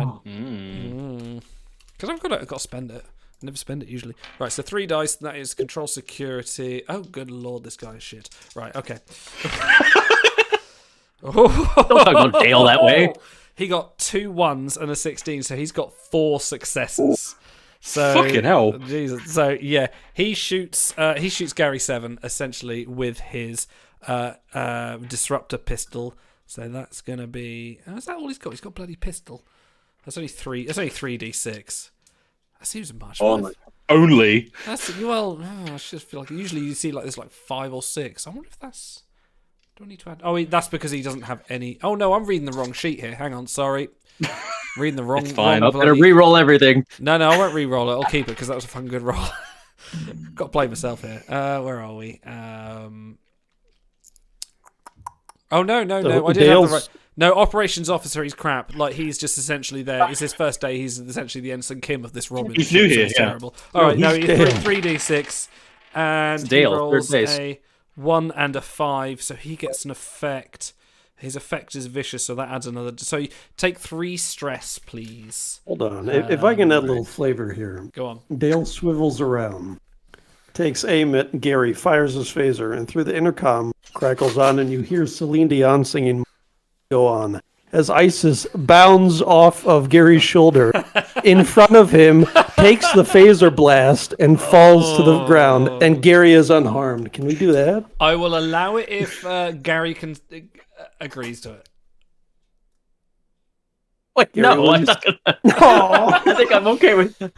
I've got to spend it. I never spend it usually. Right, so 3 dice. That is control security. Oh, good lord, this guy is shit. Right, okay. Don't talk about Dale that way. He got 2 1s and a 16, so he's got 4 successes. So Fucking hell. Jesus. So yeah, he shoots Gary 7 essentially with his disruptor pistol. So that's gonna be. Is that all he's got? He's got a bloody pistol. That's only 3. That's only 3d6. That seems much. Only. That's I just feel like usually you see like this like 5 or 6. I wonder if that's. Do I need to add? Oh, that's because he doesn't have any. Oh no, I'm reading the wrong sheet here. Hang on, sorry. Reading the wrong. It's fine. wrong I'm gonna bloody- re-roll everything. No, I won't re-roll it. I'll keep it because that was a fun, good roll. Got to play myself here. Where are we? Oh no! I didn't have the Dale's- right. No, operations officer. He's crap. Like he's just essentially there. It's his first day. He's essentially the ensign Kim of this Romulan. He's new ship, so here, he's yeah. terrible. All right, no, he's he's Dale. 3d6, and It's Dale, he third rolls base. a 1 and a 5, so he gets an effect. His effect is vicious, so that adds another. So you take 3 stress, please. Hold on. If I can add a little flavor here. Go on. Dale swivels around. takes aim at Gary, fires his phaser, and through the intercom crackles on, and you hear Celine Dion singing "Go On" as Isis bounds off of Gary's shoulder in front of him, takes the phaser blast, and falls to the ground, and Gary is unharmed. Can we do that? I will allow it if Gary agrees to it. Wait, Gary, no, will I'm you- not gonna... Oh, I think I'm okay with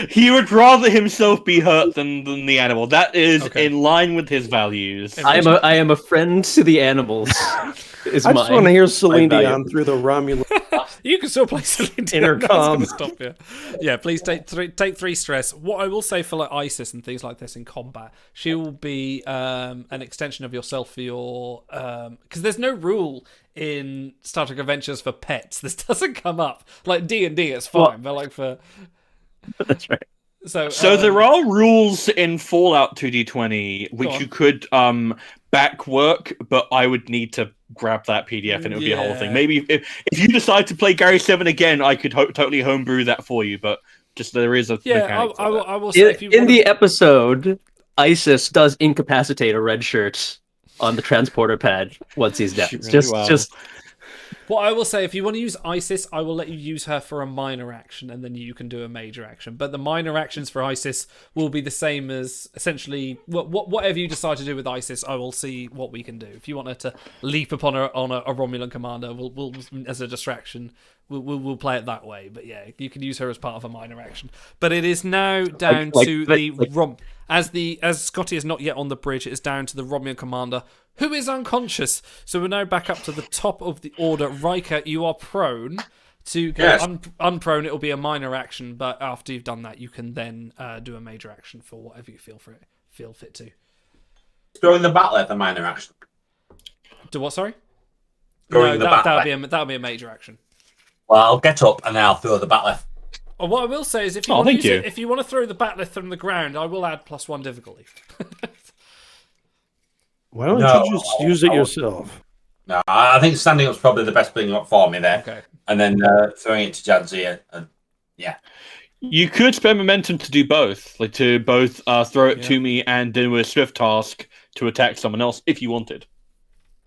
He would rather himself be hurt than the animal. That is Okay. in line with his values. I am a friend to the animals. Is I just want to hear Celine value. Dion through the Romulan. You can still play Celine Dion. Intercom. That's gonna stop you. Yeah, please take three stress. What I will say for like Isis and things like this in combat, she will be an extension of yourself for your because there's no rule in Star Trek Adventures for pets. This doesn't come up like D&D. It's fine, Well- but like for That's right. So there are rules in Fallout 2D20 Go which on. you could back work, but I would need to grab that PDF and it would be a whole Yeah. thing. Maybe if you decide to play Gary 7 again, I could totally homebrew that for you, but just there is a yeah. mechanic for that. I will say if you In wanna- the episode, Isis does incapacitate a red shirt on the transporter pad once he's down. She really Just, will. just What I will say, if you want to use Isis, I will let you use her for a minor action, and then you can do a major action. But the minor actions for Isis will be the same as essentially whatever you decide to do with Isis. I will see what we can do. If you want her to leap upon a Romulan commander, we'll as a distraction. We'll play it that way. But yeah, you can use her as part of a minor action. But it is now down to the as Scotty is not yet on the bridge. It is down to the Romulan commander, who is unconscious. So we're now back up to the top of the order. Riker, you are prone. To go Yes. unprone, it will be a minor action, but after you've done that, you can then do a major action for whatever you feel fit to. Throwing the battle at the minor action. Do what? Sorry. Throwing the that'll battle. be a major action. Well, I'll get up and then I'll throw the battle. Oh, what I will say is, if you Oh, want to thank use you. it, if you want to throw the bat'leth from the ground, I will add +1 difficulty. Why don't No, you just use it yourself? No, I think standing up's probably the best thing up for me there. Okay. And then throwing it to Jadzia. And You could spend momentum to do both, like to both throw it Yeah. to me and do a swift task to attack someone else if you wanted.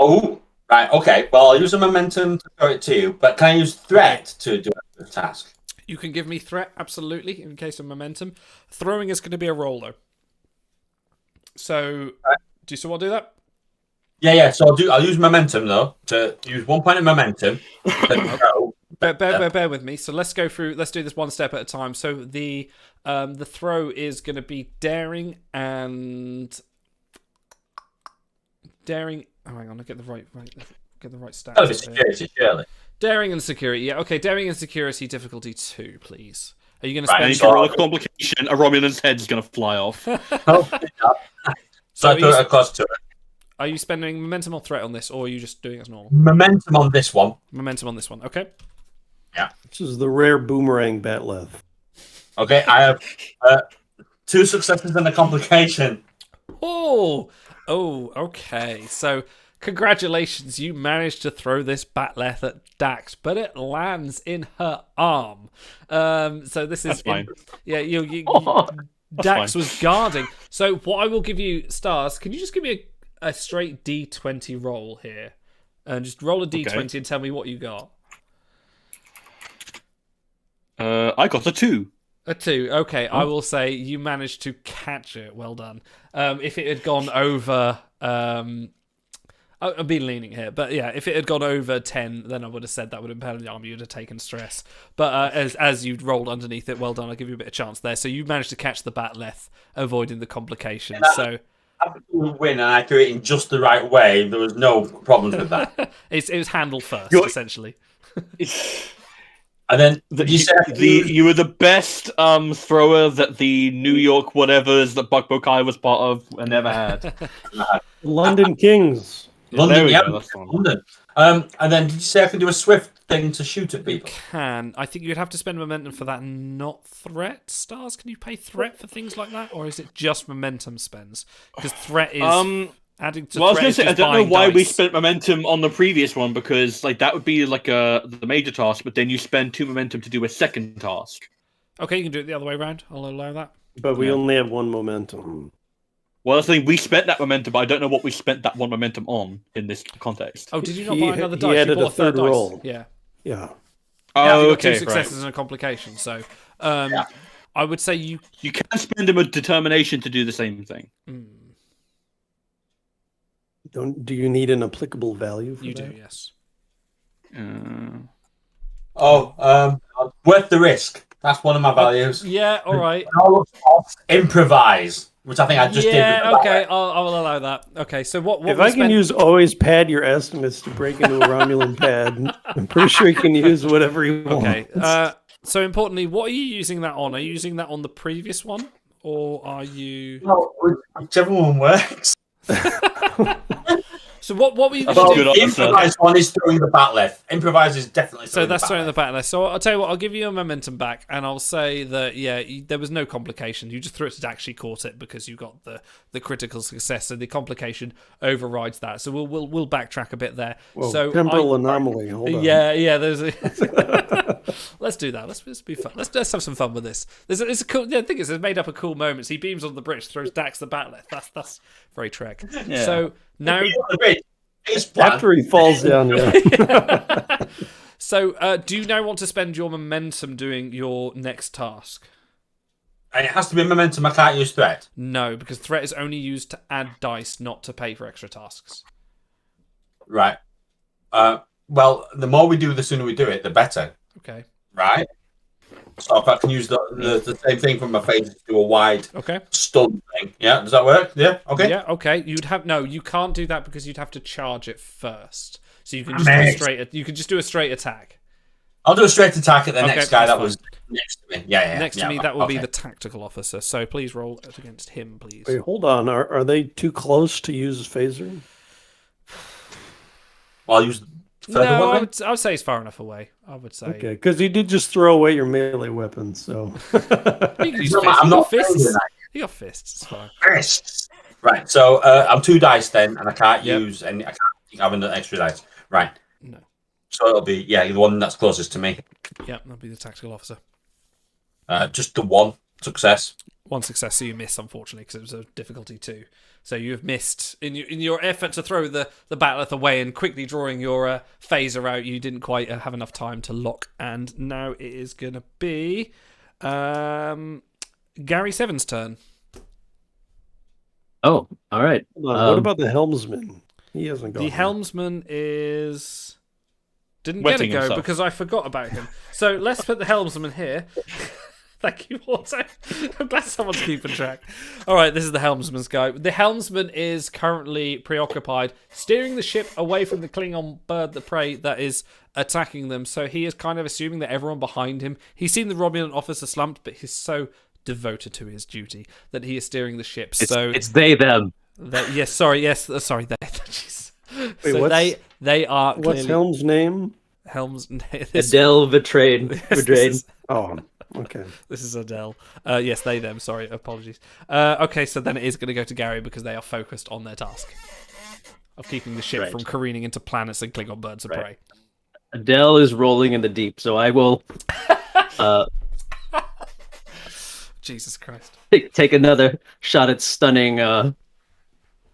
oh, right, okay. Well, I'll use a momentum to throw it to you, but can I use threat to do a task? You can give me threat, absolutely, in case of momentum. Throwing is going to be a roll, though. So, do you still want to do that? Yeah. So I'll use momentum though to use 1 point of momentum. To throw. Bear with me. So let's go through. Let's do this one step at a time. So the throw is going to be daring and daring. Oh, hang on. I get the right stats. Oh, up it's here. security, surely. Daring and security. Yeah. Okay. Daring and security difficulty 2, please. Are you going to Right, And spend? if you roll a complication, a Romulan's head's going to fly off. So I are throw you- it across to it. Are you spending momentum or threat on this, or are you just doing it as normal? Momentum on this one. Momentum on this one. Okay. This is the rare boomerang batleth. Okay, I have 2 successes and a complication. Oh, okay. So, congratulations, you managed to throw this batleth at Dax, but it lands in her arm. So this is That's fine. yeah. You Oh, Dax fine. was guarding. So what I will give you, Stars. Can you just give me a straight D20 roll here, and just roll a D20 and tell me what you got? I got a 2. A 2. Okay, I will say you managed to catch it. Well done. If it had gone over, I've been leaning here, but yeah, if it had gone over 10, then I would have said that would impale the arm. You'd have taken stress. But as you rolled underneath it, well done. I'll give you a bit of chance there. So you managed to catch the batleth, avoiding the complications. So After we win and I threw it in just the right way, there was no problems with that. it was handled first, You're- essentially. And then did you say I could use- You were the best thrower that the New York whatevers that Buck Bokai was part of and never had. London Kings. London? There we Yeah, go, that's the one. London. And then did you say I can do a swift thing to shoot at people? I think you'd have to spend momentum for that, not threat. Stars, can you pay threat for things like that, or is it just momentum spends? Because threat is adding to. Well, I was threat going to is say, I just don't know buying why we dice. spent momentum on the previous one, because like that would be like the major task, but then you spend 2 momentum to do a second task. Okay, you can do it the other way around. I'll allow that. But we Yeah. only have one momentum. Well, that's the thing. We spent that momentum, but I don't know what we spent that one momentum on in this context. Oh, did you not He- buy another he dice? You added bought a third dice. roll. Yeah. Yeah. Yeah, Oh, you got two okay, successes right. and a complication. So, Yeah. I would say you. You can spend a determination to do the same thing. Do you need an applicable value for You that? do, yes. Worth the risk. That's one of my values. Yeah, all right. Improvise, which I think I just did. Yeah, with the okay, I'll allow that. Okay, so what If we I can spent- use always pad your estimates to break into a Romulan pad, I'm pretty sure he can use whatever he wants. Okay, so importantly, what are you using that on? Are you using that on the previous one, or are you? Well, whichever one works. So what were you That's going a to do? good The answer. improvise one is throwing the batleth. Improvise is definitely So throwing that's the throwing the batleth. back there. So I'll tell you what, I'll give you a momentum back, and I'll say that there was no complication. You just threw it to actually caught it because you got the critical success. So the complication overrides that. So we'll backtrack a bit there. Well, so temporal anomaly. Hold on. Yeah. There's let's do that. Let's be fun. Let's have some fun with this. It's a cool. Yeah, the thing is, it's made up of cool moments. He beams on the bridge, throws Dax the batleth. That's very Trek. Yeah. So now. It's plan. After he falls down, yeah. So, do you now want to spend your momentum doing your next task? And it has to be momentum. I can't use threat. No, because threat is only used to add dice, not to pay for extra tasks. Right. Well, the more we do, the sooner we do it, the better. Okay. Right. So if I can use the same thing from my face to do a wide Okay. stun thing. Yeah. Does that work? Yeah. Okay. Yeah. Okay. You can't do that because you'd have to charge it first. So you can just Damn do a it. straight. You can just do a straight attack. I'll do a straight attack at the Okay, next guy that's that was next to me. Yeah. Next yeah, to me, that will be okay. the tactical officer. So please roll it against him, please. Wait, hold on. Are they too close to use phaser? Well, I'll use the further No, one I then. would say it's far enough away. I would say. Okay, because you did just throw away your melee weapon, so. You can use No, fists. I'm You got not fists. doing that. You got fists. It's fine. Fists. Right. So I'm 2 dice then, and I can't Yep. use any. I can't have an extra dice. Right. No. So it'll be the one that's closest to me. Yeah, that'll be the tactical officer. Just the one success. One success, so you miss, unfortunately, because it was a difficulty 2. So you have missed in your effort to throw the battleth away and quickly drawing your phaser out. You didn't quite have enough time to lock, and now it is going to be Gary Seven's turn. Oh, all right. Hold on, what about the helmsman? He hasn't gone. The helmsman didn't Wetting get a go himself. because I forgot about him. So let's put the helmsman here. Thank you, Otto. I'm glad someone's keeping track. All right, this is the helmsman's guy. The helmsman is currently preoccupied, steering the ship away from the Klingon bird of prey that is attacking them. So he is kind of assuming that everyone behind him. He's seen the Romulan officer slumped, but he's so devoted to his duty that he is steering the ship. It's they them. They. Jeez. Wait, So what's- they are What's clearly Helm's name? Helms. Adele betrayed. Oh, okay. This is Adele. Yes, they, them. Sorry, apologies. Okay, so then it is going to go to Gary because they are focused on their task of keeping the ship Right. from careening into planets and Klingon birds of Right. prey. Adele is rolling in the deep, so I will Jesus Christ. take another shot at stunning.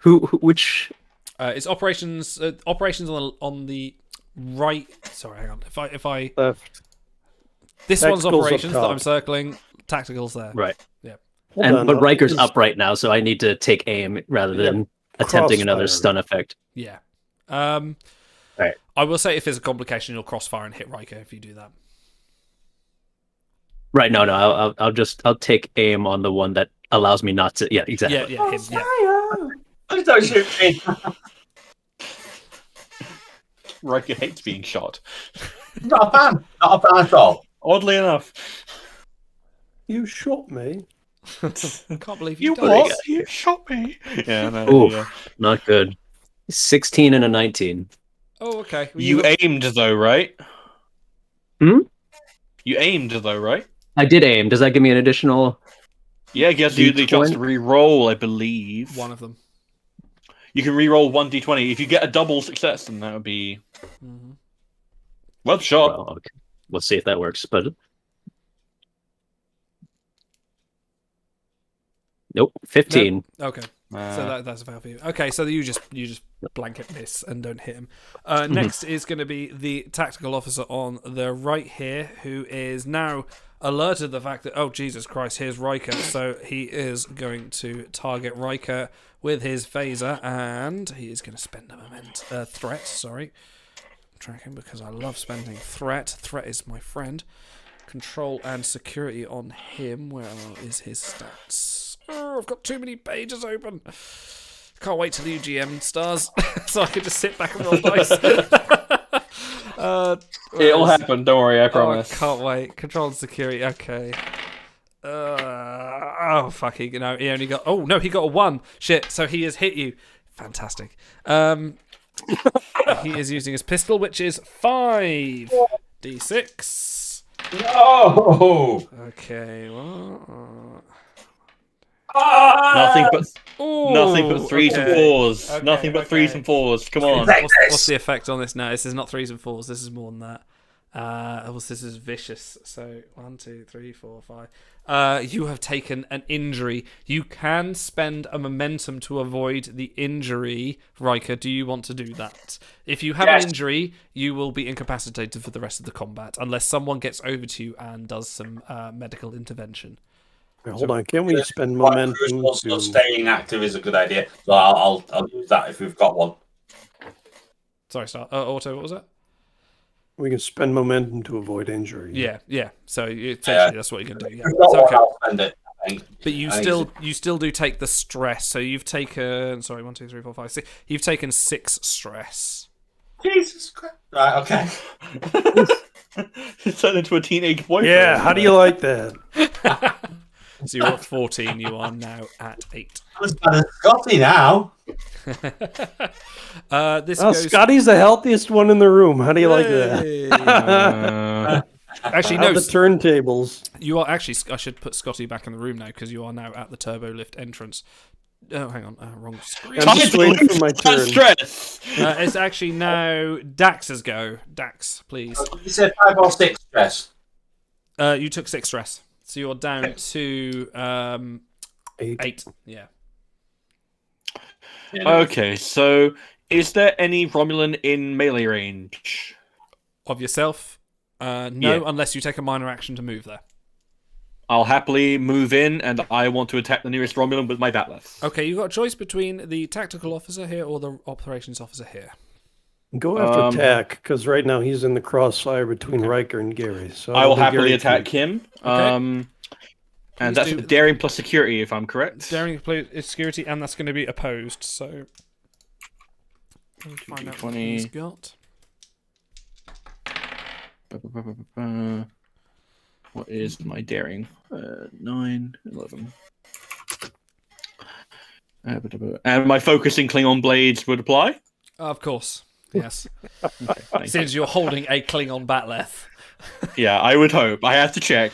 Which? It's operations. Operations on the right. Sorry, hang on. If I Left. this one's Tactical's up operations that top. I'm circling. Tacticals there. Right. Hold And on, but I'll Riker's use up right now, so I need to take aim rather than attempting another Crossfire. stun effect. Yeah. Right. I will say if there's a complication, you'll crossfire and hit Riker if you do that. Right? No. I'll take aim on the one that allows me not to. Yeah, exactly. Yeah, him. Yeah. Please don't shoot me. Riker hates being shot. Not a fan. Not a fan at all. Oddly enough. You shot me. Can't believe You you've done what? this. You shot me. Yeah, no. Oof. Yeah. Not good. 16 and a 19. Oh, okay. Well, You aimed though, right? Hmm? You aimed though, right? I did aim. Does that give me an additional? Yeah, it gives you the chance to re-roll, I believe. one of them. You can re-roll 1d20. If you get a double success, then that would be well shot. Well, okay. We'll see if that works. But Nope, 15. Okay. So Uh, that's a fail for you. Okay, so you just blanket miss and don't hit him. Next is going to be the tactical officer on the right here, who is now alerted the fact that, oh Jesus Christ, here's Riker. So he is going to target Riker with his phaser, and he is going to spend a threat. Sorry, tracking because I love spending threat. Threat is my friend. Control and security on him. Where is his stats? Oh, I've got too many pages open. Can't wait till the UGM stars, so I can just sit back and roll dice. It'll happen. Don't worry. I promise. I can't wait. Control and security. Okay. Oh fuck! He only got. Oh no, he got a 1. Shit. So he has hit you. Fantastic. He is using his pistol, which is 5d6. No! Okay. Well, Nothing but Ooh, nothing but threes and okay. fours. Okay, Nothing but threes okay. and fours. Come on. What's the effect on this now? This is not 3s and 4s. This is more than that. This is vicious. So 1, 2, 3, 4, 5. You have taken an injury. You can spend a momentum to avoid the injury. Riker, do you want to do that? If you have Yes. an injury, you will be incapacitated for the rest of the combat, unless someone gets over to you and does some medical intervention. Hold on, can we spend Quite momentum crucial, so to... staying active is a good idea. So I'll use that if we've got one. Sorry, Auto, what was that? We can spend momentum to avoid injury. Yeah. So essentially, that's what you can do. Yeah. If we've got It's one, okay. I'll spend it. I think. But you I think still do take the stress. So you've taken 1, 2, 3, 4, 5, 6. You've taken 6 stress. Jesus Christ. Right, okay. It's turned into a teenage boyfriend. Yeah, how do you like that? So you're at 14. You are now at 8. I'm as bad as Scotty now. This Oh, goes. Scotty's the healthiest one in the room. How do you like that? Actually, Out no. the turntables. You are actually. I should put Scotty back in the room now because you are now at the turbo lift entrance. Oh, hang on. Wrong screen. I'm just waiting for my turn. Stress. It's actually now Dax's go. Dax, please. You said 5 or 6 stress. You took 6 stress. So you're down to 8. Yeah. Okay, so is there any Romulan in melee range? Of yourself? No, Yeah. unless you take a minor action to move there. I'll happily move in, and I want to attack the nearest Romulan with my Batleth. Okay, you've got a choice between the tactical officer here or the operations officer here. Go after Tack, because right now he's in the crossfire between Riker and Gary. So I will I'll do happily Gary attack too. him. Okay. And Please that's do. daring plus security, if I'm correct. Daring is security, and that's going to be opposed, so... Let's find out what 20. he's got. What is my daring? 9, 11. And my focusing Klingon blades would apply? Of course, yes. Okay, fine. Since you're holding a Klingon Batleth. Yeah, I would hope. I have to check.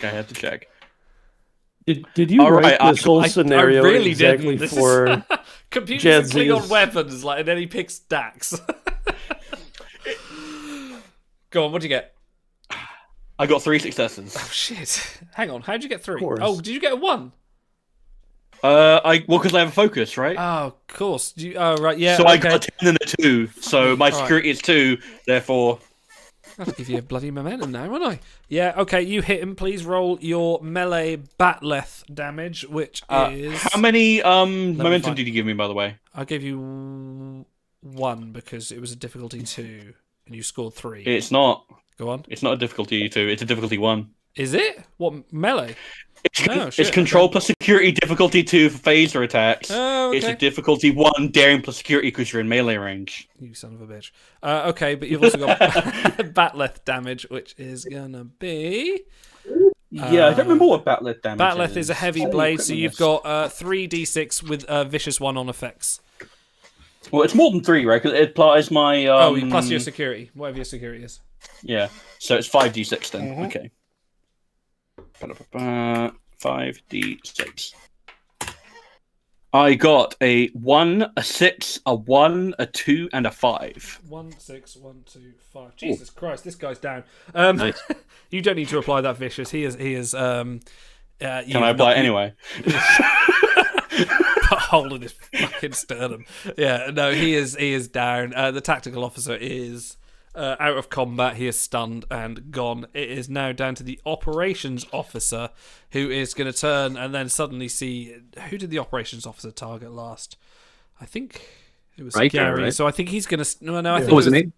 Did you All write right, this whole scenario really exactly didn't. This for... Computers and Klingon Jadzia. weapons, and then he picks Dax. Go on, what do you get? I got 3 successes. Oh, shit. Hang on, how'd you get 3? course. Oh, did you get a 1? Because I have a focus, right? Oh, of course. Oh, right, yeah, so okay. I got a 10 and a 2. So my security is 2. Therefore, I'll give you a bloody momentum now, won't I? Yeah, okay, you hit him. Please roll your melee Batleth damage, which is... how many momentum five. did you give me, by the way? I gave you 1 because it was a difficulty 2, and you scored 3. It's not. Go on. It's not a difficulty 2. It's a difficulty 1. Is it? What, melee? It's, Oh, it's shit, control plus security difficulty 2 for phaser attacks. Oh, It's a okay. difficulty 1 daring plus security because you're in melee range. You son of a bitch. Okay, but you've also got Batleth damage, which is gonna be... Yeah, I don't remember what Batleth damage Batleth is a heavy blade, so you've got 3d6 with vicious 1 on effects. Well, it's more than 3, right? 'Cause it applies my... Plus your security, whatever your security is. Yeah, so it's 5d6 then. Mm-hmm. Okay. 5d6. I got a 1, a 6, a 1, a 2, and a 5. 1, 6, 1, 2, 5. Jesus Christ, this guy's down. Nice. You don't need to apply that vicious. He is. Can I apply it anyway? Put a hole in his fucking sternum. Yeah, no, he is down. The tactical officer is out of combat. He is stunned and gone. It is now down to the operations officer, who is going to turn and then suddenly see who did the operations officer target last. I think it was Riker, Gary. right? So I think he's going to. No, I think Oh, was it was- me?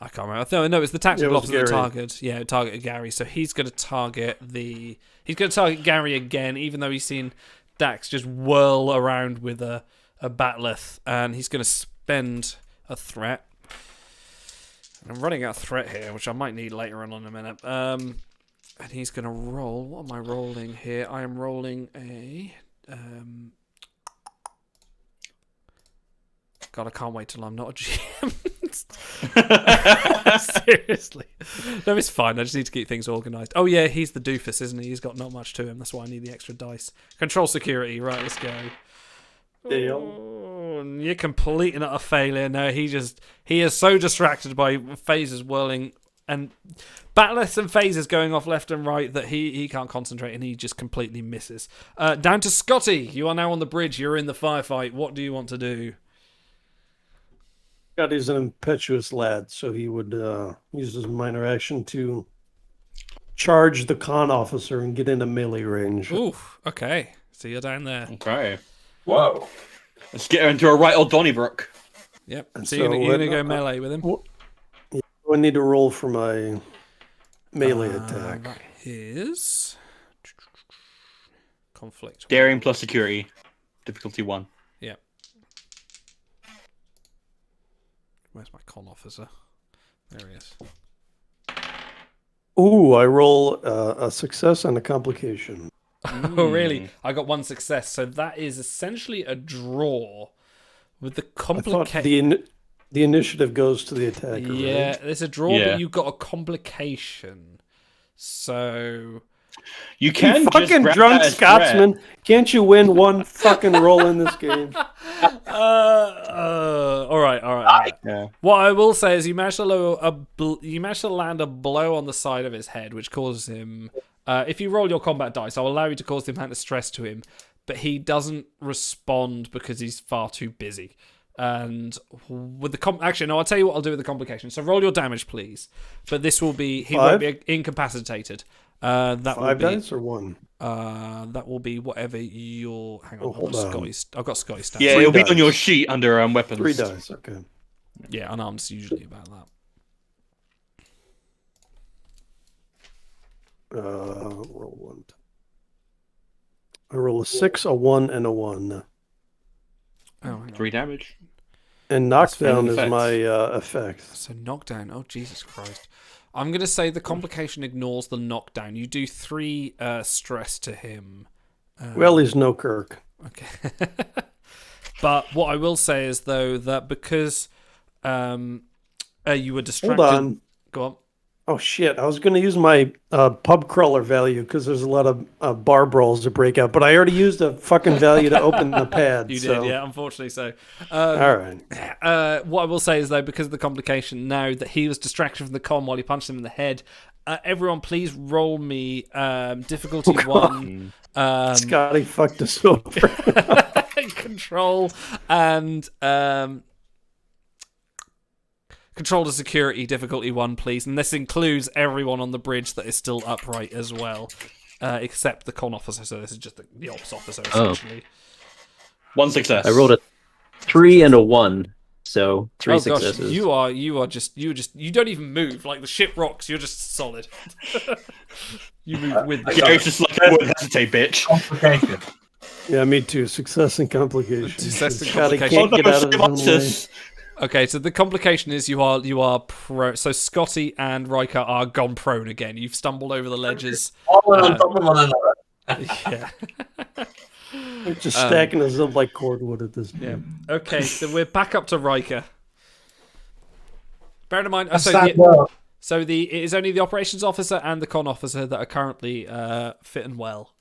I can't remember. No, it was the tactical Yeah, it was officer that Gary. targeted. Yeah, targeted Gary. So he's going to target He's going to target Gary again, even though he's seen Dax just whirl around with a batleth, and he's going to spend a threat. I'm running out of threat here, which I might need later on in a minute. And he's going to roll. What am I rolling here? I am rolling a. God, I can't wait till I'm not a GM. Seriously. No, it's fine. I just need to keep things organised. Oh, yeah, he's the doofus, isn't he? He's got not much to him. That's why I need the extra dice. Control security. Right, let's go. Deal. Oh, you're complete and utter failure. No, he is so distracted by phasers whirling and batleths and phasers going off left and right that he can't concentrate and he just completely misses. Down to Scotty. You are now on the bridge. You're in the firefight. What do you want to do? Scotty's an impetuous lad, so he would use his minor action to charge the con officer and get into melee range. Ooh, okay. So you're down there. Okay. Whoa. Let's get her into a right old Donnybrook. Yep. And So you're so going to what- go melee with him? I need to roll for my melee attack. That is conflict. Daring plus security. Difficulty 1. Yep. Where's my con officer? There he is. Ooh, I roll a success and a complication. Oh, really? I got one success. So that is essentially a draw with the I thought complication. the initiative goes to the attacker. Yeah, right? there's a draw, Yeah. but you've got a complication. So You can You just fucking grab drunk that as threat. Scotsman. Can't you win one fucking roll in this game? all right. Yeah. What I will say is you managed to land a blow on the side of his head, which causes him. If you roll your combat dice, I'll allow you to cause the amount of stress to him, but he doesn't respond because he's far too busy. And with the actually, no, I'll tell you what I'll do with the complication. So roll your damage, please. But this will be he won't be incapacitated. That will Five be dice or one? that will be whatever your. Hang on, Oh, hold on. I've got Scotty stats. Yeah, Three it'll be dice. on your sheet under weapons. 3 dice, okay. Yeah, unarmed's usually about that. Roll one. I roll a 6, a 1, and a 1. Oh, hang on. 3 damage. And knockdown is effects. my effect. So knockdown. Oh, Jesus Christ. I'm going to say the complication ignores the knockdown. You do 3 stress to him. Well, he's no Kirk. Okay. But what I will say is, though, that because you were distracted... Hold on. Go on. Oh, shit. I was going to use my pub crawler value because there's a lot of bar brawls to break out, but I already used a fucking value to open the pad. You so. did, yeah, unfortunately so. All right. What I will say is, though, because of the complication now that he was distracted from the con while he punched him in the head, everyone please roll me difficulty 1 Scotty fucked us over. control and control to security difficulty 1, please. And this includes everyone on the bridge that is still upright as well, except the con officer. So this is just the ops officer, essentially. 1 success. I rolled a 3 and a 1, so 3 Oh successes. gosh, you don't even move. Like the ship rocks, you're just solid. You move with the Gary's just like, I wouldn't hesitate, bitch. Complication. Yeah, me too. Success and complication. Success and Scotty complication. can't get out of his own way. Synopsis. Okay, so the complication is you are pro. So Scotty and Riker are gone prone again. You've stumbled over the ledges. All on top of one another. Yeah. We're just stacking us up like cordwood at this point. Yeah. Okay, so we're back up to Riker. Bear in mind, so it is only the operations officer and the con officer that are currently fit and well.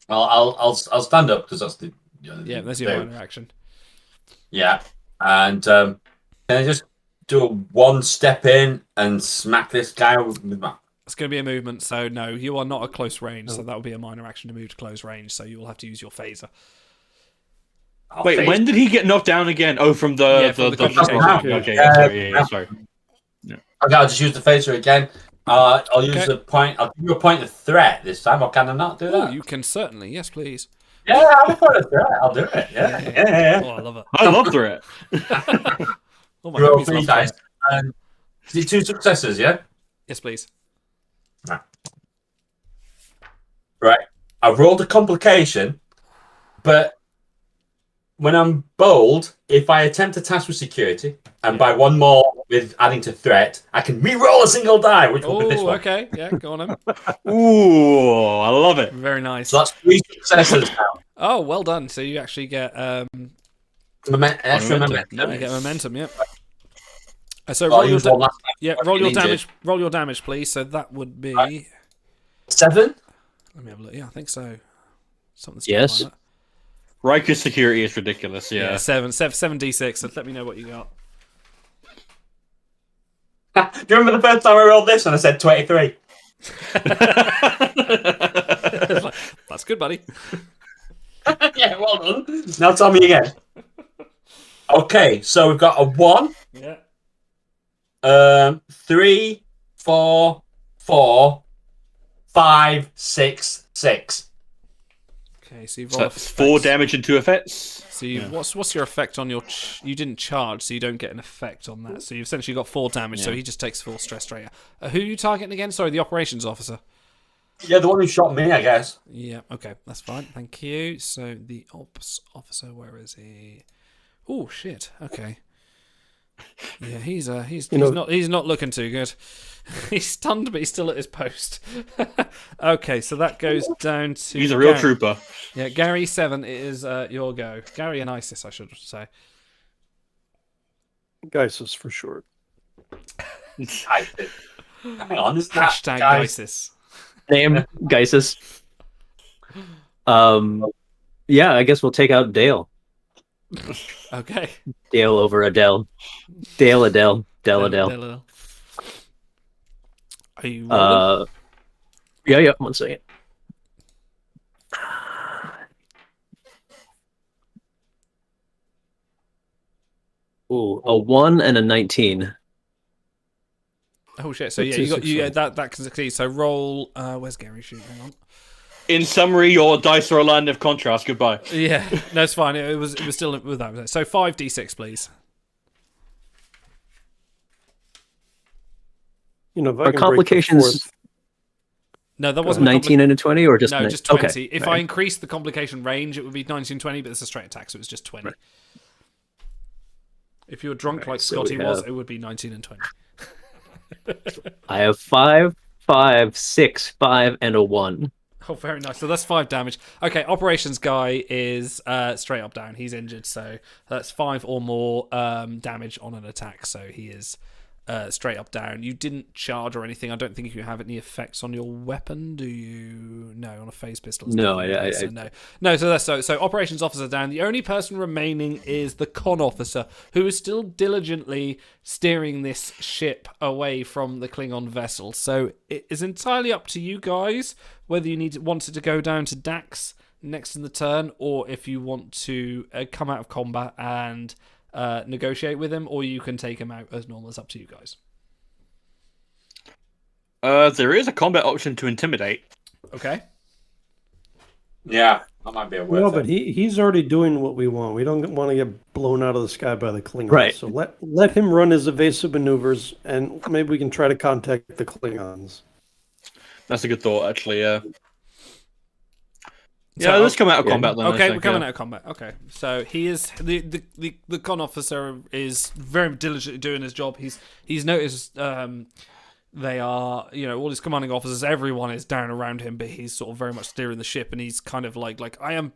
Well, I'll stand up because that's the Yeah, there's your minor action. Yeah, and can I just do a 1 step in and smack this guy with my It's going to be a movement, so no, you are not at close range, so that will be a minor action to move to close range, so you will have to use your phaser. Wait, when did he get knocked down again? Oh, from the complication. Okay, sorry. Okay, I'll just use the phaser again. I'll use the point. I'll give you a point of threat this time, or can I not do Oh, that? you can certainly. Yes, please. Yeah, I'm a point of threat. I'll do it. Yeah. Oh, I love it. I love threat. Oh, my Roll homies 3 love dice. it. Is it 2 successes? Yeah. Yes, please. Right. I've rolled a complication, but when I'm bold, if I attempt a task with security, and by one more with adding to threat, I can re-roll a single die, which will be this Oh, one. okay. Yeah, go on then. Ooh, I love it. Very nice. So that's 3 successes now. Oh, well done. So you actually get Extra momentum. you get momentum. Yep. So I'll roll your use one last time. yeah, If roll you your need to. damage. Roll your damage, please. So that would be. 7? Let me have a look. Yeah, I think so. Something. Yes. Like that. Riker's security is ridiculous. Yeah, Yeah. 7 d6. So let me know what you got. Do you remember the first time I rolled this and I said 23? That's good, buddy. Yeah, well done. Now tell me again. Okay, so we've got a 1, Yeah. 3, 4, 4, 5, 6, 6. Okay, so you've So rolled that's 4 damage and 2 effects. So you, what's your effect on your? You didn't charge, so you don't get an effect on that. So you've essentially got 4 damage. So he just takes full stress straight out. Who are you targeting again? Sorry, the operations officer. Yeah, the one who shot me, I guess. Yeah. Okay, that's fine. Thank you. So the ops officer, where is he? Oh shit. Okay. Yeah, he's not looking too good. He's stunned, but he's still at his post. Okay, so that goes down to. He's a real Gary. trooper. Yeah, Gary 7. It is your go. Gary and Isis, I should say. Geisis for short. Hang on, is that Hashtag guys? ISIS. Name Geisis. Yeah, I guess we'll take out Dale. Okay. Dale over Adele. Dale Adele. Dale Adele. Adele. Are you rolling? Yeah, 1 second. Ooh, a 1 and a 19. Oh shit! So yeah, Two you got success. that can succeed. So roll. Where's Gary shooting? Hang on. In summary, your dice are a land of contrast. Goodbye. Yeah, no, it's fine. It was still with that. So 5d6, please. You know, if I Are can break the complications fourth- No, that wasn't 19 and a 20, or just no, ni- just 20. Okay. If I increased the complication range, it would be 19-20, but it's a straight attack, so it was just 20. Right. If you were drunk like so Scotty we was, have- it would be 19 and 20. I have 5, 5, 6, 5, and a 1. Oh, very nice. So that's 5 damage. Okay, operations guy is straight up down. He's injured, so that's 5 or more damage on an attack. So he is straight up down. You didn't charge or anything. I don't think you have any effects on your weapon, do you? No, on a phase pistol. No, No. So that's so operations officer down. The only person remaining is the con officer, who is still diligently steering this ship away from the Klingon vessel. So it is entirely up to you guys whether you wanted to go down to Dax next in the turn, or if you want to come out of combat and negotiate with him, or you can take him out as normal. It's up to you guys. There is a combat option to intimidate. Okay. Yeah, that might be a worth No, it. but he's already doing what we want. We don't want to get blown out of the sky by the Klingons. Right. So let him run his evasive maneuvers, and maybe we can try to contact the Klingons. That's a good thought, actually. Yeah. So- Yeah, let's come out of combat then. I Okay, think, we're coming yeah. out of combat. Okay, so he is the con officer is very diligently doing his job. He's noticed they are, all his commanding officers, everyone is down around him, but he's sort of very much steering the ship, and he's kind of like I am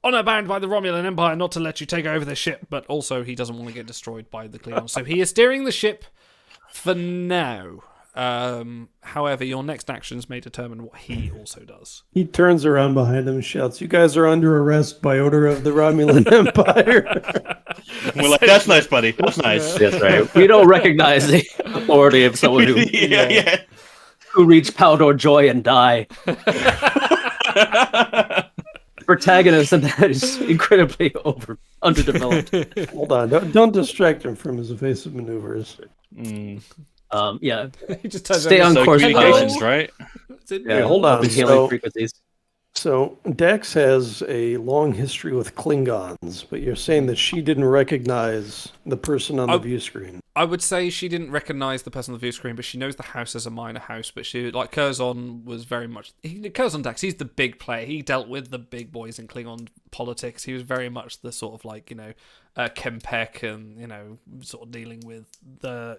honor bound by the Romulan Empire not to let you take over the ship, but also he doesn't want to get destroyed by the Klingons. So he is steering the ship for now. However, your next actions may determine what he also does. He turns around behind him and shouts, "You guys are under arrest by order of the Romulan Empire." We're like, that's nice, buddy. That's nice. That's right. We don't recognize the authority of someone who. yeah. who reads Paldor Joy and die. Protagonist and that is incredibly underdeveloped. Hold on, don't distract him from his evasive maneuvers. Yeah, He just turns Stay around on and So course, communications, right? says, yeah. hold on, open hailing so- frequencies. So Dex has a long history with Klingons, but you're saying that she didn't recognize the person on the view screen. I would say she didn't recognize the person on the view screen, but she knows the house as a minor house. But she, like Curzon, was very much Curzon Dax. He's the big player. He dealt with the big boys in Klingon politics. He was very much the sort of like Kempek and sort of dealing with the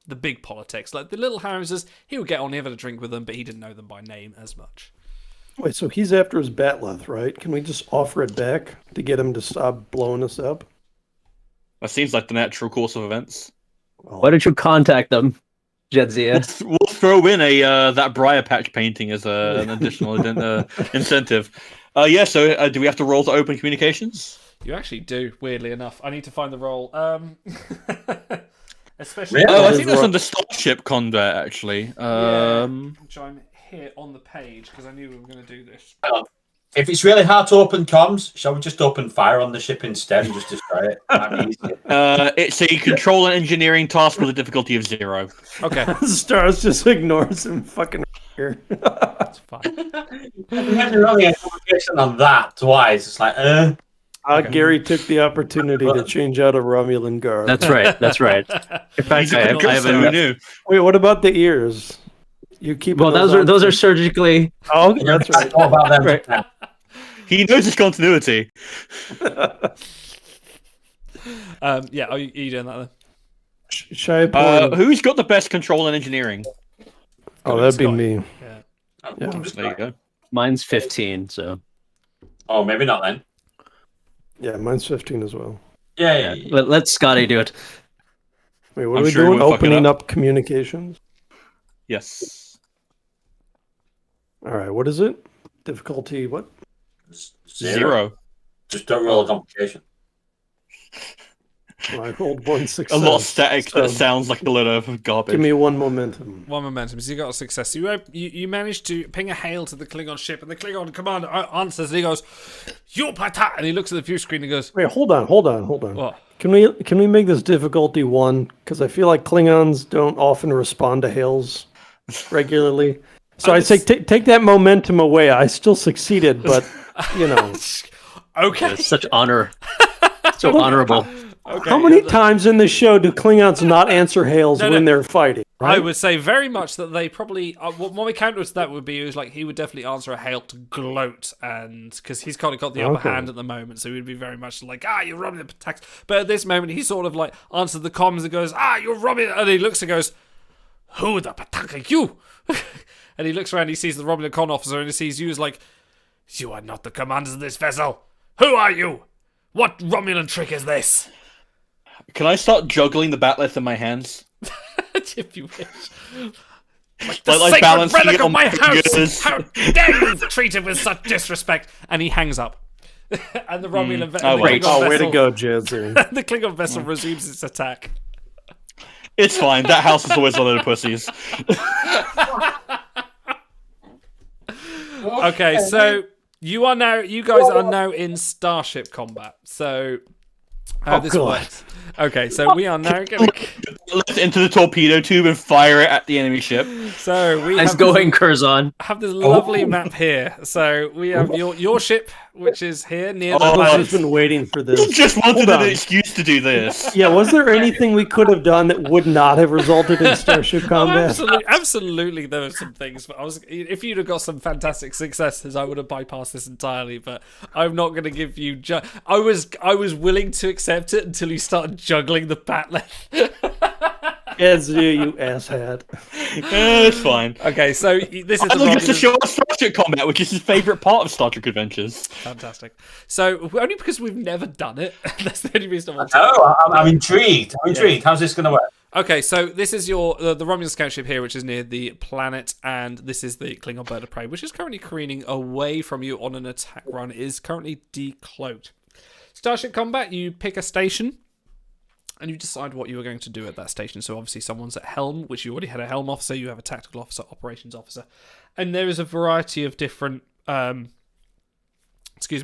the big politics. Like the little houses, he would get on, he had a drink with them, but he didn't know them by name as much. Wait, so he's after his Batleth, right? Can we just offer it back to get him to stop blowing us up? That seems like the natural course of events. Why don't you contact them, Jedzia? We'll throw in a that Briar Patch painting as an additional incentive. So do we have to roll to open communications? You actually do, weirdly enough. I need to find the role. Especially Really? Oh, I think that's under Starship Combat, actually. which I'm here on the page because I knew we were going to do this. If it's really hard to open comms, shall we just open fire on the ship instead and just destroy it? That'd be easy. It's a control and engineering task with a difficulty of 0. Okay, Stars just ignores him fucking here. that's fine. We had really a conversation on that twice. It's like, Gary took the opportunity to change out a Romulan guard. That's right. That's right. In fact, I have Who a, knew? Wait, what about the ears? You keep well, those are surgically. Oh, okay, that's right. all about them. Right. He knows his continuity. Are you doing that then? Shy porn. Who's got the best control and engineering? Oh, that'd be Scott. me. Yeah. There you go. Mine's 15. So Oh, maybe not then. Yeah, mine's 15 as well. Yeah. let Scotty do it. Wait, what I'm are we sure doing? we'll fuck it Opening up. up communications? Yes. All right, what is it? Difficulty, what? 0. Just don't roll a complication. Well, I rolled one A success. lot of static that so sounds like a lot of garbage. Give me one momentum. One momentum. So you got a success. You managed to ping a hail to the Klingon ship, and the Klingon commander answers, and he goes, "You pata!" And he looks at the view screen and goes, Wait, hold on. "What?" Can we make this difficulty 1? Because I feel like Klingons don't often respond to hails regularly. So I say take that momentum away. I still succeeded, but Okay. It's such honor. So honorable. Okay. How many times in the show do Klingons not answer hails No, when no. they're fighting? I Right? would say very much that they probably. What my counter to that would be is like he would definitely answer a hail to gloat, and because he's kind of got the upper Okay. hand at the moment, so he'd be very much like, you're robbing the tax. But at this moment, he sort of like answered the comms and goes, you're robbing, and he looks and goes, who the patak are you? And he looks around, he sees the Romulan con officer, and he sees you as like, you are not the commanders of this vessel. Who are you? What Romulan trick is this? Can I start juggling the batleth in my hands? If you wish. Like the Like sacred balancing relic it of on my my house! fingers. How dare you treat it with such disrespect! And he hangs up. And the Romulan Oh, well. Oh, way to go, Jadzi. The Klingon vessel resumes its attack. It's fine. That house is always one of the pussies. Okay, so you guys are now in starship combat. So how this God. works. Okay, so we are now going to. Let's into the torpedo tube and fire it at the enemy ship. So we Nice have going, Curzon. have this lovely map here. So we have your ship, which is here near the Oh, I've planet. just been waiting for I this. just wanted Hold on. an excuse to do this. Yeah, was there anything we could have done that would not have resulted in starship Oh, combat? absolutely, there were some things. But if you'd have got some fantastic successes, I would have bypassed this entirely. But I'm not going to give you. I was willing to accept it until you started juggling the batleth. Jadzi, you asshat. It's fine. Okay, so this is I the look to Romulan- show us Starship Combat, which is his favourite part of Star Trek Adventures. Fantastic. So only because we've never done it. That's the only reason I want to. Oh, I'm intrigued. How's this going to work? Okay, so this is your the Romulan scout ship here, which is near the planet, and this is the Klingon bird of prey, which is currently careening away from you on an attack run. It is currently decloaked. Starship combat, you pick a station, and you decide what you are going to do at that station. So obviously someone's at helm, which you already had a helm officer, you have a tactical officer, operations officer, and there is a variety of different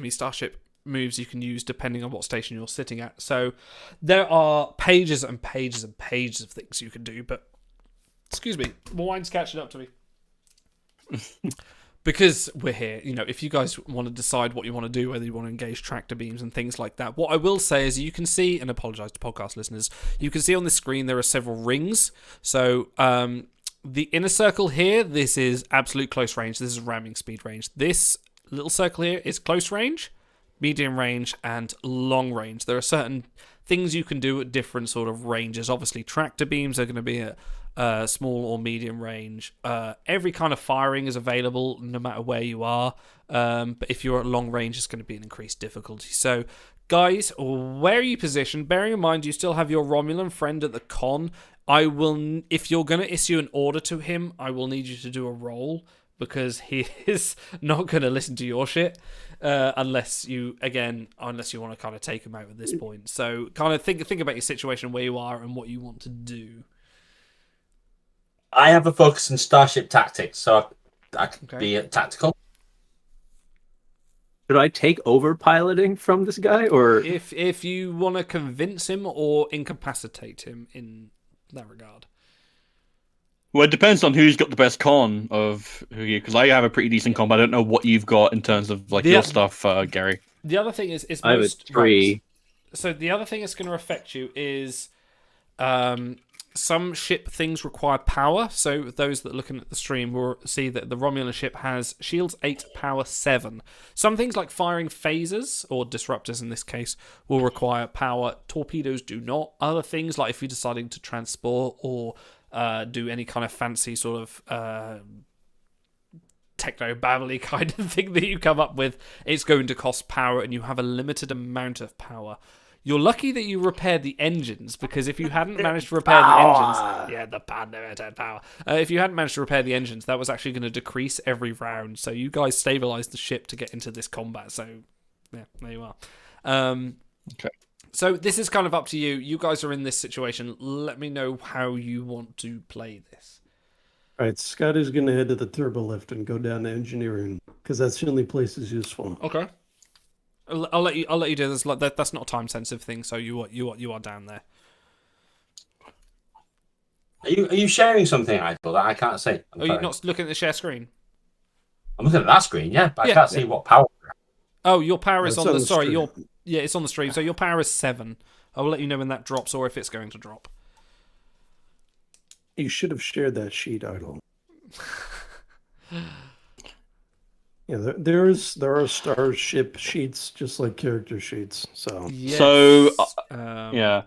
starship moves you can use depending on what station you're sitting at. So there are pages and pages and pages of things you can do, but my wine's catching up to me. Because we're here, if you guys want to decide what you want to do, whether you want to engage tractor beams and things like that, what I will say is you can see, and apologise to podcast listeners, you can see on the screen there are several rings. So the inner circle here, this is absolute close range. This is ramming speed range. This little circle here is close range, medium range, and long range. There are certain things you can do at different sort of ranges. Obviously, tractor beams are going to be at small or medium range. Every kind of firing is available no matter where you are. But if you're at long range, it's going to be an increased difficulty. So, guys, where are you positioned? Bearing in mind you still have your Romulan friend at the con, if you're going to issue an order to him, I will need you to do a roll, because he is not going to listen to your shit unless you want to kind of take him out at this point. So kind of think about your situation, where you are, and what you want to do. I have a focus on starship tactics, so I can be tactical. Should I take over piloting from this guy, or if you want to convince him or incapacitate him in that regard? Well, it depends on who's got the best con of who you, because I have a pretty decent con, but I don't know what you've got in terms of your stuff, Gary. The other thing is I have a 3. Right. So the other thing that's going to affect you is some ship things require power. So those that are looking at the stream will see that the Romulan ship has shields 8, power 7. Some things like firing phasers, or disruptors in this case, will require power. Torpedoes do not. Other things, like if you're deciding to transport or do any kind of fancy sort of techno-babbly kind of thing that you come up with, it's going to cost power, and you have a limited amount of power. You're lucky that you repaired the engines, because if you hadn't managed to repair the engines... the power. If you hadn't managed to repair the engines, that was actually going to decrease every round. So you guys stabilised the ship to get into this combat. So, yeah, there you are. Okay. So this is kind of up to you. You guys are in this situation. Let me know how you want to play this. All right, Scott is going to head to the turbo lift and go down to engineering, because that's the only place is useful. Okay. I'll let you do this. That's not a time sensitive thing. So you are down there. Are you sharing something, Idle, that I can't see? Are you not looking at the share screen? I'm looking at that screen, but I can't see what power. Oh, your power is It's on the. the Sorry, stream. it's on the stream. So your power is 7. I will let you know when that drops, or if it's going to drop. You should have shared that sheet, Idle. Yeah, there are starship sheets just like character sheets. So Yes. So, yeah.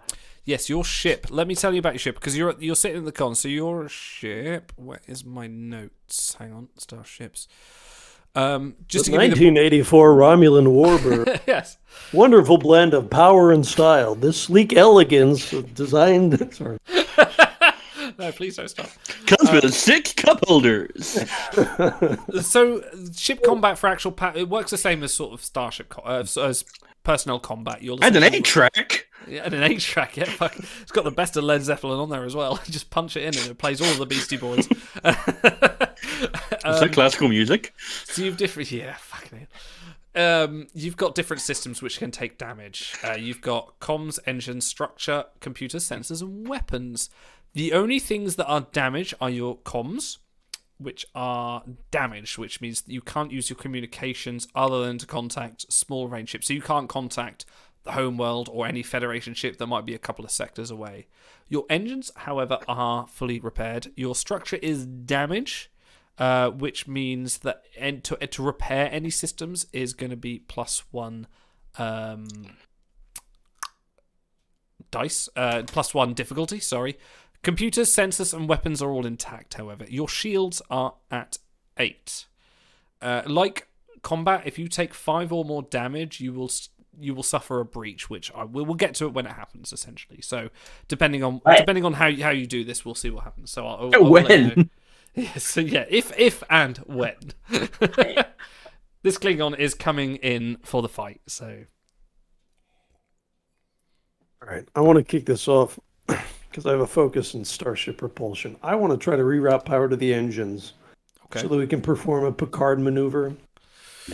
Yes, your ship. Let me tell you about your ship, because you're sitting in the con. So your ship. Where is my notes? Hang on, starships. Just to give you the 1984 Romulan Warbird. yes. Wonderful blend of power and style. This sleek elegance designed. Sorry. No, please don't stop. Comes with 6 cup holders. So, ship combat for actual it works the same as sort of starship as personnel combat. You'll And an 8-track. Yeah, and an 8-track. Yeah, fuck. It's got the best of Led Zeppelin on there as well. Just punch it in and it plays all of the Beastie Boys. Is that classical music? So you've fucking you've got different systems which can take damage. You've got comms, engines, structure, computers, sensors, and weapons. The only things that are damaged are your comms, which are damaged, which means that you can't use your communications other than to contact small range ships. So you can't contact the Homeworld or any Federation ship that might be a couple of sectors away. Your engines, however, are fully repaired. Your structure is damaged, which means that to repair any systems is going to be +1 dice, +1 difficulty, sorry. Computers, sensors, and weapons are all intact, however. Your shields are at 8. Like combat, if you take 5 or more damage, you will suffer a breach, which we'll get to it when it happens, essentially. So depending on how you do this, we'll see what happens. So I'll when? let you know. Yeah, so yeah, if and when. This Klingon is coming in for the fight, so. All right, I want to kick this off because I have a focus in Starship Propulsion. I want to try to reroute power to the engines so that we can perform a Picard maneuver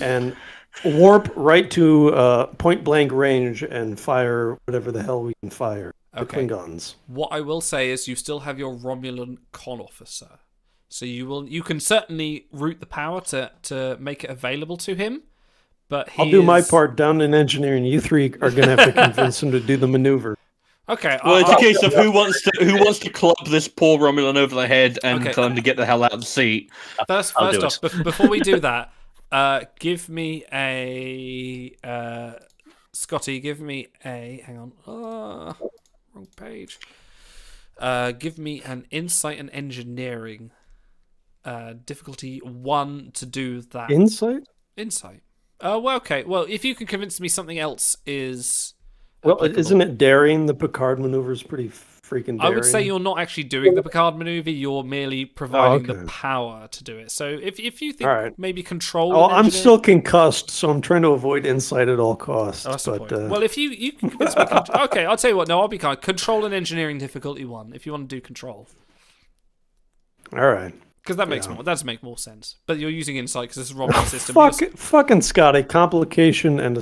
and warp right to point blank range and fire whatever the hell we can fire. The Klingons. What I will say is you still have your Romulan con officer. So you can certainly route the power to make it available to him. But I'll do my part down in engineering. You three are going to have to convince him to do the maneuver. Okay. Well, it's a case of who wants to club this poor Romulan over the head and tell him to get the hell out of the seat. First off, before we do that, give me a Scotty. Give me a hang on. Wrong page. Give me an insight and engineering. Difficulty 1 to do that. Insight. Well, okay. Well, if you can convince me something else is Well, applicable. isn't it daring? The Picard maneuver is pretty freaking daring. I would say you're not actually doing the Picard maneuver. You're merely providing okay. the power to do it. So if you think All right. maybe control. Oh, and I'm engineering- still concussed, so I'm trying to avoid insight at all costs. Oh, that's the but point. Well, if you can convince me, okay, I'll tell you what. No, I'll be kind. Control and engineering difficulty 1. If you want to do control, all right. because that makes more sense. But you're using insight because this is a Romulan system. Fucking Scotty, complication and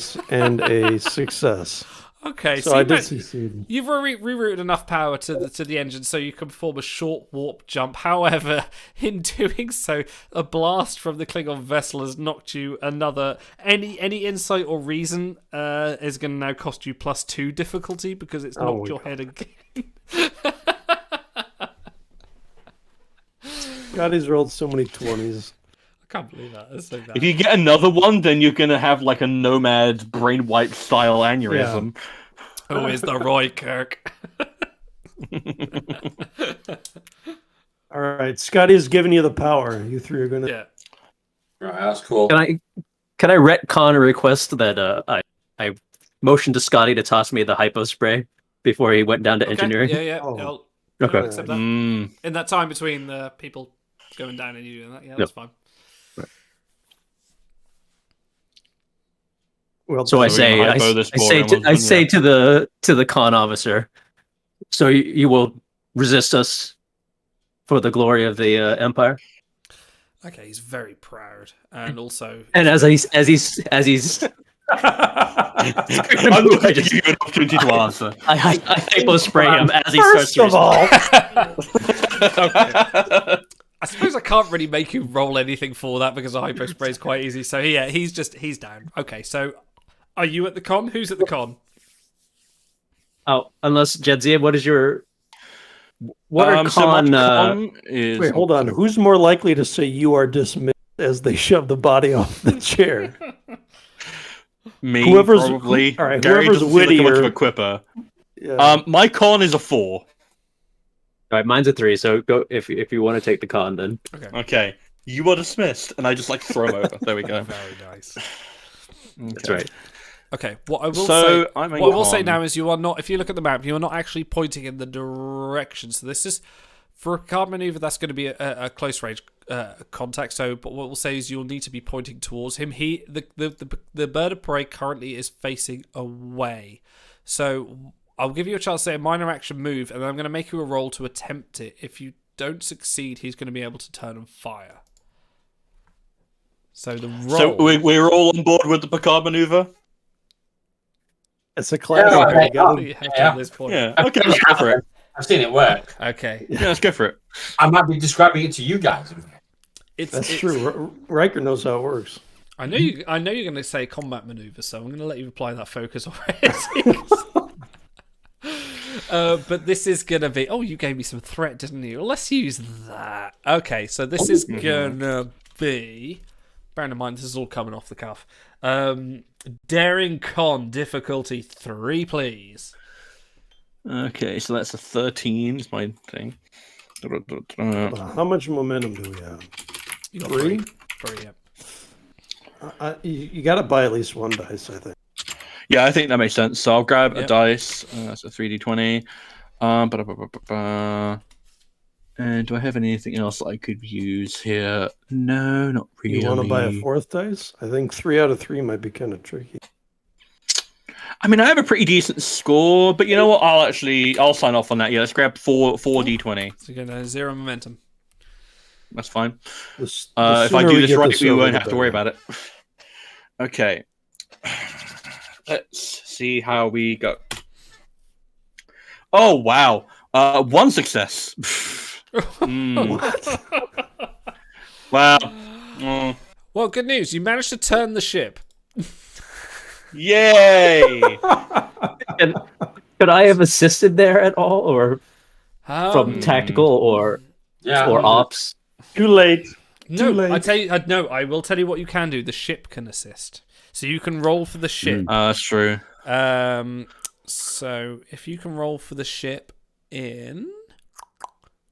a success. Okay, So I did you succeed. you've rerouted enough power to the engine so you can perform a short warp jump. However, in doing so, a blast from the Klingon vessel has knocked you another. Any insight or reason is going to now cost you +2 difficulty because it's knocked your head again. Scotty's rolled so many 20s. I can't believe that. That's so bad. If you get another one, then you're gonna have like a nomad brain wipe style aneurysm. Who is the Roy Kirk? All right, Scotty's giving you the power. You three are gonna. Yeah. Right, that's cool. Can I retcon a request that I motioned to Scotty to toss me the hypo spray before he went down to engineering? Yeah. Oh. Okay. I'll accept that. Mm. In that time between the people going down and you doing that, yeah, that's fine. Well, So I So we're say, gonna I, hypo this I say, board to, and I we'll- say to the con officer. So you will resist us for the glory of the Empire. Okay, he's very proud, and also, And as he's I'm not going to give you an opportunity to answer. I hypo spray him as he First starts. of all, I suppose I can't really make you roll anything for that because a hypo spray is quite easy. So yeah, he's down. Okay, so are you at the con? Who's at the con? Oh, unless Jedzia, what is your what are So my con? con is wait, hold on. Who's more likely to say you are dismissed as they shove the body off the chair? me, whoever's- probably. all right, Gary whoever's doesn't seem like much of wittier. a quipper. Yeah. My con is a 4. All right, mine's a 3. So go if you want to take the con, then. Okay, you are dismissed, and I just like throw him over. There we go. Very nice. That's right. Okay, what I will So, say, I'm a what I will say con. now is you are not. If you look at the map, you are not actually pointing in the direction. So this is for a card maneuver. That's going to be a close range contact. So, but what we'll say is you'll need to be pointing towards him. The bird of prey currently is facing away. So I'll give you a chance to say a minor action move, and then I'm going to make you a roll to attempt it. If you don't succeed, he's going to be able to turn and fire. So the roll. So we're all on board with the Picard maneuver. It's a classic. Yeah, You gotta- you have to Yeah. at this point. Yeah. Okay, let's go for it. I've seen it work. Okay. Yeah, let's go for it. I might be describing it to you guys. That's true. Riker knows how it works. I know you're going to say combat maneuver, so I'm going to let you apply that focus already. But this is going to be. Oh, you gave me some threat, didn't you? Well, let's use that. Okay, so this is going to be. Bearing in mind, this is all coming off the cuff. Daring con difficulty 3, please. Okay, so that's a 13 is my thing. How much momentum do we have? You got 3? 3, yeah. You got to buy at least one dice, I think. Yeah, I think that makes sense. So I'll grab a Yep. dice. That's a 3d20. And do I have anything else I could use here? No, not really. You want to buy a 4th dice? I think 3 out of 3 might be kind of tricky. I mean, I have a pretty decent score, but you know what? I'll sign off on that. Yeah, let's grab four d20. So you're going to 0 momentum. That's fine. The If I sooner do this get right, this we over, won't the have to worry better. about it. Okay. Let's see how we go. Oh wow! 1 success. Mm. Wow. Mm. Well, good news. You managed to turn the ship. Yay! Could I have assisted there at all, or from Um, tactical or Yeah. ops? Too late. No, late. I tell you, no. I will tell you what you can do. The ship can assist, so you can roll for the ship. That's true. So if you can roll for the ship in,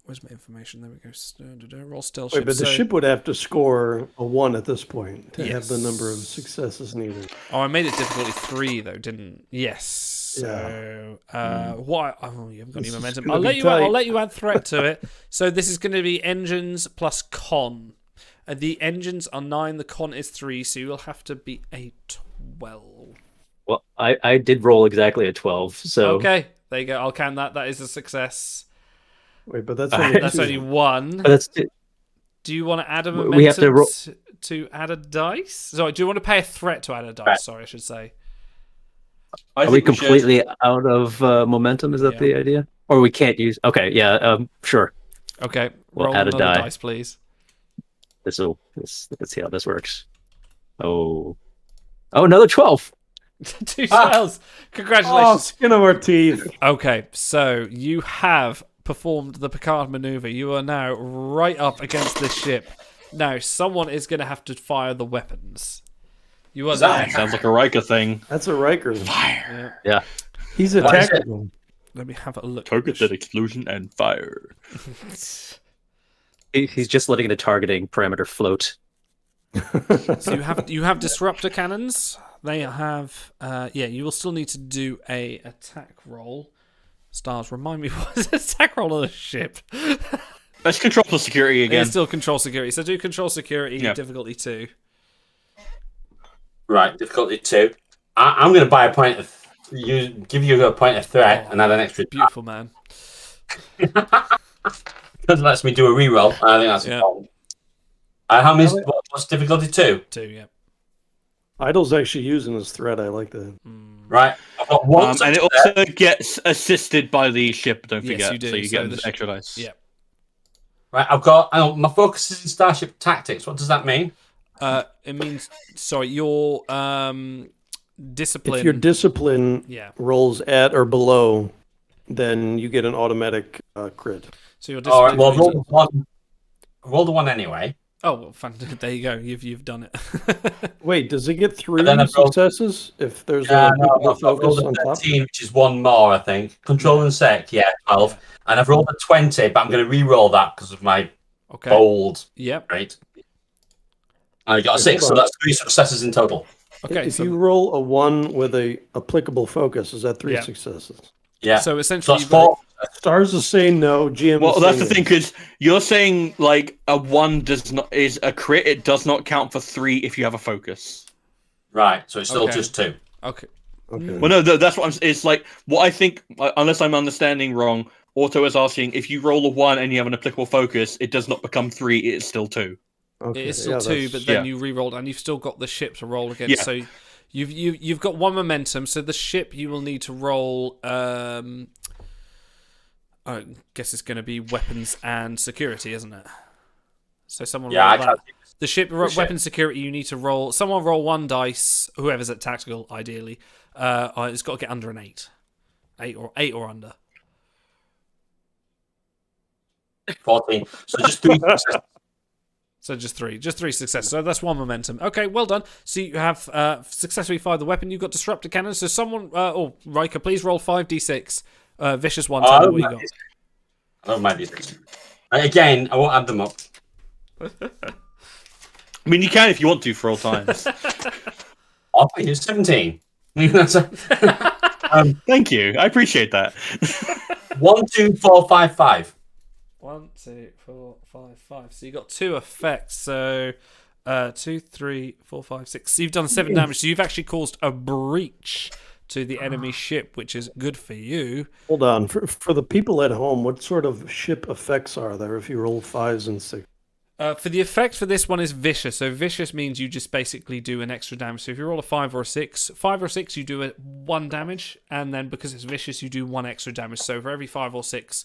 where's my information? There we go. Roll stealth Wait, ship. but the So- ship would have to score a 1 at this point to have the Yes. number of successes needed. Oh, I made it difficulty 3 though, didn't? Yes. So, what? Oh, you haven't got any This is momentum. gonna I'll be let you. tight. I'll let you add threat to it. So this is going to be engines plus con. The engines are 9. The con is 3. So you'll have to be a 12. Well, I did roll exactly a 12, so Okay, there you go. I'll count that. That is a success. Wait, but that's Alright. only That's two. only 1. but that's Do you want to add a We momentum have to roll- to add a dice? Sorry, do you want to pay a threat to add a dice? Sorry, I should say. I are we think should. completely out of momentum? Is that Yeah. the idea? Or we can't use? Okay, yeah, sure. Okay, We'll roll add a another die. dice, please. Let's see how this works. Oh, another 12. 2 spells. Oh, Congratulations. skin of our teeth. Okay, so you have performed the Picard maneuver. You are now right up against this ship. Now, someone is going to have to fire the weapons. You are Zach. there. Sounds like a Riker thing. That's a Riker. Yeah. Yeah. He's a Why is it- tactical. Let me have a look. Targeted explosion and fire. He's just letting the targeting parameter float. So you have disruptor cannons. They have you will still need to do a attack roll. Stars, remind me what is an attack roll on the ship? Let's control the security It's again. still control security. So do control security, Yeah. difficulty 2. Right, difficulty 2. I'm going to buy a point of. Give you a point of threat and add an extra. Beautiful man. Because it lets me do a reroll. I think that's Yeah. important. How many? What's difficulty 2? 2, yeah. Idol's actually using his threat. I like that. Right. I've got one. And it success. also gets assisted by the ship, don't Yes, forget. you do. So you So get the an sh- extra dice. Yeah. Right. I've got. My focus is in Starship Tactics. What does that mean? It means your discipline. If your discipline yeah. rolls at or below, then you get an automatic crit. So your All right. discipline. Well, means- roll the one. Roll the one anyway. oh, well, there you go. You've done it. Wait, does it get 3 then I've rolled- successes if there's Yeah, a no, applicable I've rolled focus a on top? 13, which is one more, I think. Control and sec, 12. And I've rolled a 20, but I'm going to re-roll that because of my Okay. bold Yep. rate. And I got a 6, hold so on. that's 3 successes in total. Okay. If So, you roll a 1 with a applicable focus, is that 3 Yeah. successes? Yeah. so So essentially, that's you've got- 4. Stars is saying no. GM Well, is that's the saying thing, yes. because you're saying like a 1 is a crit. It does not count for 3 if you have a focus. Right, so it's still Okay. just 2. okay. Okay. Well, no, that's what I'm. It's like what I think. Unless I'm understanding wrong, Auto is asking if you roll a 1 and you have an applicable focus, it does not become 3. It's still 2. Okay, It is still yeah, 2, that's- but then yeah. you re-rolled, and you've still got the ship to roll against. Yeah. So you've got 1 momentum. So the ship you will need to roll. I guess it's going to be weapons and security, isn't it? So someone Yeah, I roll can't. that. The ship ship. weapon security. You need to roll. Someone roll 1 dice. Whoever's at tactical, ideally. It's got to get under an 8. 8 or under. 14. So just 3 successes. So just 3 successes. So that's 1 momentum. Okay, well done. So you have successfully fired the weapon. You've got disruptor cannon. So someone, Riker, please roll 5d6. Vicious one. Tell me what you got. I don't mind these. Again, I won't add them up. I mean, you can if you want to for all times. I'll pay you 17. Thank you. I appreciate that. 1, 2, 4, 5, 5. 1, 2, 4, 5, 5. So you got 2 effects. So 2, 3, 4, 5, 6. So you've done 7 damage. So you've actually caused a breach to the enemy ship, which is good for you. Hold on. For the people at home, what sort of ship effects are there if you roll 5s and 6? For the effect for this one is vicious. So vicious means you just basically do an extra damage. So if you roll a 5 or a 6, 5 or 6 you do 1 damage, and then because it's vicious you do 1 extra damage. So for every 5 or 6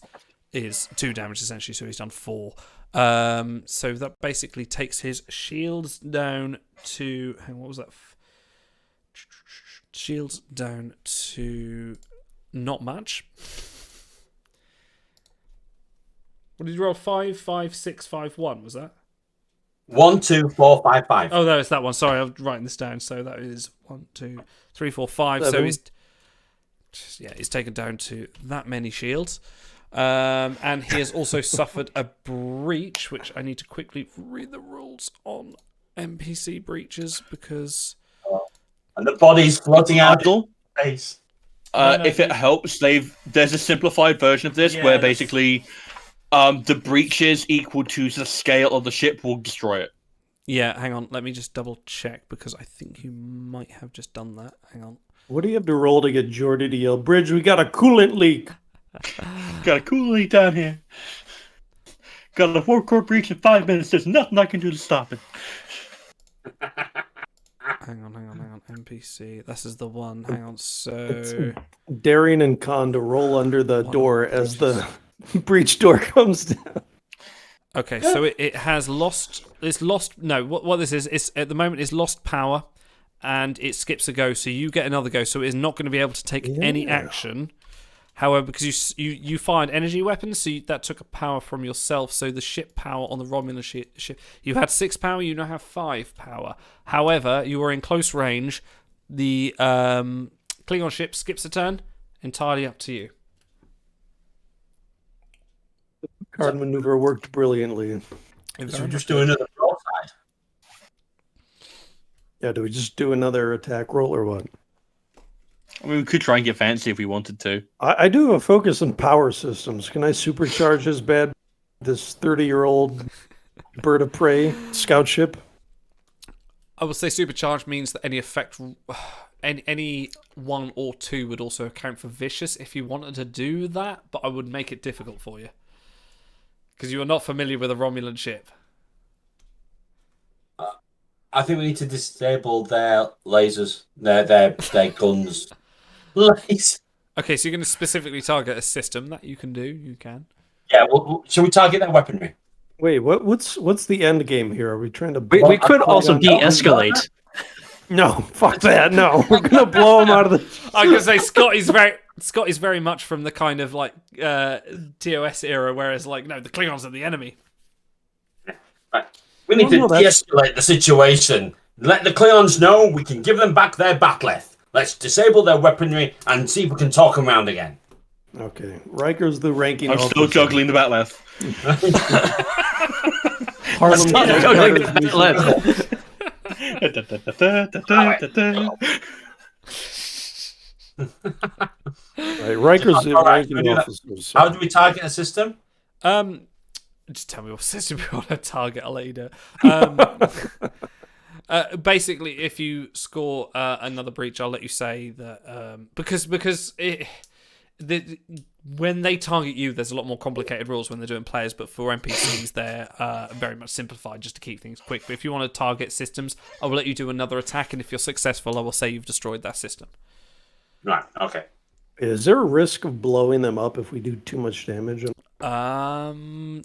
is 2 damage essentially. So he's done 4. So that basically takes his shields down to. Hang on, what was that? Shields down to not much. What did you roll? 5, 5, 6, 5, 1, was that? 1, 2, 4, 5, 5. Oh, no, it's that one. Sorry, I'm writing this down. So that is 1, 2, 3, 4, 5. 7. So he's taken down to that many shields. And he has also suffered a breach, which I need to quickly read the rules on NPC breaches because. And the body's floating out Idle. of space. If it helps, there's a simplified version of this where basically the breaches equal to the scale of the ship will destroy it. Yeah, hang on. Let me just double check because I think you might have just done that. Hang on. What do you have to roll to get Jordy to yell, Bridge, we got a coolant leak? Got a cool lead down here. Got a warp core breach in 5 minutes. There's nothing I can do to stop it. Hang on. NPC. This is the one. Hang on. So. Darian and Khan to roll under the door as the breach door comes down. Okay, so it has lost. It's lost. No, what this is, it's at the moment it's lost power, and it skips a go. So you get another go. So it is not going to be able to take any action. However, because you find energy weapons, so that took a power from yourself. So the ship power on the Romulan ship, you had 6 power. You now have 5 power. However, you were in close range. The Klingon ship skips a turn. Entirely up to you. Card maneuver worked brilliantly. So we just do another broadside. Yeah, do we just do another attack roll or what? I mean, we could try and get fancy if we wanted to. I do have a focus on power systems. Can I supercharge this 30-year-old bird of prey scout ship? I would say supercharged means that any effect, any 1 or 2 would also account for vicious if you wanted to do that, but I would make it difficult for you. Because you are not familiar with a Romulan ship. I think we need to disable their lasers, their guns. Lasers. Okay, so you're going to specifically target a system that you can do. You can. Yeah, well, shall we target their weaponry? Wait, what's the end game here? Are we trying to? We could also de-escalate. No, fuck that. No, we're gonna blow him out of the. I was going to say Scott is very much from the kind of like TOS era, whereas like no, the Klingons are the enemy. Right. We need to de-escalate the situation. Let the Klingons know we can give them back their bat'leth. Let's disable their weaponry and see if we can talk them round again. Okay, Riker's the ranking. I'm still juggling the batleth. Harlem Juggling the Right, Riker's the ranking officer. So. How do we target a system? Just tell me what system you want to target. I'll let you do it. Basically, if you score another breach, I'll let you say that because when they target you, there's a lot more complicated rules when they're doing players, but for NPCs, they're very much simplified just to keep things quick. But if you want to target systems, I will let you do another attack, and if you're successful, I will say you've destroyed that system. Right, okay. Is there a risk of blowing them up if we do too much damage?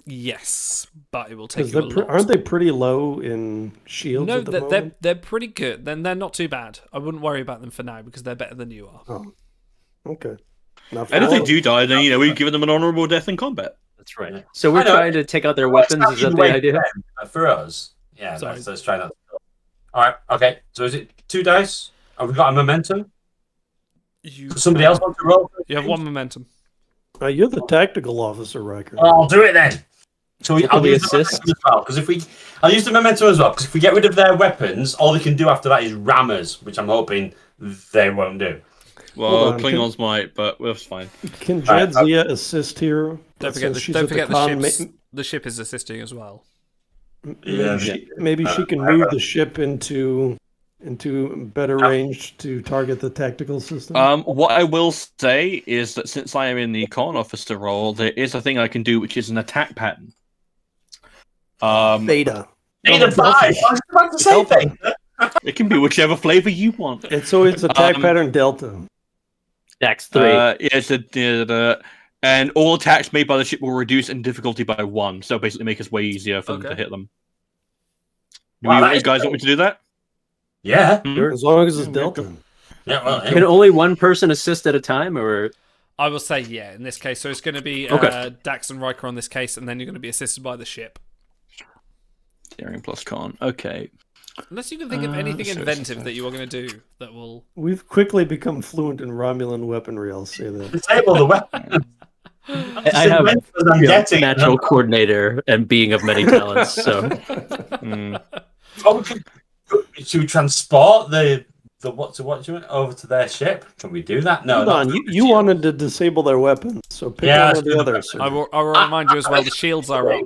Yes, but it will take you a lot. Aren't they pretty low in shields No, at the moment? they're pretty good. Then they're not too bad. I wouldn't worry about them for now because they're better than you are. Oh, okay. Not And if they for- do die, then we've given them an honourable death in combat. That's right. So we're I know. trying to take out their weapons. Is that the idea? For us. Yeah, Sorry. let's try that. Alright, okay. So is it 2 dice? Have we got a momentum? Does somebody else want to roll? You have 1 momentum. You're the tactical officer, Riker. I'll do it then. So Can I'll we use the assist? momentum as well. Because I'll use the momentum as well. Because if we get rid of their weapons, all they can do after that is ram us, which I'm hoping they won't do. Well, Hold on, Klingons might, but that's fine. Can Jadzia assist here? Don't forget the ship is assisting as well. Maybe she can move the ship into into better range to target the tactical system? What I will say is that since I am in the con officer role, there is a thing I can do, which is an attack pattern. Theta. Beta 5! I was about to say thing. It can be whichever flavor you want. It's always attack pattern Delta. Dax 3. And all attacks made by the ship will reduce in difficulty by 1, so basically make us way easier for them to hit them. Wow, You guys want me to do that? Yeah. As long as it's Delta. Yeah, well, Can only one person assist at a time, or I will say yeah in this case. So it's going to be Okay. Dax and Riker on this case, and then you're going to be assisted by the ship. Steering plus con. Okay. Unless you can think of anything so inventive that you are going to do that will. We've quickly become fluent in Romulan weaponry, I'll say that. disable the weapon. I have I'm getting natural coordinator and being of many talents. So to transport the what you want over to their ship. Can we do that? No. Hold not on, the you shield. wanted to disable their weapons, so pick Yeah, one of the others. I will remind you as well. The shields are up.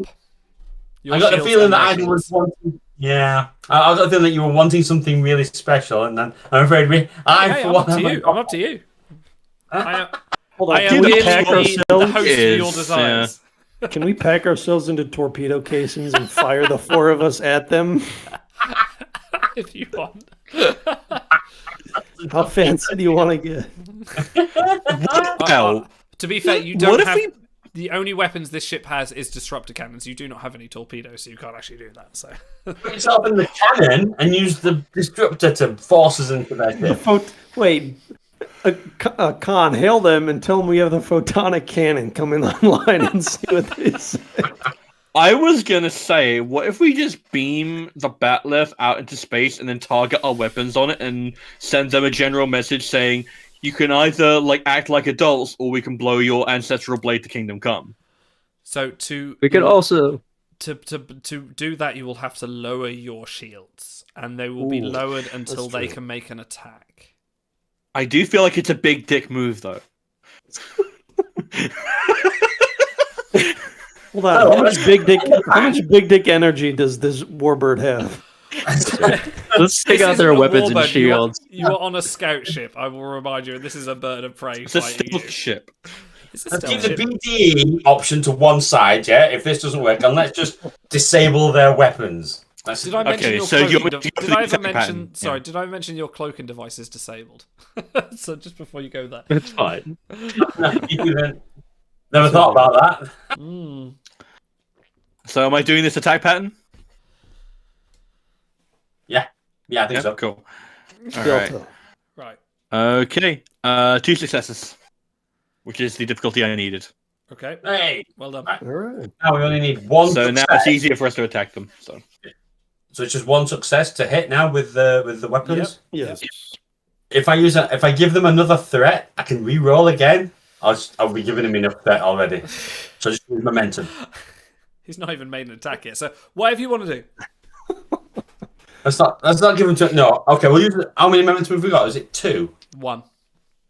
Your I got the shields feeling and that their I was shields. wanting. Yeah, I got the feeling that you were wanting something really special, and then I'm afraid Hey, for I'm one. up to you. I'm up to you. Hold on, I can am we really pack the ourselves? host for your desires. Can we pack ourselves into torpedo casings and fire the four of us at them? If you want. How fancy do you want to get? Well, To be fair, you What don't if have. we- The only weapons this ship has is disruptor cannons. You do not have any torpedoes, so you can't actually do that. So Put yourself in the cannon and use the disruptor to force us into their ship. Wait, Khan, hail them and tell them we have the photonic cannon coming online and see what they say. I was gonna say, what if we just beam the Bat'leth out into space and then target our weapons on it and send them a general message saying, you can either act like adults or we can blow your ancestral blade to Kingdom Come. So to we could also to do that, you will have to lower your shields, and they will be Ooh, lowered until that's they true. can make an attack. I do feel like it's a big dick move, though. Hold on, how much big dick energy does this warbird have? let's take This out isn't their a weapons warbird. and shields. You are on a scout ship. I will remind you. This is a bird of prey It's a fighting stealth you. ship. It's a Let's stealth keep the ship. BDE option to one side, yeah. If this doesn't work, and let's just disable their weapons. Did I mention Okay, your so cloaking? you're- Did you're I ever the mention? pattern, Sorry, yeah. did I mention your cloaking device is disabled? So just before you go there. It's fine. Never thought about that. Mm. So am I doing this attack pattern? Yeah, I think so. Cool. All right. Delta. Right. Okay. 2 successes, which is the difficulty I needed. Okay. Hey, Well done. All right. now we only need one. So now success. it's easier for us to attack them. So So it's just one success to hit now with the weapons. Yes. If I give them another threat, I can re-roll again. I'll be giving him enough threat already. So just use momentum. He's not even made an attack yet. So whatever you want to do. Let's not give him to no. Okay, we'll use how many momentum have we got? Is it 2? 1.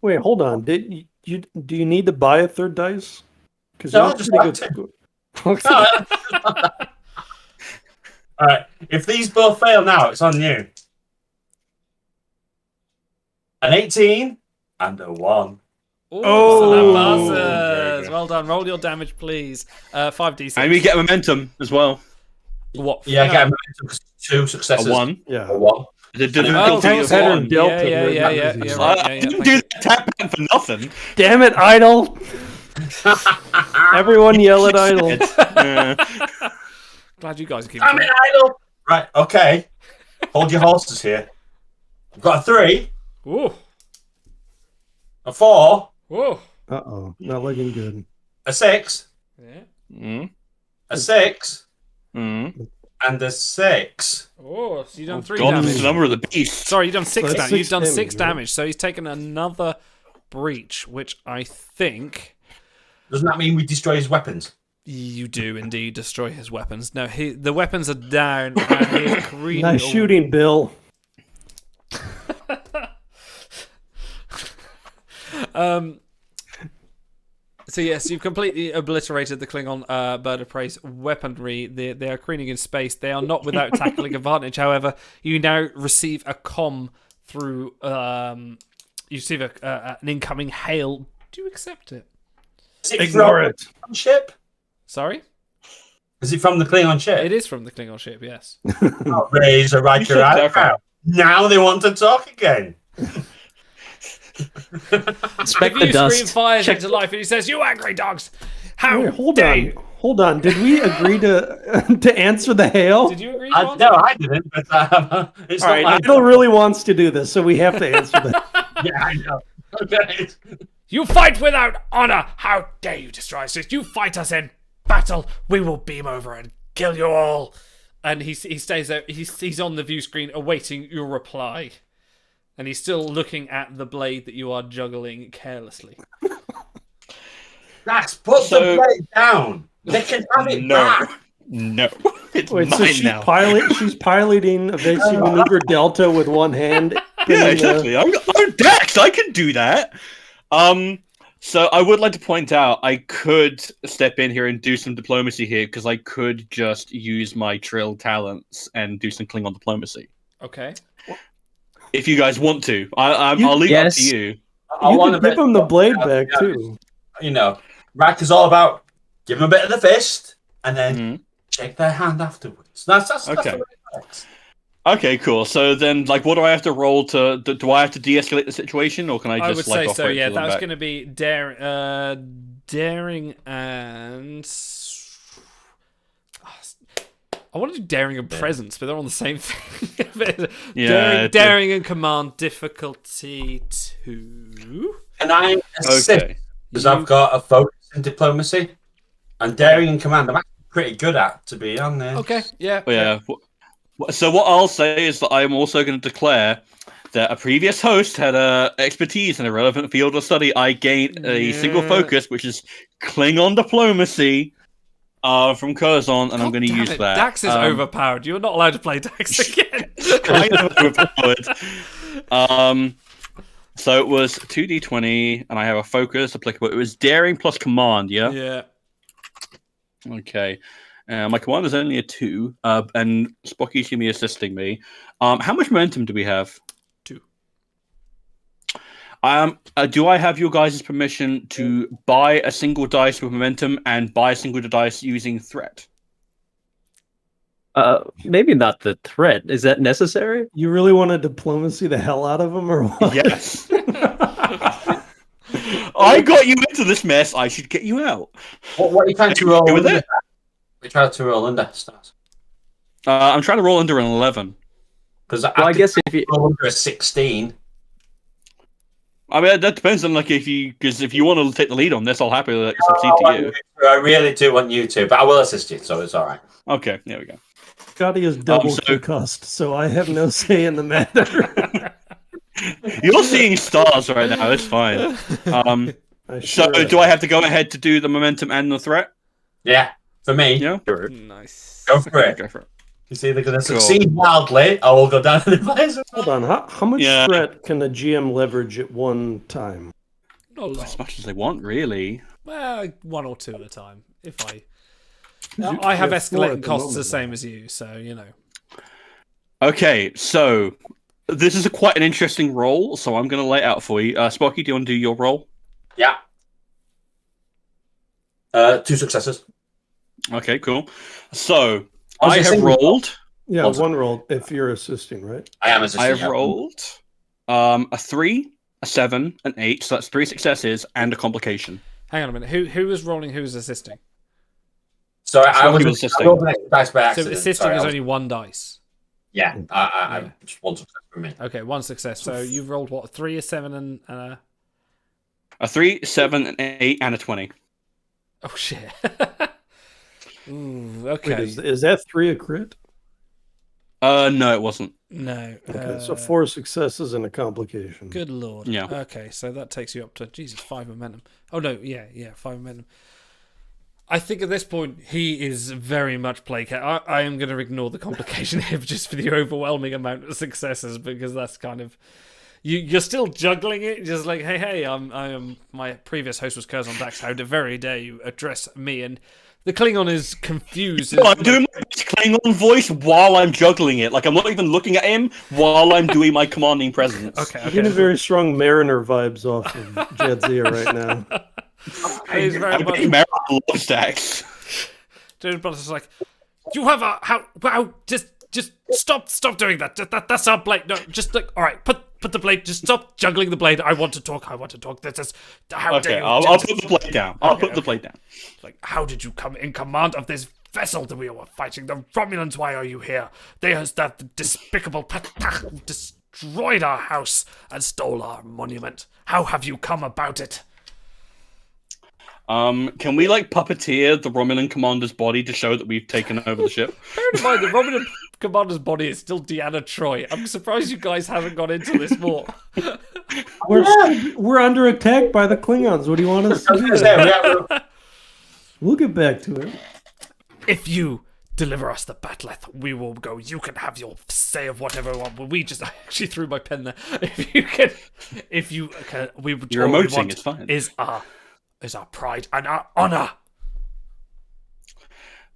Wait, hold on. Do you need to buy a third dice? Because No, just buy two. All right. If these both fail now, it's on you. An 18 and a 1. Ooh, Oh, so that very passes. good. Well done. Roll your damage, please. 5d6. and we get momentum as well. What? Yeah, No. get a momentum 'cause 2 successes. A 1. Yeah. A 1. The Oh, difficulty Attack of pattern 1. Delta. Yeah, right? right, I yeah, didn't thank do you. the attack pattern for nothing. Damn it, Idle! Everyone yell at Idle. Glad you guys are keeping I'm an idol. Right, okay. Hold your horses here. I've got a 3, Ooh. a 4, Ooh. Uh-oh, not looking good. a 6, Yeah. Mm, a 6, mm. and a 6. Oh, so you've done 3 Gone is damage. the number of the beast. Sorry, you've done 6 That's damage. 6 You've done 6 damage, right? damage. So he's taken another breach, which I think Doesn't that mean we destroy his weapons? you do indeed destroy his weapons. No, the weapons are down and he is careening. Nice shooting, Bill. So yes, you've completely obliterated the Klingon bird of prey's weaponry. They are careening in space. They are not without tackling advantage. However, you now receive a comm through. You receive an incoming hail. Do you accept it? Is it Ignore from it. the ship? Sorry, Is it from the Klingon ship? it is from the Klingon ship. Yes. Oh, raise a right You should your clarify. eyebrow. Now they want to talk again. Inspect The the view screen dust. fires Check- into life, and he says, "You angry dogs! How Wait, hold dare on. you?" Hold on. Did we agree to to answer the hail? Did you agree? I, John? no, I didn't. But it's All right, not like, Idol really wants to do this, so we have to answer that. yeah, I know. Okay. You fight without honor! How dare you destroy us? If you fight us in battle, we will beam over and kill you all. And he stays there. He's on the view screen awaiting your reply. And he's still looking at the blade that you are juggling carelessly. Dax, put So- the blade down. They can have it No. back. No. It's Wait, so mine she's now. she's piloting evasive maneuver Delta with one hand. Yeah, pinning, exactly. I'm Dax. I can do that. So I would like to point out I could step in here and do some diplomacy here because I could just use my Trill talents and do some Klingon diplomacy. Okay. If you guys want to, I'll leave Yes. it up to you. I You want could a give bit. him the blade back Yeah. too. You know, Rack is all about give them a bit of the fist and then Mhm. shake their hand afterwards. That's Okay. the way it works. Okay, cool. So then, like, what do I have to roll to? Do I have to de-escalate the situation, or can I I just would like say so, operate yeah. till That I'm was back? going to be daring and... I want to do daring and presence, but they're on the same thing. Yeah, daring and command difficulty 2. And I assist Okay. because I've got a focus in diplomacy and daring and command. I'm actually pretty good at, to be honest. Okay, yeah. Well, yeah. So what I'll say is that I'm also going to declare that a previous host had expertise in a relevant field of study. I gained a single Yeah. focus, which is Klingon diplomacy, from Curzon, and I'm going to Damn use it, that. Dax is overpowered. You're not allowed to play Dax again. kind of overpowered. So it was 2d20, and I have a focus applicable. It was daring plus command, yeah? Yeah. Okay. My command is only a 2, and Spocky's going to be assisting me. How much momentum do we have? 2. Do I have your guys' permission to buy a single dice with momentum and buy a single dice using threat? Maybe not the threat. Is that necessary? You really want to diplomacy the hell out of him, or what? Yes. I got you into this mess. I should get you out. What are you trying to roll Go with under? it. We try to roll under stars. I'm trying to roll under an 11. Because Well, I guess if you roll under a 16. I mean, that depends on like if you want to take the lead on this, I'll happily like, succeed Oh, to you. I really do want you to, but I will assist you, so it's all right. Okay, there we go. Scotty is double so- concussed, so I have no say in the matter. You're seeing stars right now. It's fine. I So sure do I have to go ahead to do the momentum and the threat? Yeah, for me, Yeah. Nice. go for it. Go for it. It's either going to Cool. succeed wildly, or we'll go down in the place. Hold on. How much Yeah. threat can a GM leverage at one time? Not a lot. As much as they want, really. Well, 1 or 2 at a time. If I You- I have you 4 escalating at the costs the moment, same as you, so you know. Okay, so this is quite an interesting roll, so I'm going to lay it out for you. Sparky, do you want to do your roll? Yeah. 2 successes. Okay, cool. So Was I it have single? rolled. Yeah, Also- one roll if you're assisting, right? I am assisting. I have yeah. rolled a 3, a 7, an 8. So that's 3 successes and a complication. Hang on a minute. Who was rolling? Who was assisting? So I Smoky was was assisting. I rolled an extra dice by So accident. assisting Sorry, is I was- only 1 dice. Yeah, I Yeah. just 1 success for me. Okay, 1 success. So you've rolled what? 3, a 7, and A 3, 7, an 8, and a 20. oh shit. Ooh, Wait, okay. is that 3 a crit? No, it wasn't. No. Okay, so 4 successes and a complication. Good lord. Yeah. Okay, so that takes you up to 5 momentum. Oh no, yeah, 5 momentum. I think at this point he is very much placated. I am going to ignore the complication here just for the overwhelming amount of successes because that's kind of you're still juggling it, just like, hey, I am. My previous host was Curzon Dax. How very dare you address me? And the Klingon is confused. I'm doing my best Klingon voice while I'm juggling it. Like, I'm not even looking at him while I'm doing my commanding presence. I'm getting very strong Mariner vibes off of Jadzia right now. He's very I'm much. getting married to love stacks. James Bond is like, you have a how just stop doing that. That's our blade. No, just like, all right, put the blade. Just stop juggling the blade. I want to talk. This is how dare Okay, you? I'll put the blade down. I'll put the blade down. Like, how did you come in command of this vessel that we were fighting? The Romulans. Why are you here? They has that despicable Patach destroyed our house and stole our monument. How have you come about it? Can we like puppeteer the Romulan commander's body to show that we've taken over the ship? Bear in mind, the Romulan commander's body is still Deanna Troi. I'm surprised you guys haven't gone into this more. We're under attack by the Klingons. What do you want us to do? We'll get back to it. If you deliver us the Batleth, we will go. You can have your say of whatever you want. But we just I actually threw my pen there. If you can, we You're all we emoting, want it's fine. Is our pride and our honor.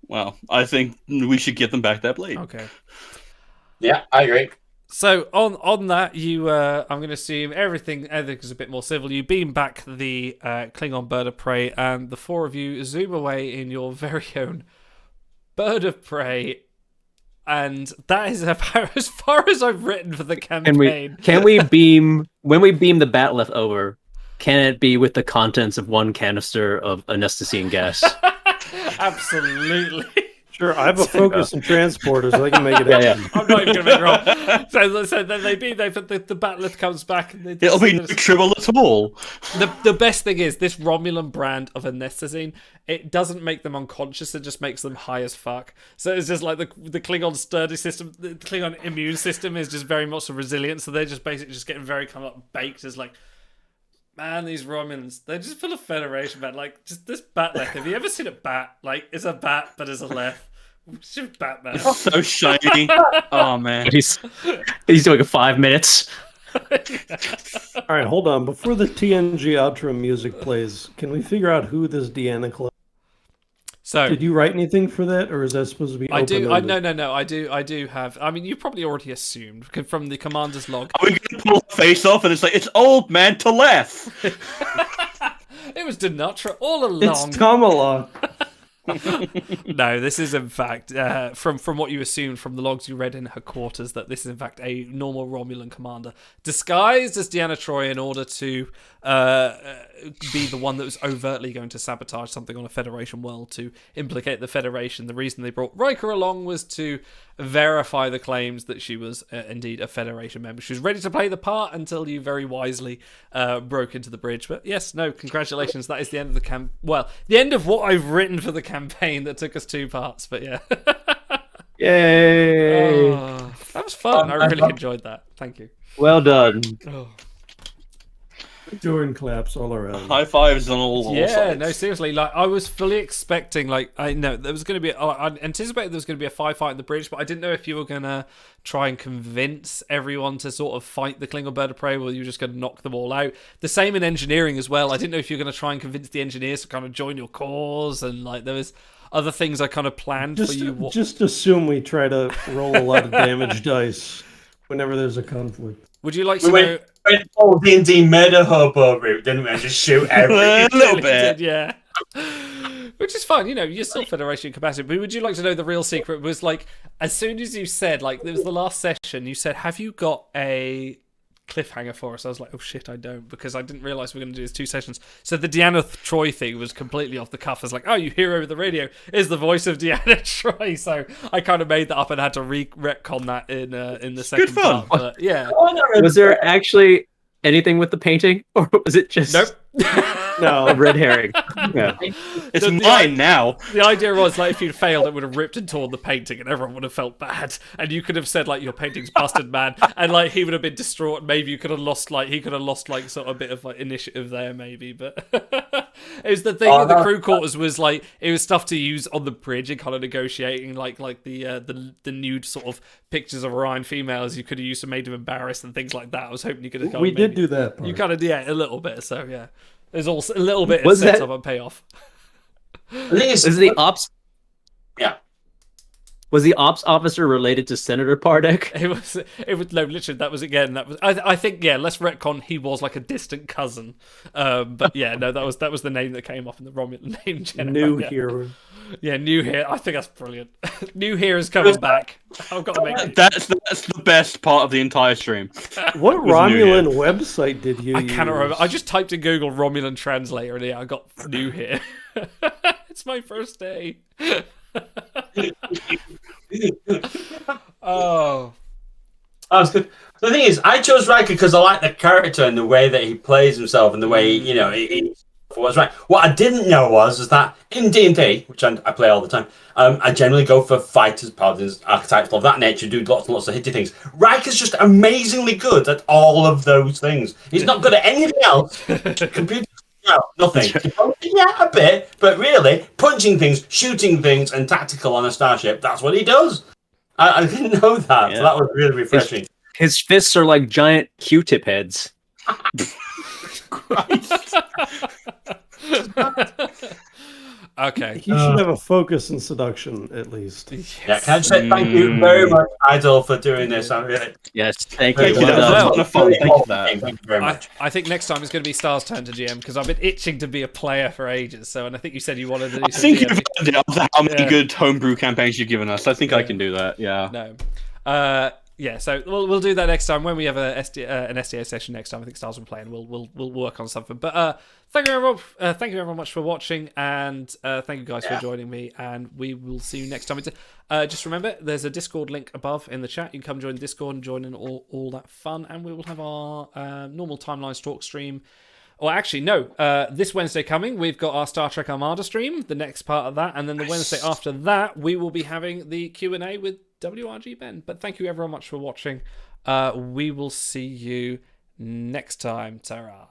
Well, I think we should give them back their blade. Okay. Yeah, I agree. So on that, you I'm going to assume everything is a bit more civil. You beam back the Klingon bird of prey, and the four of you zoom away in your very own bird of prey. And that is about as far as I've written for the campaign. Can we beam when we beam the Batleth over? Can it be with the contents of one canister of anesthetizing gas? Absolutely. Sure, I have a focus and transporter, so I can make it happen. I'm not even going to make it wrong. So then the Batleth comes back. And It'll be no trouble at all. The best thing is this Romulan brand of anesthetizine. It doesn't make them unconscious. It just makes them high as fuck. So it's just like the Klingon sturdy system. The Klingon immune system is just very much resilient. So they're just basically just getting very kind of baked as like. Man, these Romulans, they're just full of Federation, man. Like, just this Batleth. Have you ever seen a bat? Like, it's a bat, but it's a left. It's just Batman. So shiny. Oh, man. He's doing 5 minutes. All right, hold on. Before the TNG outro music plays, can we figure out who this Deanna Club? So, did you write anything for that, or is that supposed to be? I do. open-ended? No. I do have. I mean, you probably already assumed from the commander's log. Are we going to pull the face off and it's like, it's old man to left? It was Denatra all along. It's Kamala. No, this is in fact from what you assumed from the logs you read in her quarters that this is in fact a normal Romulan commander disguised as Deanna Troi in order to be the one that was overtly going to sabotage something on a Federation world to implicate the Federation. The reason they brought Riker along was to verify the claims that she was indeed a Federation member. She was ready to play the part until you very wisely broke into the bridge. But yes, no, congratulations. That is the end of the the end of what I've written for the campaign that took us 2 parts. But yeah. Yay! That was fun. I really enjoyed that. Thank you. Well done. Oh. Jordan claps all around. High fives on all Yeah, sides. no, seriously. Like, I was fully expecting, like, I know there was going to be. I anticipated there was going to be a fight in the bridge, but I didn't know if you were going to try and convince everyone to sort of fight the Klingon bird of prey, or you were just going to knock them all out. The same in engineering as well. I didn't know if you were going to try and convince the engineers to kind of join your cause, and like there was other things I kind of planned for you. Just assume we try to roll a lot of damage dice whenever there's a conflict. Would you like We to know? went full D&D murder hobo route, didn't we? And just shoot A everything. little bit. Yeah. Which is fine, you know, you're still Federation capacity. But would you like to know the real secret was like, as soon as you said, like, it was the last session, you said, have you got a cliffhanger for us? I was like, oh shit, I don't, because I didn't realise we were going to do this 2 sessions. So the Deanna Troi thing was completely off the cuff. I was like, oh, you hear over the radio is the voice of Deanna Troi. So I kind of made that up and had to retcon that in the second fun. part. But yeah. Was there actually anything with the painting, or was it just? Nope. No, A red herring. Yeah. It's The- mine now. The idea was like if you'd failed, it would have ripped and torn the painting, and everyone would have felt bad. And you could have said like your painting's busted, man, and like he would have been distraught. Maybe you could have lost like sort of a bit of like initiative there, maybe. But it was the thing Oh, with the no. crew quarters was like it was stuff to use on the bridge and kind of negotiating like the nude sort of pictures of Orion females. You could have used to make them embarrassed and things like that. I was hoping you could have. we did do that part. You kind of a little bit. So yeah, there's also a little bit Was of sense that- of a payoff. The thing is, Is the ops? Yeah. Was the ops officer related to Senator Pardek? It was no, literally that was again that was I think yeah, let's retcon he was like a distant cousin, but yeah, no, that was the name that came off in the Romulan name generator. New yeah. hero. Yeah, new here. I think that's brilliant. New here is coming back. I've got to make it. That's the best part of the entire stream. What Was Romulan website did you I use? cannot remember. I just typed in Google Romulan translator and yeah, I got new here. It's my first day. Oh. Oh, it's good. The thing is, I chose Riker because I like the character and the way that he plays himself and the way he was right. What I didn't know was that in D&D, which I play all the time, I generally go for fighters, paladins, archetypes of that nature, do lots and lots of hitty things. Riker's just amazingly good at all of those things. He's not good at anything else. Computer, no, nothing. Yeah, a bit, but really, punching things, shooting things, and tactical on a starship, that's what he does. I didn't know that, Yeah. so that was really refreshing. His fists are like giant Q-tip heads. Okay. He should have a focus in seduction, at least. Yeah, can I just say thank you very much, Idol, for doing this. I really Yes, thank Thank you. you. Well That was done. a lot of fun. Thank you for that. Thank you very much. I think next time it's going to be Star's turn to GM because I've been itching to be a player for ages. So, and I think you said you wanted to do I some think GM. you've heard it of how many Yeah. good homebrew campaigns you've given us. I think I can do that. Yeah. No. Yeah, so we'll do that next time when we have an SDA session next time. I think Stars will play, and we'll work on something. But thank you everyone much for watching, and thank you guys for joining me. And we will see you next time. Just remember, there's a Discord link above in the chat. You can come join Discord and join in all that fun. And we will have our normal Timelines Talk stream. Or actually, no. This Wednesday coming, we've got our Star Trek Armada stream. The next part of that, and then the Wednesday after that, we will be having the Q&A with WRG Ben. But thank you everyone much for watching. We will see you next time. Ta-ra.